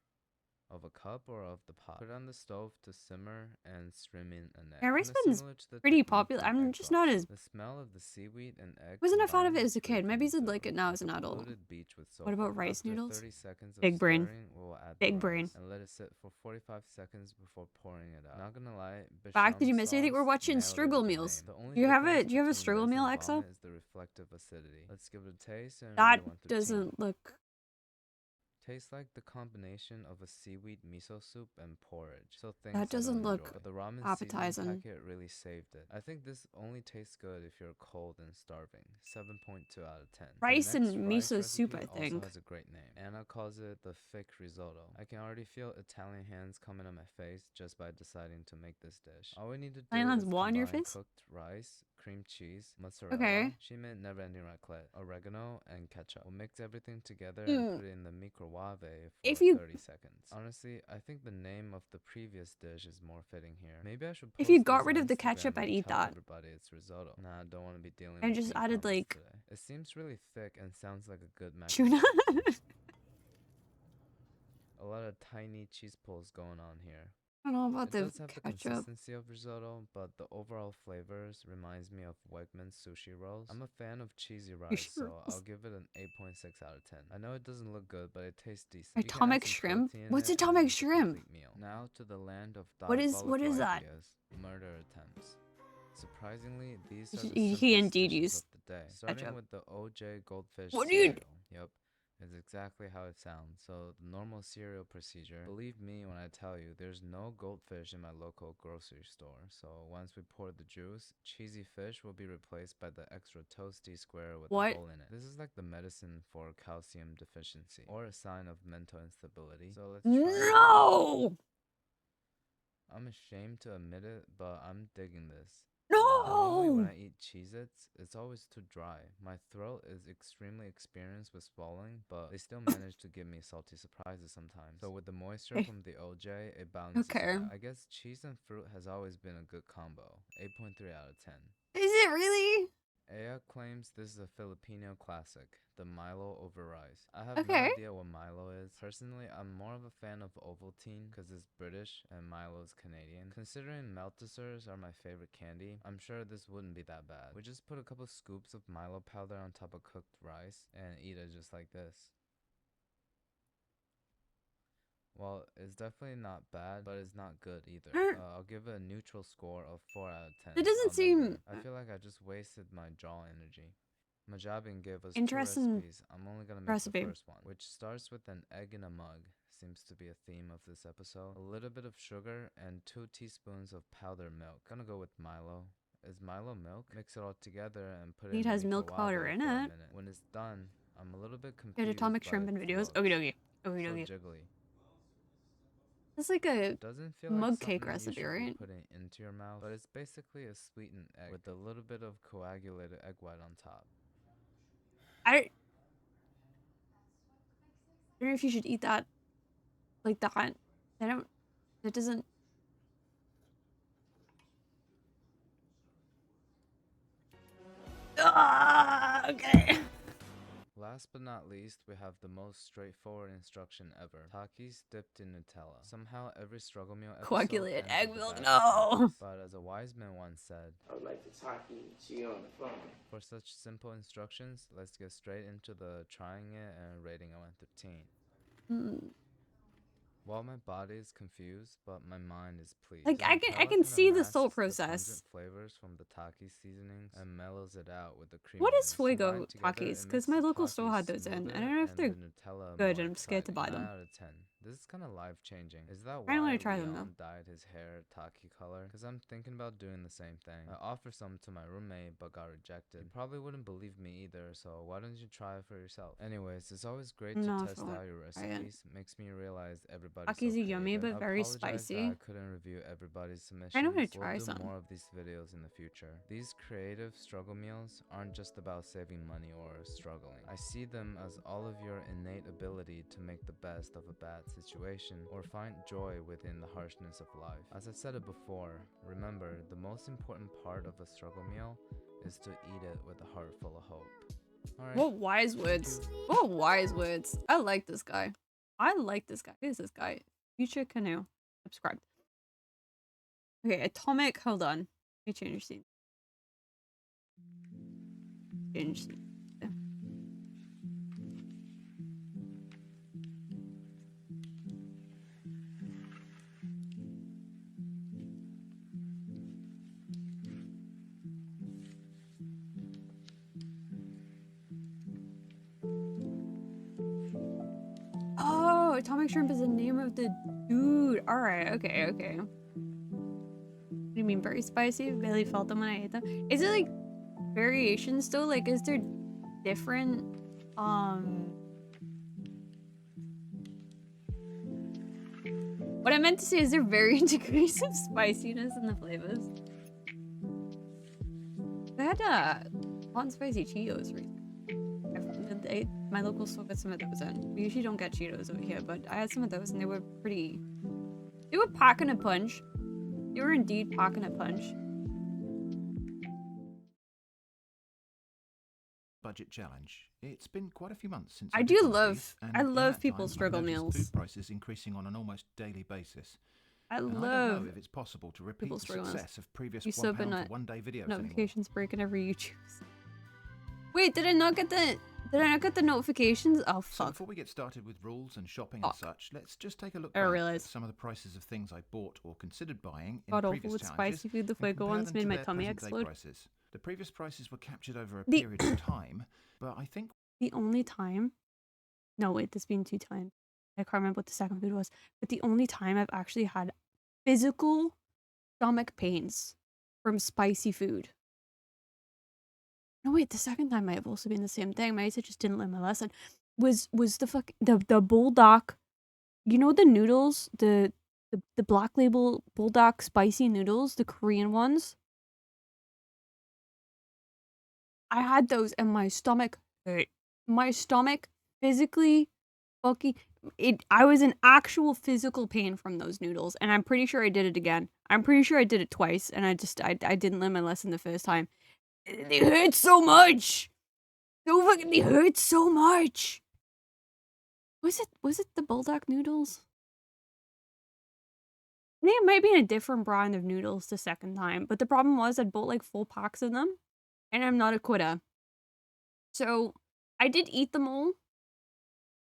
of a cup or of the pot. Put it on the stove to simmer and stream in an egg. Yeah, rice Kinda pudding's similar to the pretty technique popular. from I'm egg just not drops. as... The smell of the seaweed and egg Wasn't a fan of it combined as a kid. Maybe leaves I'd a- like it now as an like a adult. polluted beach with What sulfur. about rice After noodles? 30 seconds of Big brain. stirring, we'll add Big the brain. rice and let it sit for 45 seconds before pouring it out. Not gonna lie, Back, did you miss anything? sauce We're watching nailed it with Struggle the meals. name. The only Do you have difference do you have a between Struggle this meal, and Exo? vomit is the reflective acidity. Let's give it a taste and That rate it 1 through 10. doesn't look... Tastes like the combination of a seaweed miso soup and porridge. So things That doesn't I don't look enjoy. But the ramen appetizing. seasoning packet really saved it. I think this only tastes good if you're cold and starving. 7.2 out of 10. Rice The and next rice miso soup, I recipe think. also has a great name. Anna calls it the thick risotto. I can already feel Italian hands coming on my face just by deciding to make this dish. All we need to do Italian hands is what on your combine face? cooked rice, cream cheese, mozzarella, Okay. she meant never-ending raclette, oregano, and ketchup. We'll mix everything together Mm. and put it in the microwave for If you- 30 seconds. Honestly, I think the name of the previous dish is more fitting here. Maybe I should If post you this got on rid of the Instagram ketchup, I'd and eat tell that. everybody it's risotto. Nah, I don't want to be dealing I with just beef added, combos like, today. It seems really thick and sounds like a good mac and tuna. cheese. A lot of tiny cheese pulls going on here. I don't know about It the does have the ketchup. consistency of risotto, but the overall flavors reminds me of Wegmans sushi rolls. I'm a fan of cheesy rice, so rolls. I'll give it an 8.6 out of 10. I know it doesn't look good, but it tastes decent. You can Atomic add some shrimp? protein in What's it and atomic it's a shrimp? complete meal. Now to the land of What is diabolical that? ideas, murder attempts. Surprisingly, these He- are the he simplest indeed dishes used of the day. Starting ketchup. with the OJ goldfish What do you- cereal. Yep. It's exactly how it sounds. So the normal cereal procedure, believe me when I tell you, there's no goldfish in my local grocery store. So once we pour the juice, cheesy fish will be replaced by the extra toasty square with What? a hole in it. This is like the medicine for calcium deficiency or a sign of mental instability. So let's try it. No! I'm ashamed to admit it, but I'm digging this. Normally when No! I eat Cheez-Its, it's always too dry. My throat is extremely experienced with swallowing, but they still manage to give me salty surprises sometimes. So with the moisture from the OJ, it balances it Okay. out. I guess cheese and fruit has always been a good combo. 8.3 out of 10. Is it really? Aya claims this is a Filipino classic, the Milo over rice. I have Okay. no idea what Milo is. Personally, I'm more of a fan of Ovaltine because it's British and Milo is Canadian. Considering Maltesers are my favorite candy, I'm sure this wouldn't be that bad. We just put a couple scoops of Milo powder on top of cooked rice and eat it just like this. Well, it's definitely not bad, but it's not good either. I'll give it a neutral score of 4 out of 10. It doesn't I'll seem- never- I feel like I just wasted my jaw energy. Majabin gave us 2 Interesting recipes. I'm only gonna make recipe. the first one, which starts with an egg in a mug. Seems to be a theme of this episode. A little bit of sugar and 2 teaspoons of powdered milk. Gonna go with Milo. Is Milo milk? Mix it all together and put it It in has the milk powder microwave in for a it. minute. When it's done, I'm a little bit confused. There's atomic by shrimp in it videos. floats. Okie dokie. Okie So dokie. jiggly. It's like a Doesn't feel mug like cake something you recipe, should be right? putting into your mouth, but it's basically a sweetened egg with a little bit of coagulated egg white on top. I don't know if you should eat that like that. I don't. It doesn't. Okay. Last but not least, we have the most straightforward instruction ever. Takis dipped in Nutella. Somehow every struggle meal episode Coagulated ends egg with a milk, batch no. of Takis. But as a wise man once said, I would like to talk to you on the phone. for such simple instructions, let's get straight into the trying it and rating it 1 through 10. While my body is confused, but my mind is pleased. Like, I Nutella can kinda see the masks thought the process. pungent flavors from the Taki seasonings and mellows it out with the cream. What is Fuego Takis? Because my local store had those in. I don't know if they're good, and I'm scared to buy them. 9 out of 10. This is kind of life changing. Is that I why don't want to try them Leon though. dyed his hair Taki color? Because I'm thinking about doing the same thing. I offered some to my roommate but got rejected. You probably wouldn't believe me either, so why don't you try it for yourself? Anyways, it's always great to No, test I won't out your try it. recipes. Makes me realize everybody's Takis so are yummy, creative. but very I apologize spicy. that I couldn't review everybody's submissions. I want to try We'll do some. more of these videos in the future. These creative struggle meals aren't just about saving money or struggling. I see them as all of your innate ability to make the best of a bad situation or find joy within the harshness of life. As I said it before, remember, the most important part of a struggle meal is to eat it with a heart full of hope. Alright. What wise words. What wise words. I like this guy. I like this guy. Who is this guy? Future Canoe. Subscribed. Okay, Atomic. Hold on. Let me change scene. Change scene. Oh, Atomic Shrimp is the name of the dude. Alright, okay, okay. What do you mean very spicy? Barely felt them when I ate them. Is it like variations though? Like is there different what I meant to say is there varying degrees of spiciness in the flavors? I had hot and spicy Cheetos recently. My local store got some of those in. We usually don't get Cheetos over here, but I had some of those and they were pretty... They were packing a punch. They were indeed packing a punch. Budget challenge. It's been quite a few months since I love people's struggle meals. Food prices increasing on an almost daily basis. I don't love know if it's possible to repeat the struggles. success of previous You £1 sub for and one day videos notifications break whenever you choose. Wait, did I not get the notifications? Oh fuck. So before we get started with rules and shopping and such, let's just take a look I back realized. at some of the prices of things I bought or considered buying in God awful previous with challenges spicy food. The and fuego compare ones them made to my their tummy present-day explode. prices. The previous prices were captured over a The- period of time, but I think The only time... No, wait, there's been 2 times. I can't remember what the second food was. But the only time I've actually had physical stomach pains from spicy food. No, wait, the second time might have also been the same thing. Maybe I just didn't learn my lesson. Was the bulldog... You know the noodles? The Black Label bulldog spicy noodles? The Korean ones? I had those and my stomach hurt. My stomach physically fucking I was in actual physical pain from those noodles, and I'm pretty sure I did it again. I'm pretty sure I did it twice, and I didn't learn my lesson the first time. They hurt so much. They hurt so much. Was it the bulldog noodles? I think it might be in a different brand of noodles the second time, but the problem was I'd bought like 4 packs of them, and I'm not a quitter. So I did eat them all,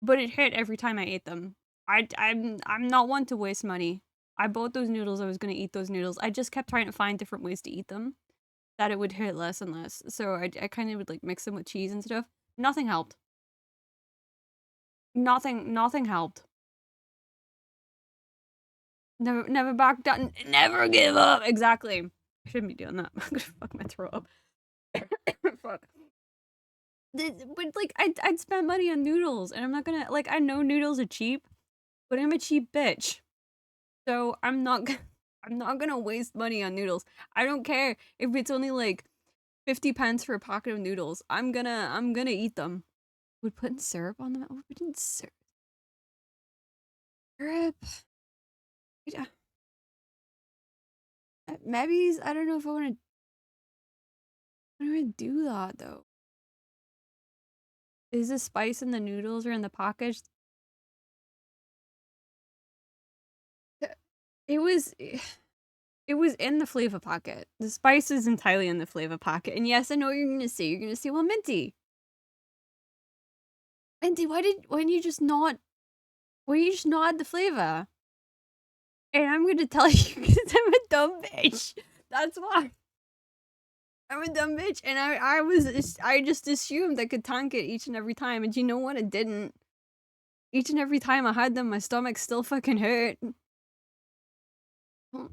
but it hurt every time I ate them. I'm not one to waste money. I bought those noodles, I was gonna eat those noodles. I just kept trying to find different ways to eat them that it would hurt less and less. So I kind of would like mix them with cheese and stuff. Nothing helped. Nothing helped. Never back down. Never give up. Exactly. I shouldn't be doing that. I'm gonna fuck my throat up. Fuck. But like I'd spend money on noodles, and I'm not gonna like I know noodles are cheap, but I'm a cheap bitch, so I'm not gonna waste money on noodles. I don't care if it's only like 50 pence for a packet of noodles. I'm gonna eat them. Would put in syrup on them. Would put in syrup. Yeah. Maybe I don't know if I want to do that though. Is the spice in the noodles or in the package? It was in the flavor packet. The spice is entirely in the flavor packet. And yes, I know what you're gonna say. You're gonna say, well, Minty, why didn't you just not add the flavor? And I'm gonna tell you because I'm a dumb bitch. That's why. I'm a dumb bitch, and I just assumed I could tank it each and every time, and you know what? It didn't. Each and every time I had them, my stomach still fucking hurt. Don't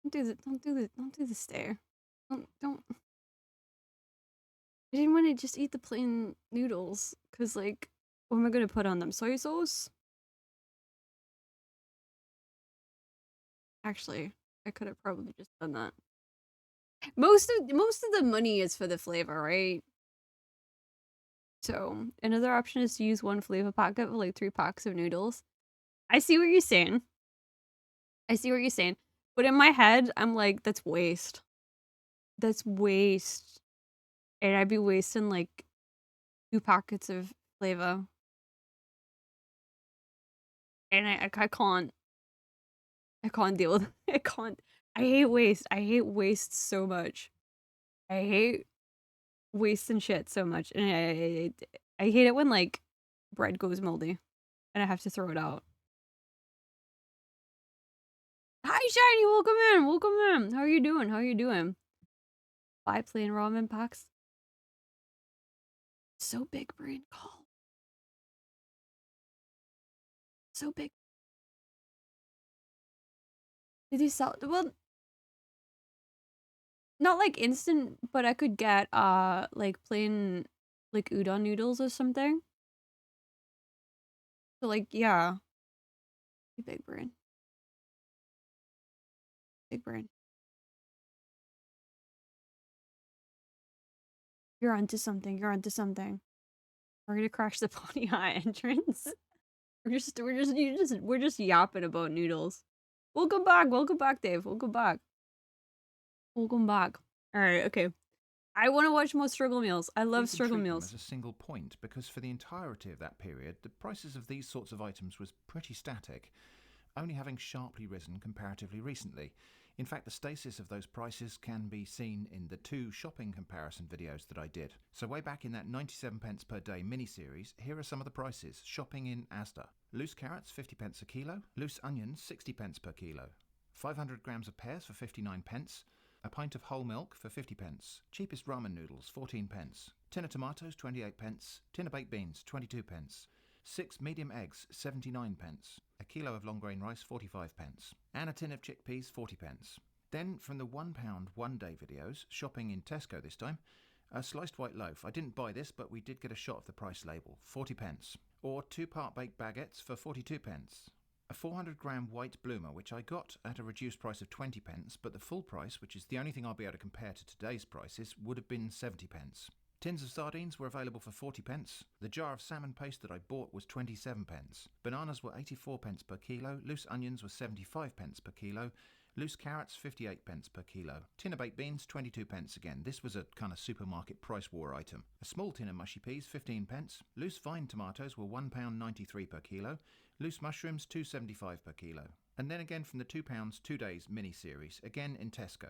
do the stare. Don't. I didn't want to just eat the plain noodles, cause like, what am I gonna put on them? Soy sauce? Actually, I could have probably just done that. Most of the money is for the flavor, right? So another option is to use 1 flavor packet for like 3 packs of noodles. I see what you're saying. But in my head, I'm like, that's waste. That's waste. And I'd be wasting like 2 packets of flavor. And I can't deal with it. I can't. I hate waste. I hate waste so much. I hate waste and shit so much. And I hate it when like bread goes moldy and I have to throw it out. Hi Shiny, welcome in. Welcome in. How are you doing? How are you doing? 5 plain ramen packs. So big brain call. So big. Did you sell? Well, not like instant, but I could get like plain like udon noodles or something. So like yeah. Big brain. Big brain. You're onto something. You're onto something. We're gonna crash the Pony High entrance. we're just yapping about noodles. Welcome back, Dave. Welcome back. Welcome back. All right, okay. I want to watch more struggle meals. I love struggle meals. As a single point, because for the entirety of that period, the prices of these sorts of items was pretty static, only having sharply risen comparatively recently. In fact, the stasis of those prices can be seen in the 2 shopping comparison videos that I did. So way back in that 97 pence per day mini-series, here are some of the prices. Shopping in Asda. Loose carrots, 50 pence a kilo. Loose onions, 60 pence per kilo. 500 grams of pears for 59 pence. A pint of whole milk for 50 pence. Cheapest ramen noodles, 14 pence. Tin of tomatoes, 28 pence. Tin of baked beans, 22 pence. 6 medium eggs, 79 pence. A kilo of long grain rice, 45 pence. And a tin of chickpeas, 40 pence. Then, from the £1 one-day videos, shopping in Tesco this time, a sliced white loaf. I didn't buy this, but we did get a shot of the price label, 40 pence. Or 2 part-baked baguettes for 42 pence. A 400-gram white bloomer, which I got at a reduced price of 20 pence, but the full price, which is the only thing I'll be able to compare to today's prices, would have been 70 pence. Tins of sardines were available for 40 pence. The jar of salmon paste that I bought was 27 pence. Bananas were 84 pence per kilo. Loose onions were 75 pence per kilo. Loose carrots, 58 pence per kilo. Tin of baked beans, 22 pence again. This was a kind of supermarket price war item. A small tin of mushy peas, 15 pence. Loose vine tomatoes were £1.93 per kilo. Loose mushrooms, $2.75 per kilo. And then again from the £2 2 days mini-series, again in Tesco.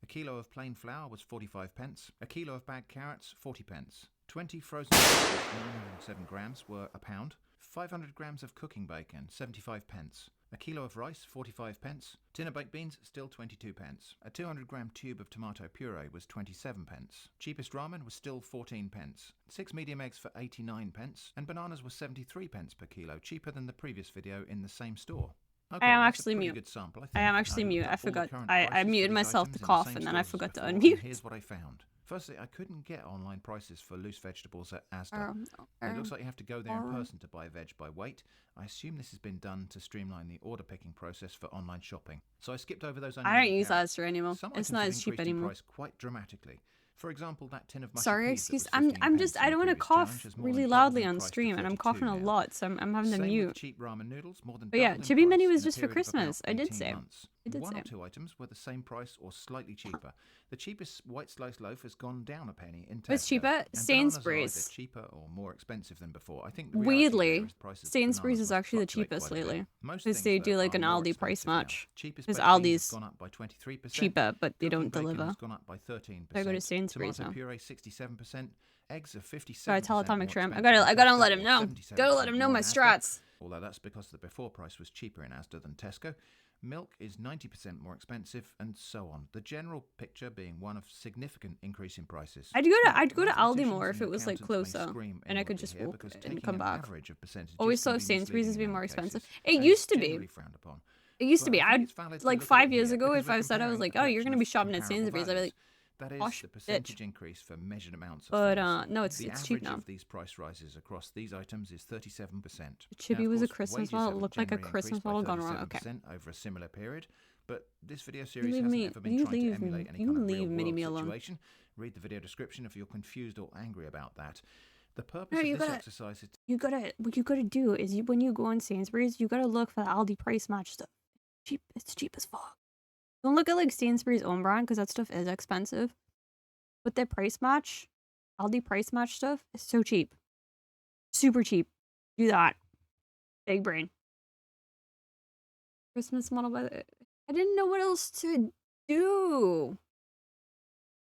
A kilo of plain flour was 45 pence. A kilo of bagged carrots, 40 pence. 20 frozen 907 grams were £1. 500 grams of cooking bacon, 75 pence. A kilo of rice, 45 pence. Tin of baked beans, still 22 pence. A 200-gram tube of tomato puree was 27 pence. Cheapest ramen was still 14 pence. 6 medium eggs for 89 pence. And bananas were 73 pence per kilo, cheaper than the previous video in the same store. Okay, I am that's actually a pretty mute. good sample, I am actually mute. I forgot. I muted myself to cough and then I forgot to unmute. Here's what I found. Firstly, I couldn't get online prices for loose vegetables at Asda. It looks like you have to go there in person to buy veg by weight. I assume this has been done to streamline the order picking process for online shopping. So I skipped over those. I don't use Asda anymore. It's not as cheap anymore. Price quite dramatically. For example, that tin of mushy Sorry, peas excuse. that was I'm just. I don't want to cough has more really than loudly doubled in on price to stream, and I'm 32 coughing a now. lot, so I'm having to Same mute. with the cheap ramen noodles, more than But yeah, doubled in Chibi Mini price was in a just for period of about Christmas. I did 18 say. months. I did One say. or two items were the same price or slightly cheaper. The cheapest white sliced loaf has gone down a penny in Tesco. It's cheaper. And bananas are Sainsbury's. either cheaper or more expensive than before. I think the reality Weirdly, there is prices of Sainsbury's bananas is must actually the fluctuate cheapest quite a bit. lately. Most Because things, they though, do like are an more Aldi price expensive now. match. Cheapest Because baked beans have Aldi's gone up by 23%. cheaper, but they don't Cooking bacon deliver. has gone up by 13%. So I go to Sainsbury's Tomato now. puree 67%. Eggs are 57%. Gotta tell Atomic more Trim. I expensive gotta in let Tesco, him or know. 77% Gotta let him know more my in Asda. strats. Although that's because the before price was cheaper in Asda than Tesco. Milk is 90% more expensive, and so on. The general picture being one of significant increase in prices. I'd go to Aldi Mathematicians more if and it was like accountants may closer, scream and I could inwardly just here walk because and taking come an back. average of percentages Always can thought be Sainsbury's misleading would be in more many expensive. cases, It and used to generally be. frowned upon. It used to But be. I think I'd it's valid to like look at 5 it years here, ago because if we're I said I was comparing like, a oh, you're collection gonna be of shopping at comparable Sainsbury's, I'd be values. like, That is gosh, the bitch. percentage increase for measured amounts of But things. no, it's The cheap average now. of these price rises across these items is 37%. Chibi Now, was a of course, Christmas wages model. It haven't looked like a generally Christmas increased by model gone wrong. Okay. 37% over a similar period, but this video You series leave hasn't me. ever been You trying to leave. emulate any You kind of leave real Mini world Me alone. situation. Read the video description if you're confused or angry about that. The purpose No, of you this gotta. exercise is What you gotta do is when you go on Sainsbury's, you gotta look for the Aldi price match stuff. Cheap. It's cheap as fuck. Don't look at like Sainsbury's own brand because that stuff is expensive. But their price match, Aldi price match stuff is so cheap. Super cheap. Do that. Big brain. Christmas model, but I didn't know what else to do.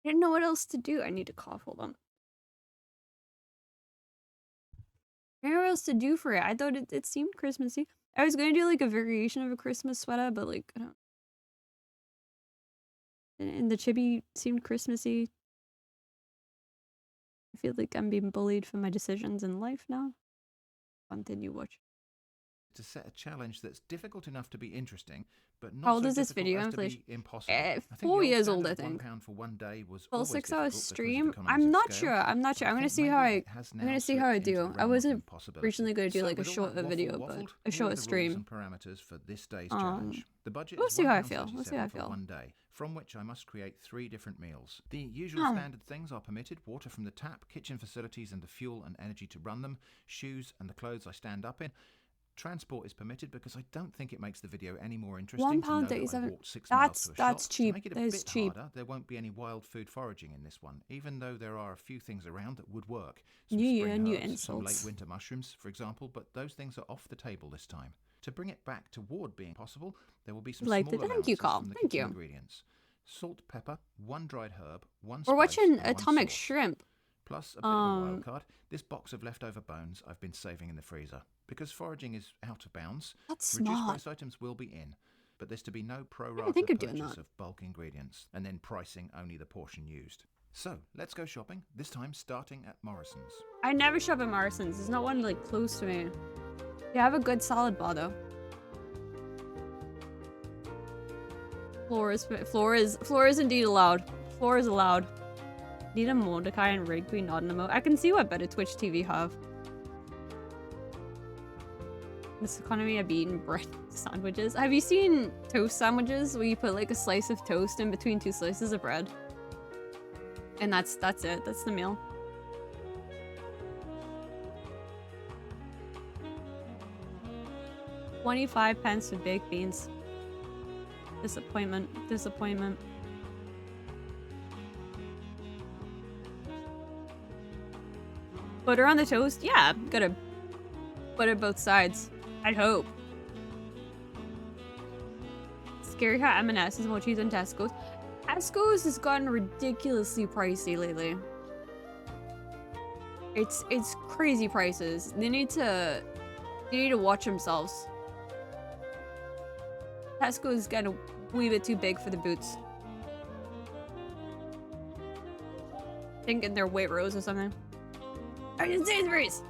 I didn't know what else to do. I need to cough. Hold on. I didn't know what else to do for it. I thought it seemed Christmassy. I was gonna do like a variation of a Christmas sweater, but like I don't. And the chibi seemed Christmassy. I feel like I'm being bullied for my decisions in life now. Continue watch. To set a challenge that's difficult enough to be interesting, but not How old so is this difficult video? as I'm to like, be impossible. I think 4 the years old old, I standard of think. £1 for one day was Full always 6 hour difficult because of stream. economies I'm of not scale. sure. I'm not sure. I'm gonna see how Maybe I. it has I'm now gonna see how I slipped into do. the I realm of wasn't impossibility. originally gonna do So like a with all shorter that video, waffle but waffled, a here are short the rules stream. and parameters for this day's challenge. The budget We'll is see how I feel. We'll see how I £1.37 for feel. one day, from which I must create 3 different meals. The usual Hmm. standard things are permitted: water from the tap, kitchen facilities and the fuel and energy to run them, shoes and the clothes I stand up in. Transport is permitted because I don't think it makes the video any more interesting to know that I £1.37. walked 6 miles to a That's shop. cheap. To make it a That is bit cheap. harder, there won't be any wild food foraging in this one, even though there are a few things around that would work. Some New year, spring new herbs, some late insults. winter mushrooms, for example, but those things are off the table this time. To bring it back toward being possible, there will be some Liked small it. Thank you, allowances Carl. from the Thank kitchen you. ingredients: salt, pepper, 1 dried herb, 1 We're spice, watching and 1 Atomic sauce. Shrimp. Plus a bit of a wild card, this box of leftover bones I've been saving in the freezer. Because foraging is out of bounds, That's reduced smart. price items will be in, but there's to be no pro didn't rata think of doing purchase that. of bulk ingredients, and then pricing only the portion used. So, let's go shopping, this time starting at Morrison's. I never shop at Morrison's. There's not one like close to me. They have a good salad bar though. Floor is indeed allowed. Floor is allowed. Need a Mordecai and Rigby, not an emote. I can see what better Twitch TV have. This economy, I've eaten bread sandwiches. Have you seen toast sandwiches where you put like a slice of toast in between 2 slices of bread? And that's it. That's the meal. £0.25 for baked beans. Disappointment. Disappointment. Butter on the toast? Yeah, gotta butter both sides. I'd hope. Scary how M&S is more cheese than Tesco's. Tesco's has gotten ridiculously pricey lately. It's crazy prices. They need to watch themselves. Tesco's getting a wee bit too big for the boots. Thinking they're Waitrose or something. I didn't Sainsbury's!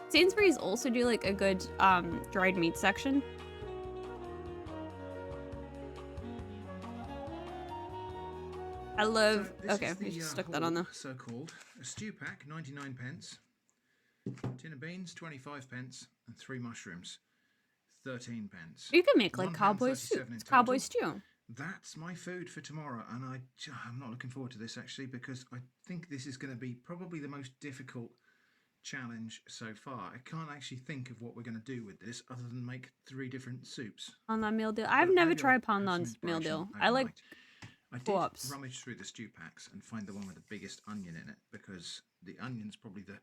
Sainsbury's also do like a good dried meat section. I love. So okay, we just stuck that on there. So-called a stew pack, 99p. Tin of beans, 25p, and 3 mushrooms, 13p. You can make like cowboy soup. It's cowboy stew. That's my food for tomorrow, and I'm not looking forward to this actually because I think this is going to be probably the most difficult challenge so far. I can't actually think of what we're going to do with this other than make 3 different soups. On that meal deal. I've never tried Poundon's meal deal. I like I did co-ops. rummage through the stew packs and find the one with the biggest onion in it because the onion's probably the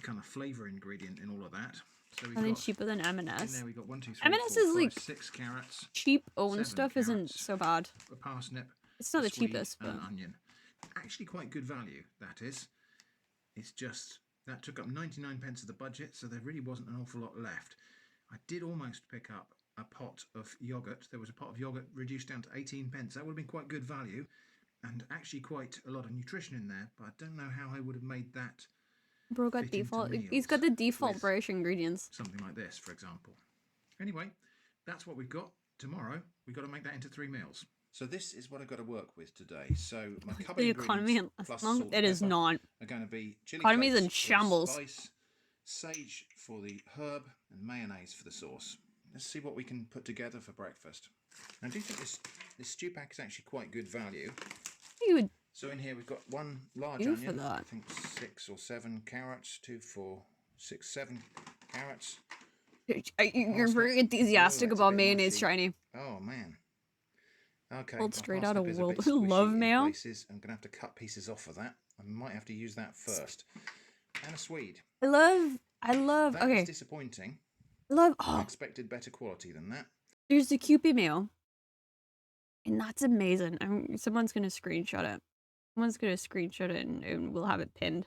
kind of flavour ingredient in all of that. So I think cheaper than M&S. in there we got 1, 2, 3, M&S 4, is 5, like 6 carrots, cheap own 7 stuff carrots, isn't so bad. a parsnip, It's not a the swede, cheapest, and but an onion. Actually quite good value, that is. It's just that took up 99p of the budget, so there really wasn't an awful lot left. I did almost pick up a pot of yoghurt. There was a pot of yoghurt reduced down to 18p. That would have been quite good value and actually quite a lot of nutrition in there, but I don't know how I would have made that bro got fit into default. He's meals got the default with British ingredients. something like this, for example. Anyway, that's what we've got. Tomorrow, we've got to make that into 3 meals. So this is what I've got to work with today. So my cupboard The economy in ingredients plus Lebanon, salt, it is pepper not. are going to be chili Economy's flakes in for the shambles. spice, sage for the herb, and mayonnaise for the sauce. Let's see what we can put together for breakfast. I do think this stew pack is actually quite good value. You would So in here we've got 1 large do for onion, that. I think 6 or 7 carrots, 2, 4, 6, 7 carrots. You're very enthusiastic about mayonnaise, Shiny. Oh man. Okay, Pulled my straight out parsnip of is a World. bit I love squishy in mayo. places. I'm going to have to cut pieces off of that. I might have to use that first. And a swede. I love I love. That Okay. is disappointing. Love. I Oh, expected better quality than that. there's the Kewpie meal, and that's amazing. Someone's gonna screenshot it. Someone's gonna screenshot it, and we'll have it pinned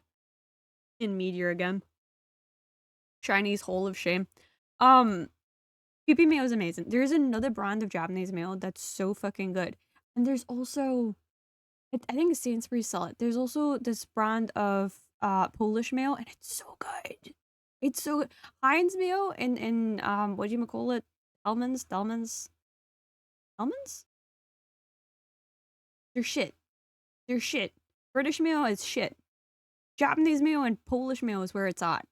in media again. Chinese hole of shame. Kewpie mayo is amazing. There's another brand of Japanese mayo that's so fucking good, and there's also, I think Sainsbury's sell it. There's also this brand of Polish mayo, and it's so good. It's so good. Heinz mayo and what do you call it? Almonds. They're shit. They're shit. British mayo is shit. Japanese mayo and Polish mayo is where it's at.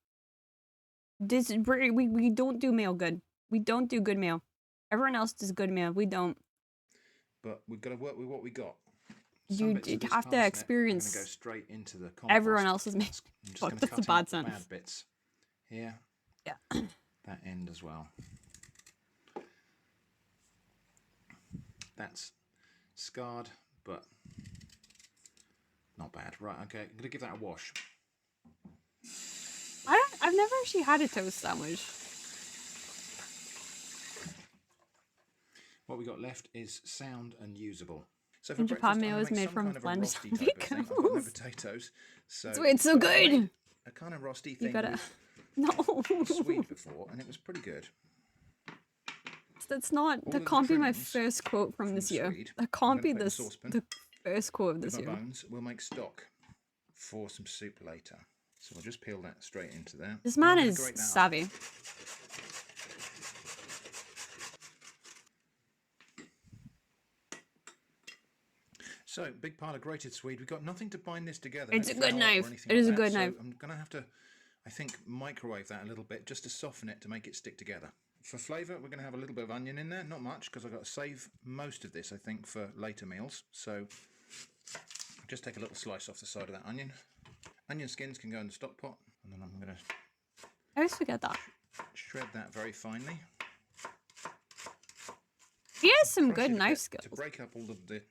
We don't do mayo good. We don't do good mayo. Everyone else does good mayo. We don't. But we've got to work with what we got. You have to experience go straight into the compost. everyone else's mayo. I'm just Fuck, going to that's a cut bad out the sentence. bad bits here. Yeah. That end as well. That's scarred, but not bad. Right, okay, I'm going to give that a wash. I've never actually had a toast sandwich. What we got left is sound and usable. So for In Japan, breakfast, mayo I'm is gonna make made some from kind of a blended rosti type of thing. I've got no vegetables. potatoes, so That's why it's so I good. made a kind of rosti You thing gotta. with No. sweet before, and it was pretty good. That's not. All That of the can't be my trimmings first quote from this the year. Swede, That I'm can't gonna be put in the this. saucepan. The first quote of With this my year. bones, we'll make stock for some soup later. So we'll just peel that straight into there. This And I'm man gonna is grate that up. savvy. So, big pile of grated Swede. We've got nothing to bind this together. It's no a good flour or knife. anything It like is a that, good so knife. I'm going to have to, I think, microwave that a little bit just to soften it to make it stick together. For flavour, we're going to have a little bit of onion in there. Not much, because I've got to save most of this, I think, for later meals. So, just take a little slice off the side of that onion. Onion skins can go in the stock pot. And then I'm going to I always forget that. shred that very finely. He has some Crush good it a knife bit skills. to break up all of the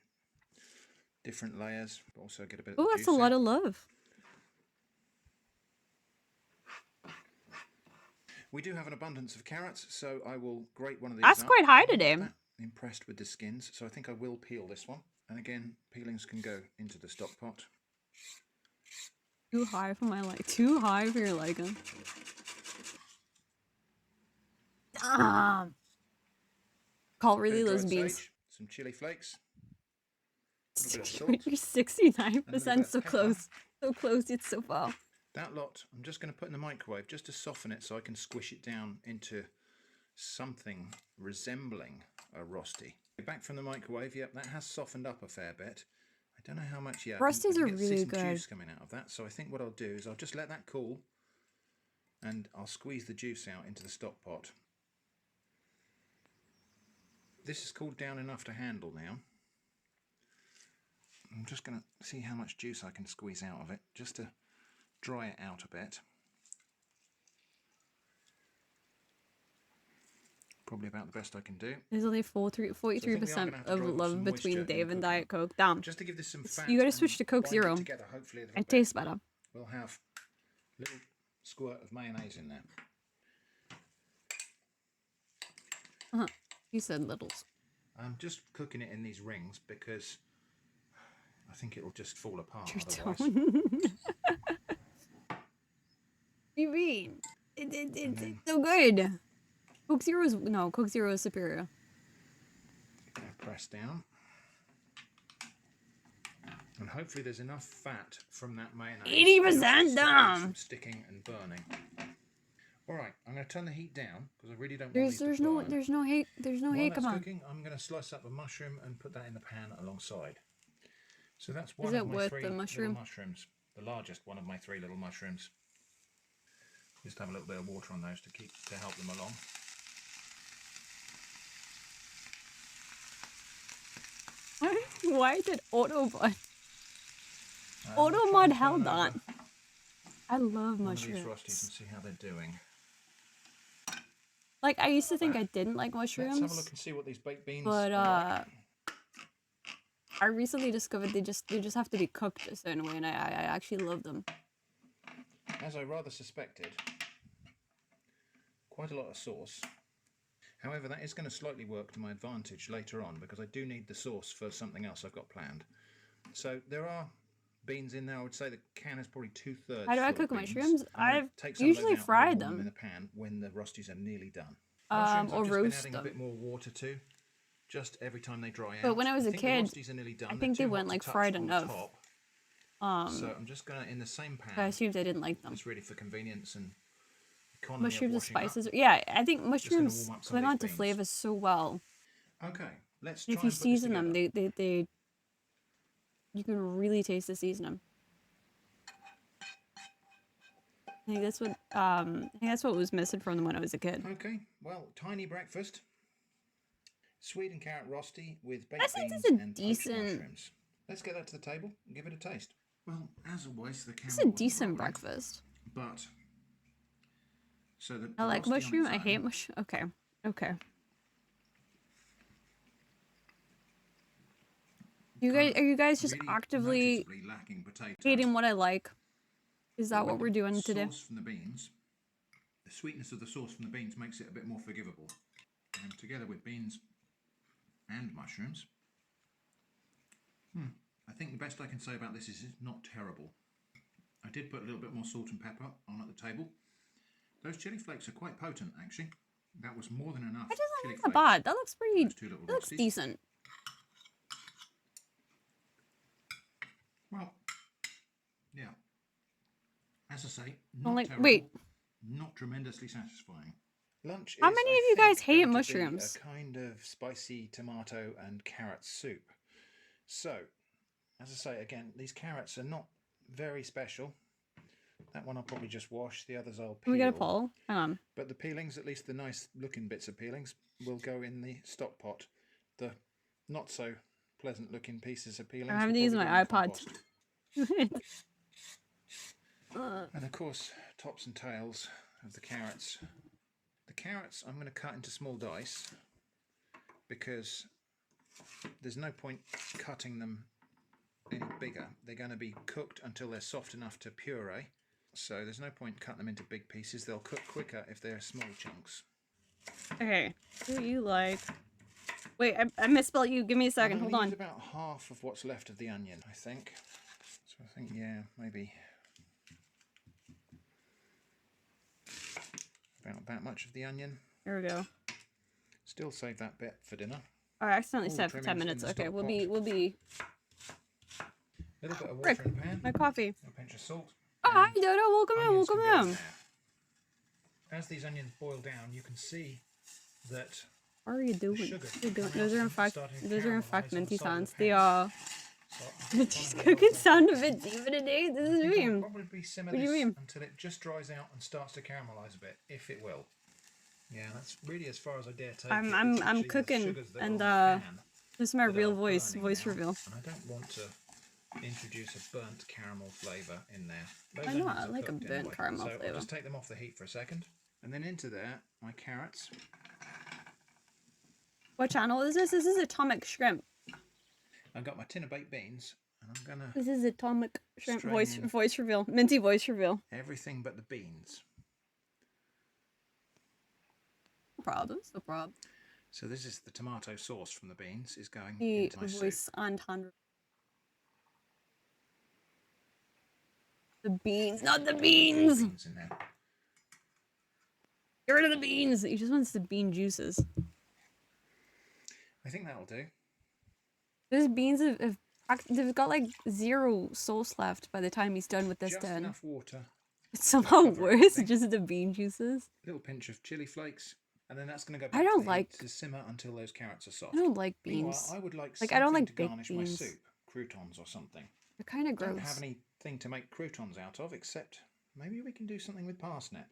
different layers, but also get a bit of Oh, the that's a juice lot in. of love. We do have an abundance of carrots, so I will grate one of these That's up. quite high I'm not today. that impressed with the skins, so I think I will peel this one. And again, peelings can go into the stock pot. Too high for my liking. Too high for your liking. Damn. Call really Bit of those dried beans. sage, some chili flakes, a little bit of salt. You're 69%, bit so of pepper. close. So close, it's so far. That lot I'm just going to put in the microwave just to soften it so I can squish it down into something resembling a rosti. Back from the microwave, yep, that has softened up a fair bit. I don't know how much yet. Rostis I are can see really some good. juice coming out of that, so I think what I'll do is I'll just let that cool and I'll squeeze the juice out into the stock pot. This is cooled down enough to handle now. I'm just going to see how much juice I can squeeze out of it, just to dry it out a bit. Probably about the best I can do. There's only 43% of love between Dave and Diet Coke. Damn. Just to give this some fat. You gotta switch to Coke bind it Zero. together, hopefully a little It bit. tastes better. We'll have a little squirt of mayonnaise in there. You said littles. I'm just cooking it in these rings because I think it'll just fall apart Your otherwise. tone. You mean? It's so good. Coke Zero is Coke Zero is superior. Press down. And hopefully there's enough fat from that mayonnaise. 80% down. From sticking and burning. All right, I'm going to turn the heat down because I really don't want There's these to burn. there's no hate. There's no While hate. that's Come on. cooking, I'm going to slice up a mushroom and put that in the pan alongside. So that's one Is of it my worth three the mushroom? little mushrooms. The largest one of my three little mushrooms. Just have a little bit of water on those to help them along. Why did Autobot? We'll try Automod and held turn that. over I love one of these mushrooms. Rosties and see how they're doing. Like, I used to think I didn't like Let's have a look mushrooms, and see what these baked beans but are like. I recently discovered they just have to be cooked a certain way, and I actually love them. As I rather suspected, quite a lot of sauce. However, that is going to slightly work to my advantage later on because I do need the sauce for something else I've got planned. So there are beans in there. I would say the can is probably 2/3. How do I cook mushrooms? I've usually fried them in the pan when the Rosties are nearly done. Or roast been adding them. a bit more water to, just every time they dry out. But when I was a kid, done. I think they weren't like fried enough. So I'm just gonna in the same pan. I assumed I didn't like them. It's really for convenience and economy. Mushrooms and of spices. Yeah, I think mushrooms cling on to flavors so well. Okay, let's. If you season them, they you can really taste the seasoning. I think that's what was missing from them when I was a kid. Okay, well, tiny breakfast. Sweet and carrot rosti with baked beans and decent mushrooms. Let's get that to the table and give it a taste. Well, as always, the it's a decent breakfast. But so the I like mushroom. I hate mushroom. Okay, okay. Are you guys just really actively lacking potato. hating what I like? Is that what we're doing today? Sauce from the beans. The sweetness of the sauce from the beans makes it a bit more forgivable, and together with beans and mushrooms, I think the best I can say about this is it's not terrible. I did put a little bit more salt and pepper on at the table. Those chili flakes are quite potent, actually. That was more than enough. That doesn't look bad. That looks pretty. That looks decent. Well, yeah. As I say, I'm like, terrible, wait. Not tremendously satisfying. Lunch. How many of you guys hate mushrooms? A kind of spicy tomato and carrot soup. So, as I say again, these carrots are not very special. That one I'll probably just wash. The others I'll peel. Can we get a poll? Hang on. But the peelings, at least the nice looking bits of peelings, will go in the stock pot. The not so pleasant looking pieces of peelings. I'm having to use my iPod. And of course, tops and tails of the carrots. The carrots I'm going to cut into small dice because there's no point cutting them any bigger. They're going to be cooked until they're soft enough to puree. So there's no point cutting them into big pieces. They'll cook quicker if they're small chunks. Okay, what do you like? Wait, I misspelled you. Give me a second. Hold on. About half of what's left of the onion, I think. So I think, yeah, maybe about that much of the onion. There we go. Still save that bit for dinner. I accidentally said for 10 minutes. Okay, we'll be. A little bit of water in the pan. My coffee. A pinch of salt. Oh, hi, Dodo. Welcome in. As these onions boil down, you can see that. What are you doing? Those are in fact Minty sounds. They Minty's cooking sound a bit deeper today. This is me. Probably simmer What do you mean? until it just dries out and starts to caramelize a bit, if it will. Yeah, that's really as far as I dare take it. I'm cooking, and this is my real voice reveal. And I don't want to introduce a burnt caramel flavour in there. Why not? I like a burnt caramel flavour. I'll just take them off the heat for a second, and then into there my carrots. What channel is this? This is Atomic Shrimp. I've got my tin of baked beans, and I'm gonna. This is Atomic Shrimp voice reveal. Minty voice reveal. Everything but the beans. No problem. So this is the tomato sauce from the beans is going The into my voice soup. and hand. The beans, not the beans. Beans in there. Get rid of the beans. He just wants the bean juices. I think that'll do. Those beans they've got like 0 sauce left by the time he's done with this Just tin. enough water. It's somehow worse, just the bean juices. Little pinch of chili flakes, and then that's going to go. I don't to the like heat to simmer until those carrots are soft. I don't like Meanwhile, beans. I would like I don't like to baked garnish beans. my soup, croutons or something. They're kind of I don't gross. have anything to make croutons out of, except maybe we can do something with parsnip.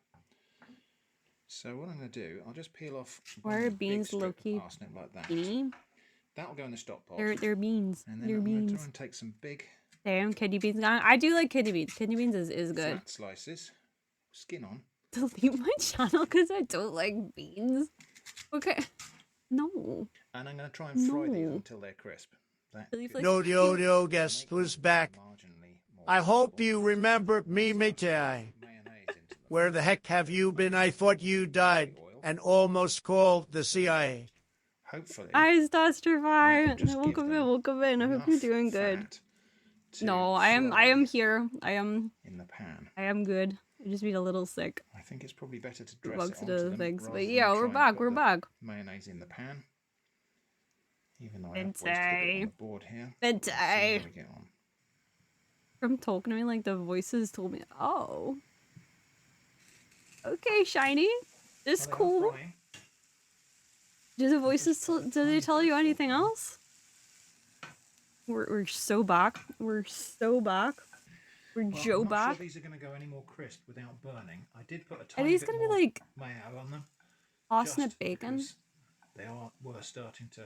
So what I'm going to do, I'll just peel off. Why are beans low-key parsnip like that. beanie? That'll go in the stock pot. They're beans. And then They're I'm going beans. to try and take some big Damn, kidney beans. I do like kidney beans. Kidney beans is good. flat slices, skin on. Delete my channel because I don't like beans. Okay. No. And I'm going to try and fry these until they're crisp. Yo, guess who's back? I hope you remember me, Mintii. Mayonnaise into Where the heck have you been? I thought you died and almost called the CIA. Hopefully. Hi, Stastrify. just give Welcome in, welcome in. I hope you're doing good. No, I am here. I am in the pan. I am good. I just feel a little sick. I think it's probably better to dress Bugs it to onto the them things. rather But than yeah, try we're and back, put we're the back. mayonnaise in the pan. Even though I have wasted a Minty. bit on the board here. Minty. Let's see how we get on. From talking to me like the voices told me, oh. Okay, Shiny. This cool. Do the voices do they tell you anything else? We're so back. We're so back. We're Joe I'm not back. sure these are going to go any more crisp without burning. I did put a Are tiny these bit gonna be more like mayo on them. parsnip bacon? Were starting to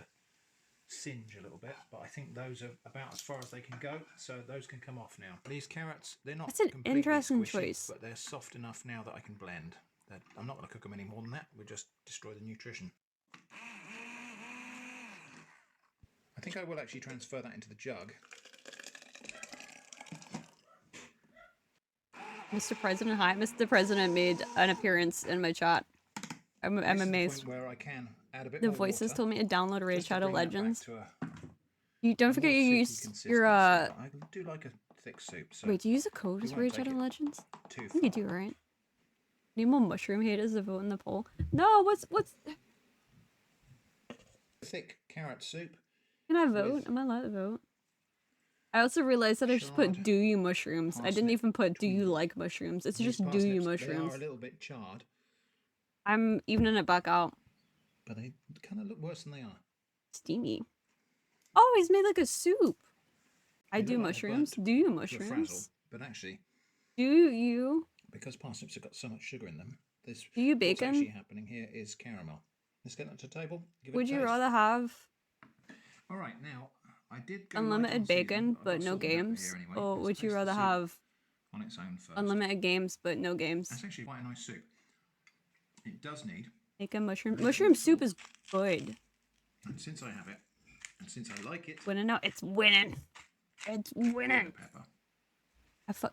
singe a little bit, but I think those are about as far as they can go, so those can come off now. These carrots, they're not That's an completely interesting squishy, choice. but they're soft enough now that I can blend. I'm not going to cook them any more than that. We'll just destroy the nutrition. I think I will actually transfer that into the jug. Mr. President, hi. Mr. President made an appearance in my chat. I'm This is amazed. the point where I can add a bit The more voices water, told me to download Raid just to Shadow bring that back Legends. to You don't a forget more you soupy use consistency, your but I do like a thick soup. So wait, do you use a code we as won't Raid take Shadow it Legends? too I think you far. do, right? Need more mushroom haters to vote in the poll. No, what's Thick carrot soup. can I vote? Am I allowed to vote? I also realized that I just put do you mushrooms. I didn't even put do you like mushrooms. It's These just do you parsnips, mushrooms. They are a little bit charred, I'm evening it back out. but they kind of look worse than they are. Steamy. Oh, he's made like a soup. I They do look like mushrooms. they're Do you burnt to a frazzle, mushrooms? but actually, Do you? because parsnips have got so much sugar in them, Do you what's actually bacon? happening here is caramel. Let's get that to the table. Give it Would a you taste. rather have All right, now I did go unlimited light on bacon seasoning, I've but got no salt and pepper games? here anyway. Or Let's would you taste the rather soup have on its own first? unlimited games but no games? That's actually quite a nice soup. It does need. Make a mushroom soup is good. And since I have it, and since I like it, Winning out. It's winning. It's winning. Pepper.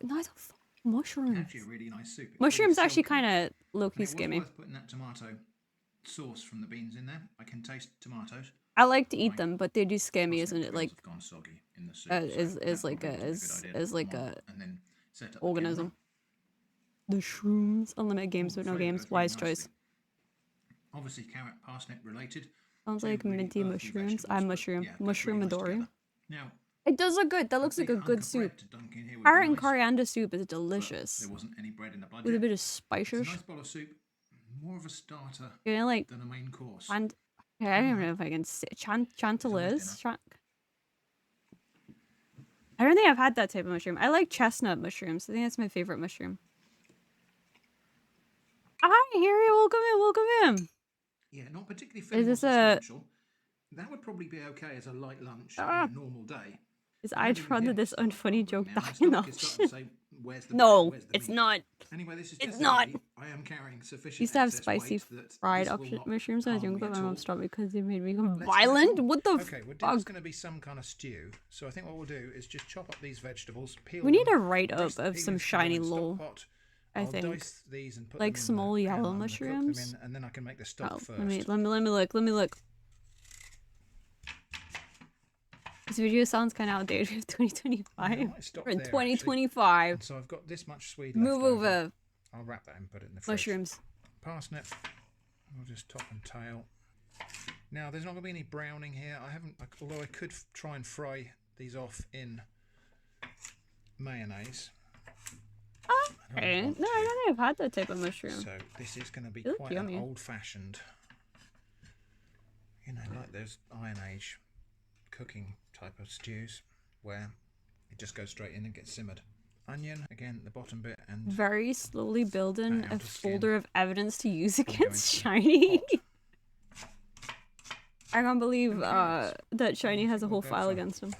No, I don't fuck mushrooms. Actually, a really nice soup. It's Mushrooms really actually silky. kind of low And key it was skimmy. worth putting that tomato sauce from the beans in there. I can taste tomatoes. I like to eat them, but they do scare me, isn't it? Like, Have gone soggy in the soup. is like a and then set up organism. The shrooms, unlimited games but no games. Wise choice. Obviously, carrot parsnip related. Sounds like minty mushrooms. I'm mushroom. yeah, Mushroom Midori. Now, it does look good. That looks like a good soup. Carrot and coriander soup is delicious. There wasn't any bread in the budget. With a bit of It's a spices. nice bowl of soup. More of a starter You know, like than a main course. and I don't know if I can say chantillies. I don't think I've had that type of mushroom. I like chestnut mushrooms. I think that's my favorite mushroom. Hi, Harry. Welcome in. Welcome in. Yeah, not particularly filling Is this or a? substantial. That would probably be okay as a light lunch on a normal day. Is I'd rather this unfunny joke Now, die my in the stomach is starting to say, "Where's the No, bread? Where's the it's meat?" not. Anyway, this is It's just not. I am carrying sufficient. I used to have excess spicy weight that fried this will not mushrooms when I was harm younger, me but my at mom all. stopped because they made me go Let's violent. crack on. What the Okay, well, fuck? dinner's going to be some kind of stew. So I think what we'll do is just chop up these vegetables, peel We need them, a write up rest the of some peelings shiny in the stock lol. pot. I I'll think dice these and put like them in small the pan. yellow I'm gonna cook them mushrooms. in, and then I can make the stock Oh, first. let me look. Let me look. This video sounds kind of outdated. 2025. Stop We're in there, 2025. And so I've got this much swede Move left over. I'll wrap that and put it in the fridge. Mushrooms. Parsnip. We'll just top and tail. Now, there's not going to be any browning here. I haven't, although I could try and fry these off in mayonnaise. Okay. No, I don't think I've had that type of mushroom. So this is going to be They look quite yummy. an old-fashioned, you know, like those Iron Age cooking type of stews where it just goes straight in and gets simmered. Onion, again, the bottom bit, and Very slowly building that a outer skin folder of evidence to use will go against into Shiny. I can't believe that Shiny has a whole go file for against him.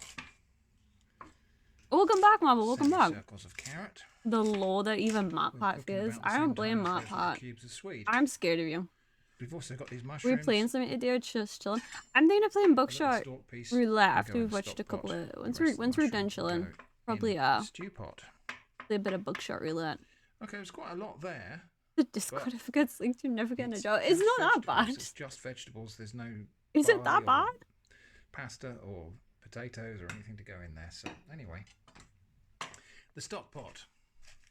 Welcome back, Mama. Welcome back. circles of carrot. The lore that even We're MatPat cooking fears. about the I same don't blame time as those little MatPat. cubes of swede. I'm scared of you. We've also got these We're mushrooms. playing something today, just chilling. I'm thinking of playing Buckshot stalk piece Roulette will after go in we've the watched stock a couple pot. of The once rest we're of the once we're mushrooms done will chilling. go Probably in the stew pot. play a bit of Buckshot Roulette. Okay, there's quite a lot there. The disqualificates linked to never getting a job. It's not that bad. It's just vegetables. There's no. Is it that bad? Pasta or potatoes or anything to go in there. So anyway, the stock pot.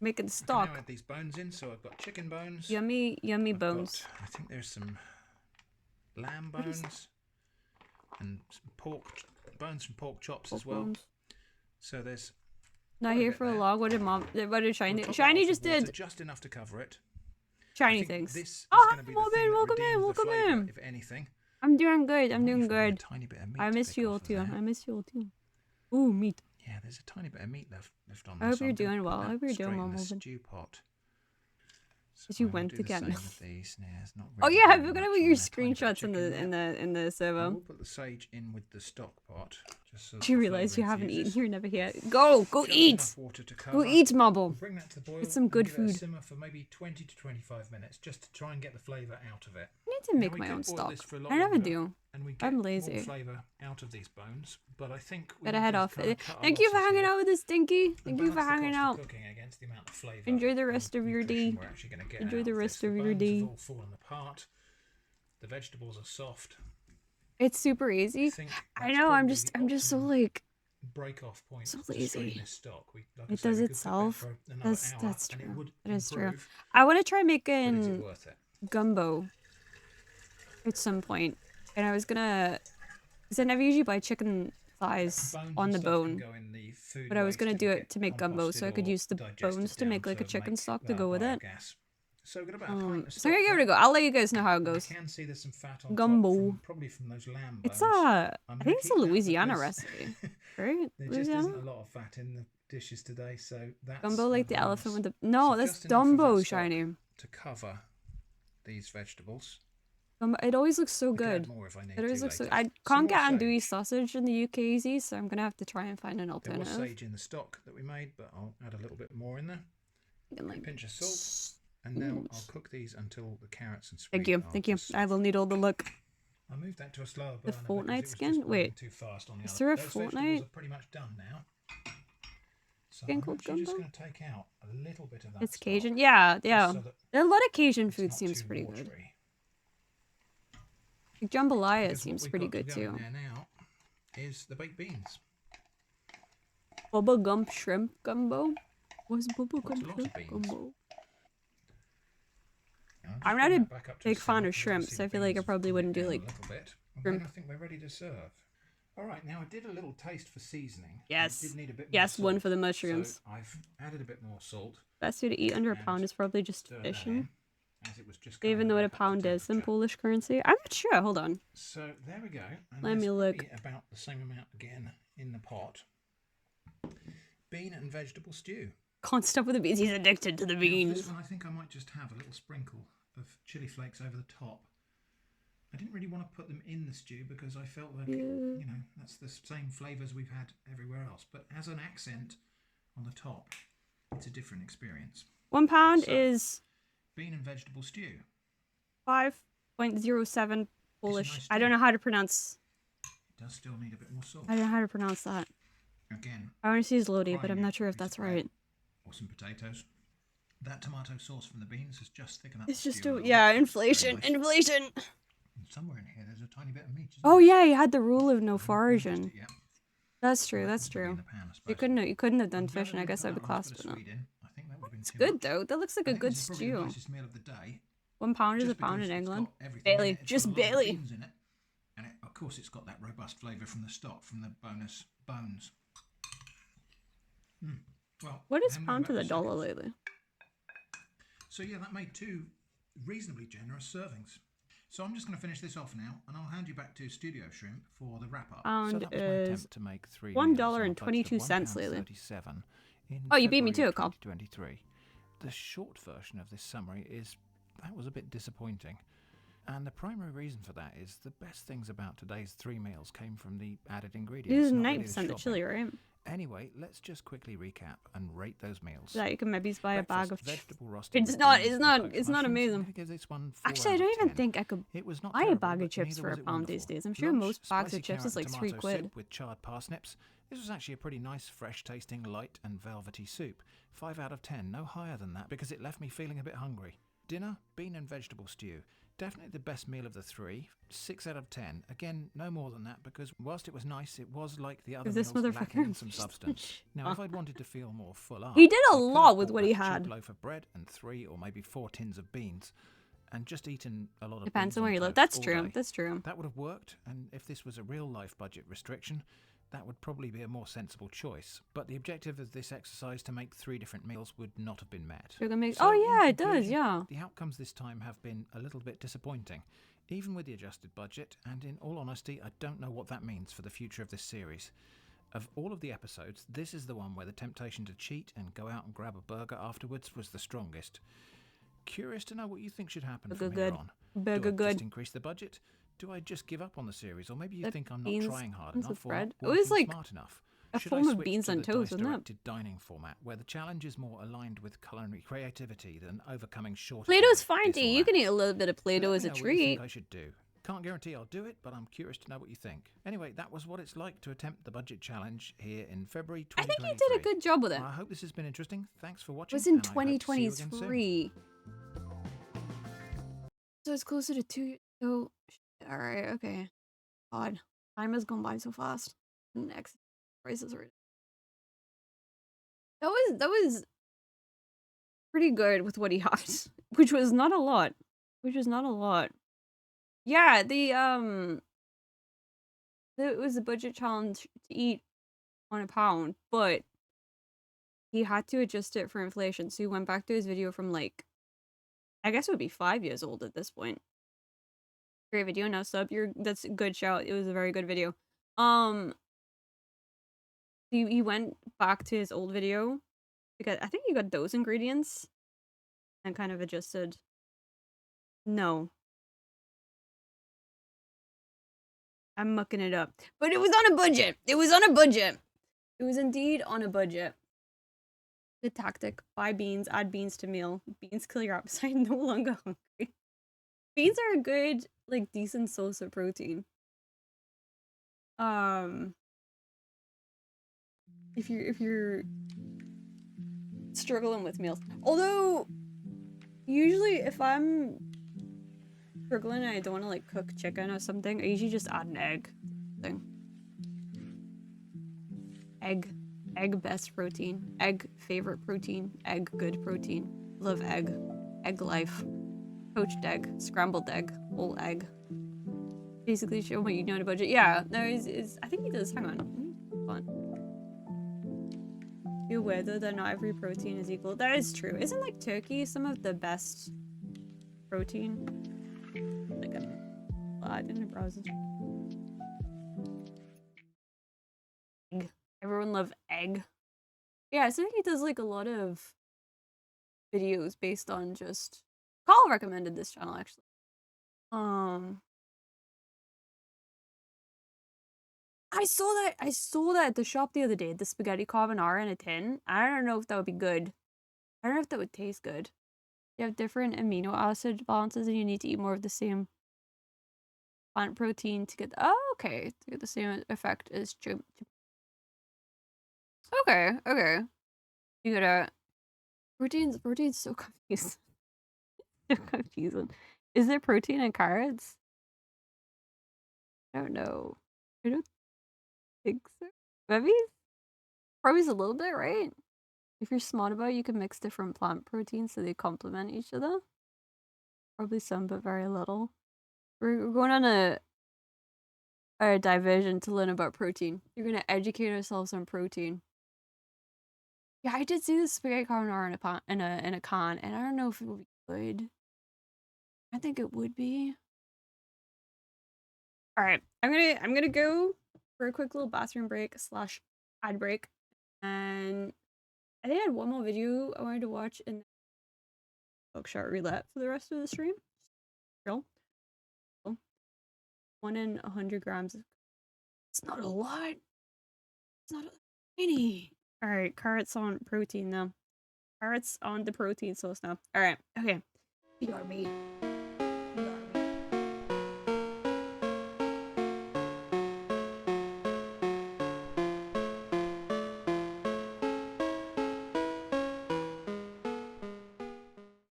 Making stock. I now add these bones in. So I've got chicken bones. Yummy, yummy bones. I think there's some lamb bones and some pork bones from pork chops as well. Bones. So there's. Not here for a log. What did mom? What did Shiny? Shiny just did just enough to cover it. Shiny things. This oh, welcome in. If anything. I'm doing good. I'm doing good. A tiny bit of meat I miss you all too. I miss you all too. Ooh, meat. Yeah, there's a tiny bit of meat left on. I hope you're doing well. I hope you're doing well, Melvin. Stew pot. Because you went again. Oh yeah, I'm gonna put your screenshots in the server. We'll put the sage in with the stock pot. Just so do you realize you haven't eaten here never yet? Go eat. Go eat, Mobble. Bring that to the boil. It's some good food. Simmer for maybe 20 to 25 minutes, just to try and get the flavour out of it. I need to make my own stock. I never do. And we get I'm lazy. More flavour out of these bones, but I think better head off. Thank you for hanging out with us, Stinky. Thank you for hanging out. Enjoy the rest of your day. Enjoy the rest of your day. All fallen apart. The vegetables are soft. It's super easy. I know. I'm just so like. Break off point. So lazy. Stock. It does itself. That's true. That is true. I want to try making gumbo at some point, and I was gonna, because I never usually buy chicken thighs on the bone, but I was gonna do it to make gumbo, so I could use the bones to make like a chicken stock to go with it. So I'm gonna give it a go. I'll let you guys know how it goes. I can see there's some fat on gumbo. Top probably from those lamb bones. It's I think it's a Louisiana recipe, right? There just isn't a lot of fat in the dishes today, so that's gumbo like the elephant with the that's Dumbo, Shiny. To cover these vegetables. It always looks so good. It always looks so. I can't get andouille sausage in the UK easy, so I'm gonna have to try and find an alternative. There was sage in the stock that we made, but I'll add a little bit more in there. A pinch of salt. And now I'll cook these until the carrots and sweet. Thank you. I will need all the look. I moved that to a slower burner. The Fortnite skin? Wait. Too fast on the is there a Fortnite? Vegetables are pretty much done now. So I'm actually just going to take out a little bit of that. It's Cajun. Yeah. So a lot of Cajun food seems pretty good. Like jambalaya seems pretty good too. There now is the baked beans. Bubba gump shrimp gumbo. What's bubba gump shrimp gumbo? I'm not a big fan of shrimp, so I feel like I probably wouldn't do like shrimp. I think we're ready to serve. All right, now I did a little taste for seasoning. Yes. Did need a bit yes, more one for the mushrooms. So I've added a bit more salt. Best way to eat under a pound is probably just fishing. Even though what a pound is in Polish currency. I'm not sure. Hold on. So there we go. And let me look. About the same amount again in the pot. Bean and vegetable stew. Can't stop with the beans. He's addicted to the beans. Now, this one, I think I might just have a little sprinkle of chili flakes over the top. I didn't really want to put them in the stew because I felt like, you know, that's the same flavours we've had everywhere else. But as an accent on the top, it's a different experience. 1 pound is... bean and vegetable stew. 5.07 Polish. Nice. I don't know how to pronounce... It does still need a bit more salt. I don't know how to pronounce that. Again. I want to use Lodi, but I'm not sure if that's right. Or some potatoes. That tomato sauce from the beans has just thickened up. It's just inflation. Inflation. And somewhere in here, there's a tiny bit of meat. Oh yeah, you had the rule of no foraging. Yeah. That's true. That's true. You couldn't have done fish, and I guess I would class it up. It's good though. That looks like a good stew. 1 pound is a pound in England. Barely, just barely. And of course, it's got that robust flavour from the stock, from the bonus bones. Well, what is pound to the dollar lately? So yeah, that made 2 reasonably generous servings. So I'm just going to finish this off now, and I'll hand you back to Studio Shrimp for the wrap-up. Pound is $1.22 lately. Oh, you beat me to it, Carl. 2023. The short version of this summary is that was a bit disappointing. And the primary reason for that is the best things about today's 3 meals came from the added ingredients. This is 9% the chili, right? Anyway, let's just quickly recap and rate those meals. Yeah, you can maybe buy a bag of vegetable roasted. It's not amazing. Actually, I don't even think I could buy a bag of chips for a pound these days. I'm sure most bags of chips is like £3. With charred parsnips, This was actually a pretty nice, fresh-tasting, light and velvety soup. 5 out of 10, no higher than that because it left me feeling a bit hungry. Dinner, bean and vegetable stew. Definitely the best meal of the 3. 6 out of 10. Again, no more than that because whilst it was nice, it was like the other This meals lacking in motherfucker some substance. Now, if I'd wanted to feel more full up, He did a I could have lot with bought what he that cheap had. loaf of bread and 3 or maybe 4 tins of beans, and just eaten a lot of Depends beans on where you live. toast That's all true. day. That's true. That would have worked, and if this was a real life budget restriction, that would probably be a more sensible choice. But the objective of this exercise to make 3 different meals would not have been met. You're gonna make. So, Oh in yeah, it does. conclusion, Yeah. the outcomes this time have been a little bit disappointing, even with the adjusted budget, and in all honesty, I don't know what that means for the future of this series. Of all of the episodes, this is the one where the temptation to cheat and go out and grab a burger afterwards was the strongest. Curious to know what you think should happen from here on. Burger Do I just good. increase the budget? Do I just give up on the series? Or maybe you The think I'm not beans- trying hard beans enough with or bread. not It was working like smart enough? a Should I form of switch beans to on the toast, wasn't it? dice-directed dining format, where the challenge is more aligned with culinary creativity than overcoming shortages Play-Doh's of fine, this or D. You that? can eat a little bit of Play-Doh Let as me a know what you think treat. I should do. Can't guarantee I'll do it, but I'm curious to know what you think. Anyway, that was what it's like to attempt the budget challenge here in February 2023. I think you did a good job with it. I hope this has been interesting. Thanks for watching. It was in and I hope to see you again soon. 2023. So it's closer to 2. So, alright, okay. God, time has gone by so fast. Next prices are. That was pretty good with what he had, which was not a lot. Yeah, it was a budget challenge to eat on a pound, but he had to adjust it for inflation. So he went back to his video from like, I guess it would be 5 years old at this point. Great video, no sub. That's a good shout. It was a very good video. He went back to his old video because I think he got those ingredients and kind of adjusted. No. I'm mucking it up. But it was on a budget. It was indeed on a budget. Good tactic. Buy beans, add beans to meal. Beans kill your appetite, no longer hungry. Beans are a good, like, decent source of protein. If you're struggling with meals. Although, usually if I'm struggling and I don't want to, like, cook chicken or something, I usually just add an egg. Egg best protein. Egg favorite protein. Egg good protein. Love egg. Egg life. Poached egg. Scrambled egg. Whole egg. Basically show what you know on a budget. Yeah, no, I think he does. Hang on. Hold on. Be aware though that not every protein is equal. That is true. Isn't like turkey some of the best protein? Like a lot in the browser. Egg. Everyone love egg. Yeah, I think he does like a lot of videos based on just. Carl recommended this channel actually. I saw that at the shop the other day, the spaghetti carbonara in a tin. I don't know if that would be good. I don't know if that would taste good. You have different amino acid balances and you need to eat more of the same plant protein to get to get the same effect as chip. Okay. You gotta protein's so confusing. So confusing. Is there protein in carrots? I don't know. I don't think so. Maybe? Probably a little bit, right? If you're smart about it, you can mix different plant proteins so they complement each other. Probably some, but very little. We're going on a diversion to learn about protein. You're gonna educate ourselves on protein. Yeah, I did see the spaghetti carbonara in a can, and I don't know if it would be good. I think it would be. All right, I'm gonna go for a quick little bathroom break / ad break, and I think I had one more video I wanted to watch in bookshot roulette for the rest of the stream. Real. 1 in 100 grams. It's not a lot. It's not any. All right, carrots on protein now. Carrots on the protein sauce now. All right, okay. BRB.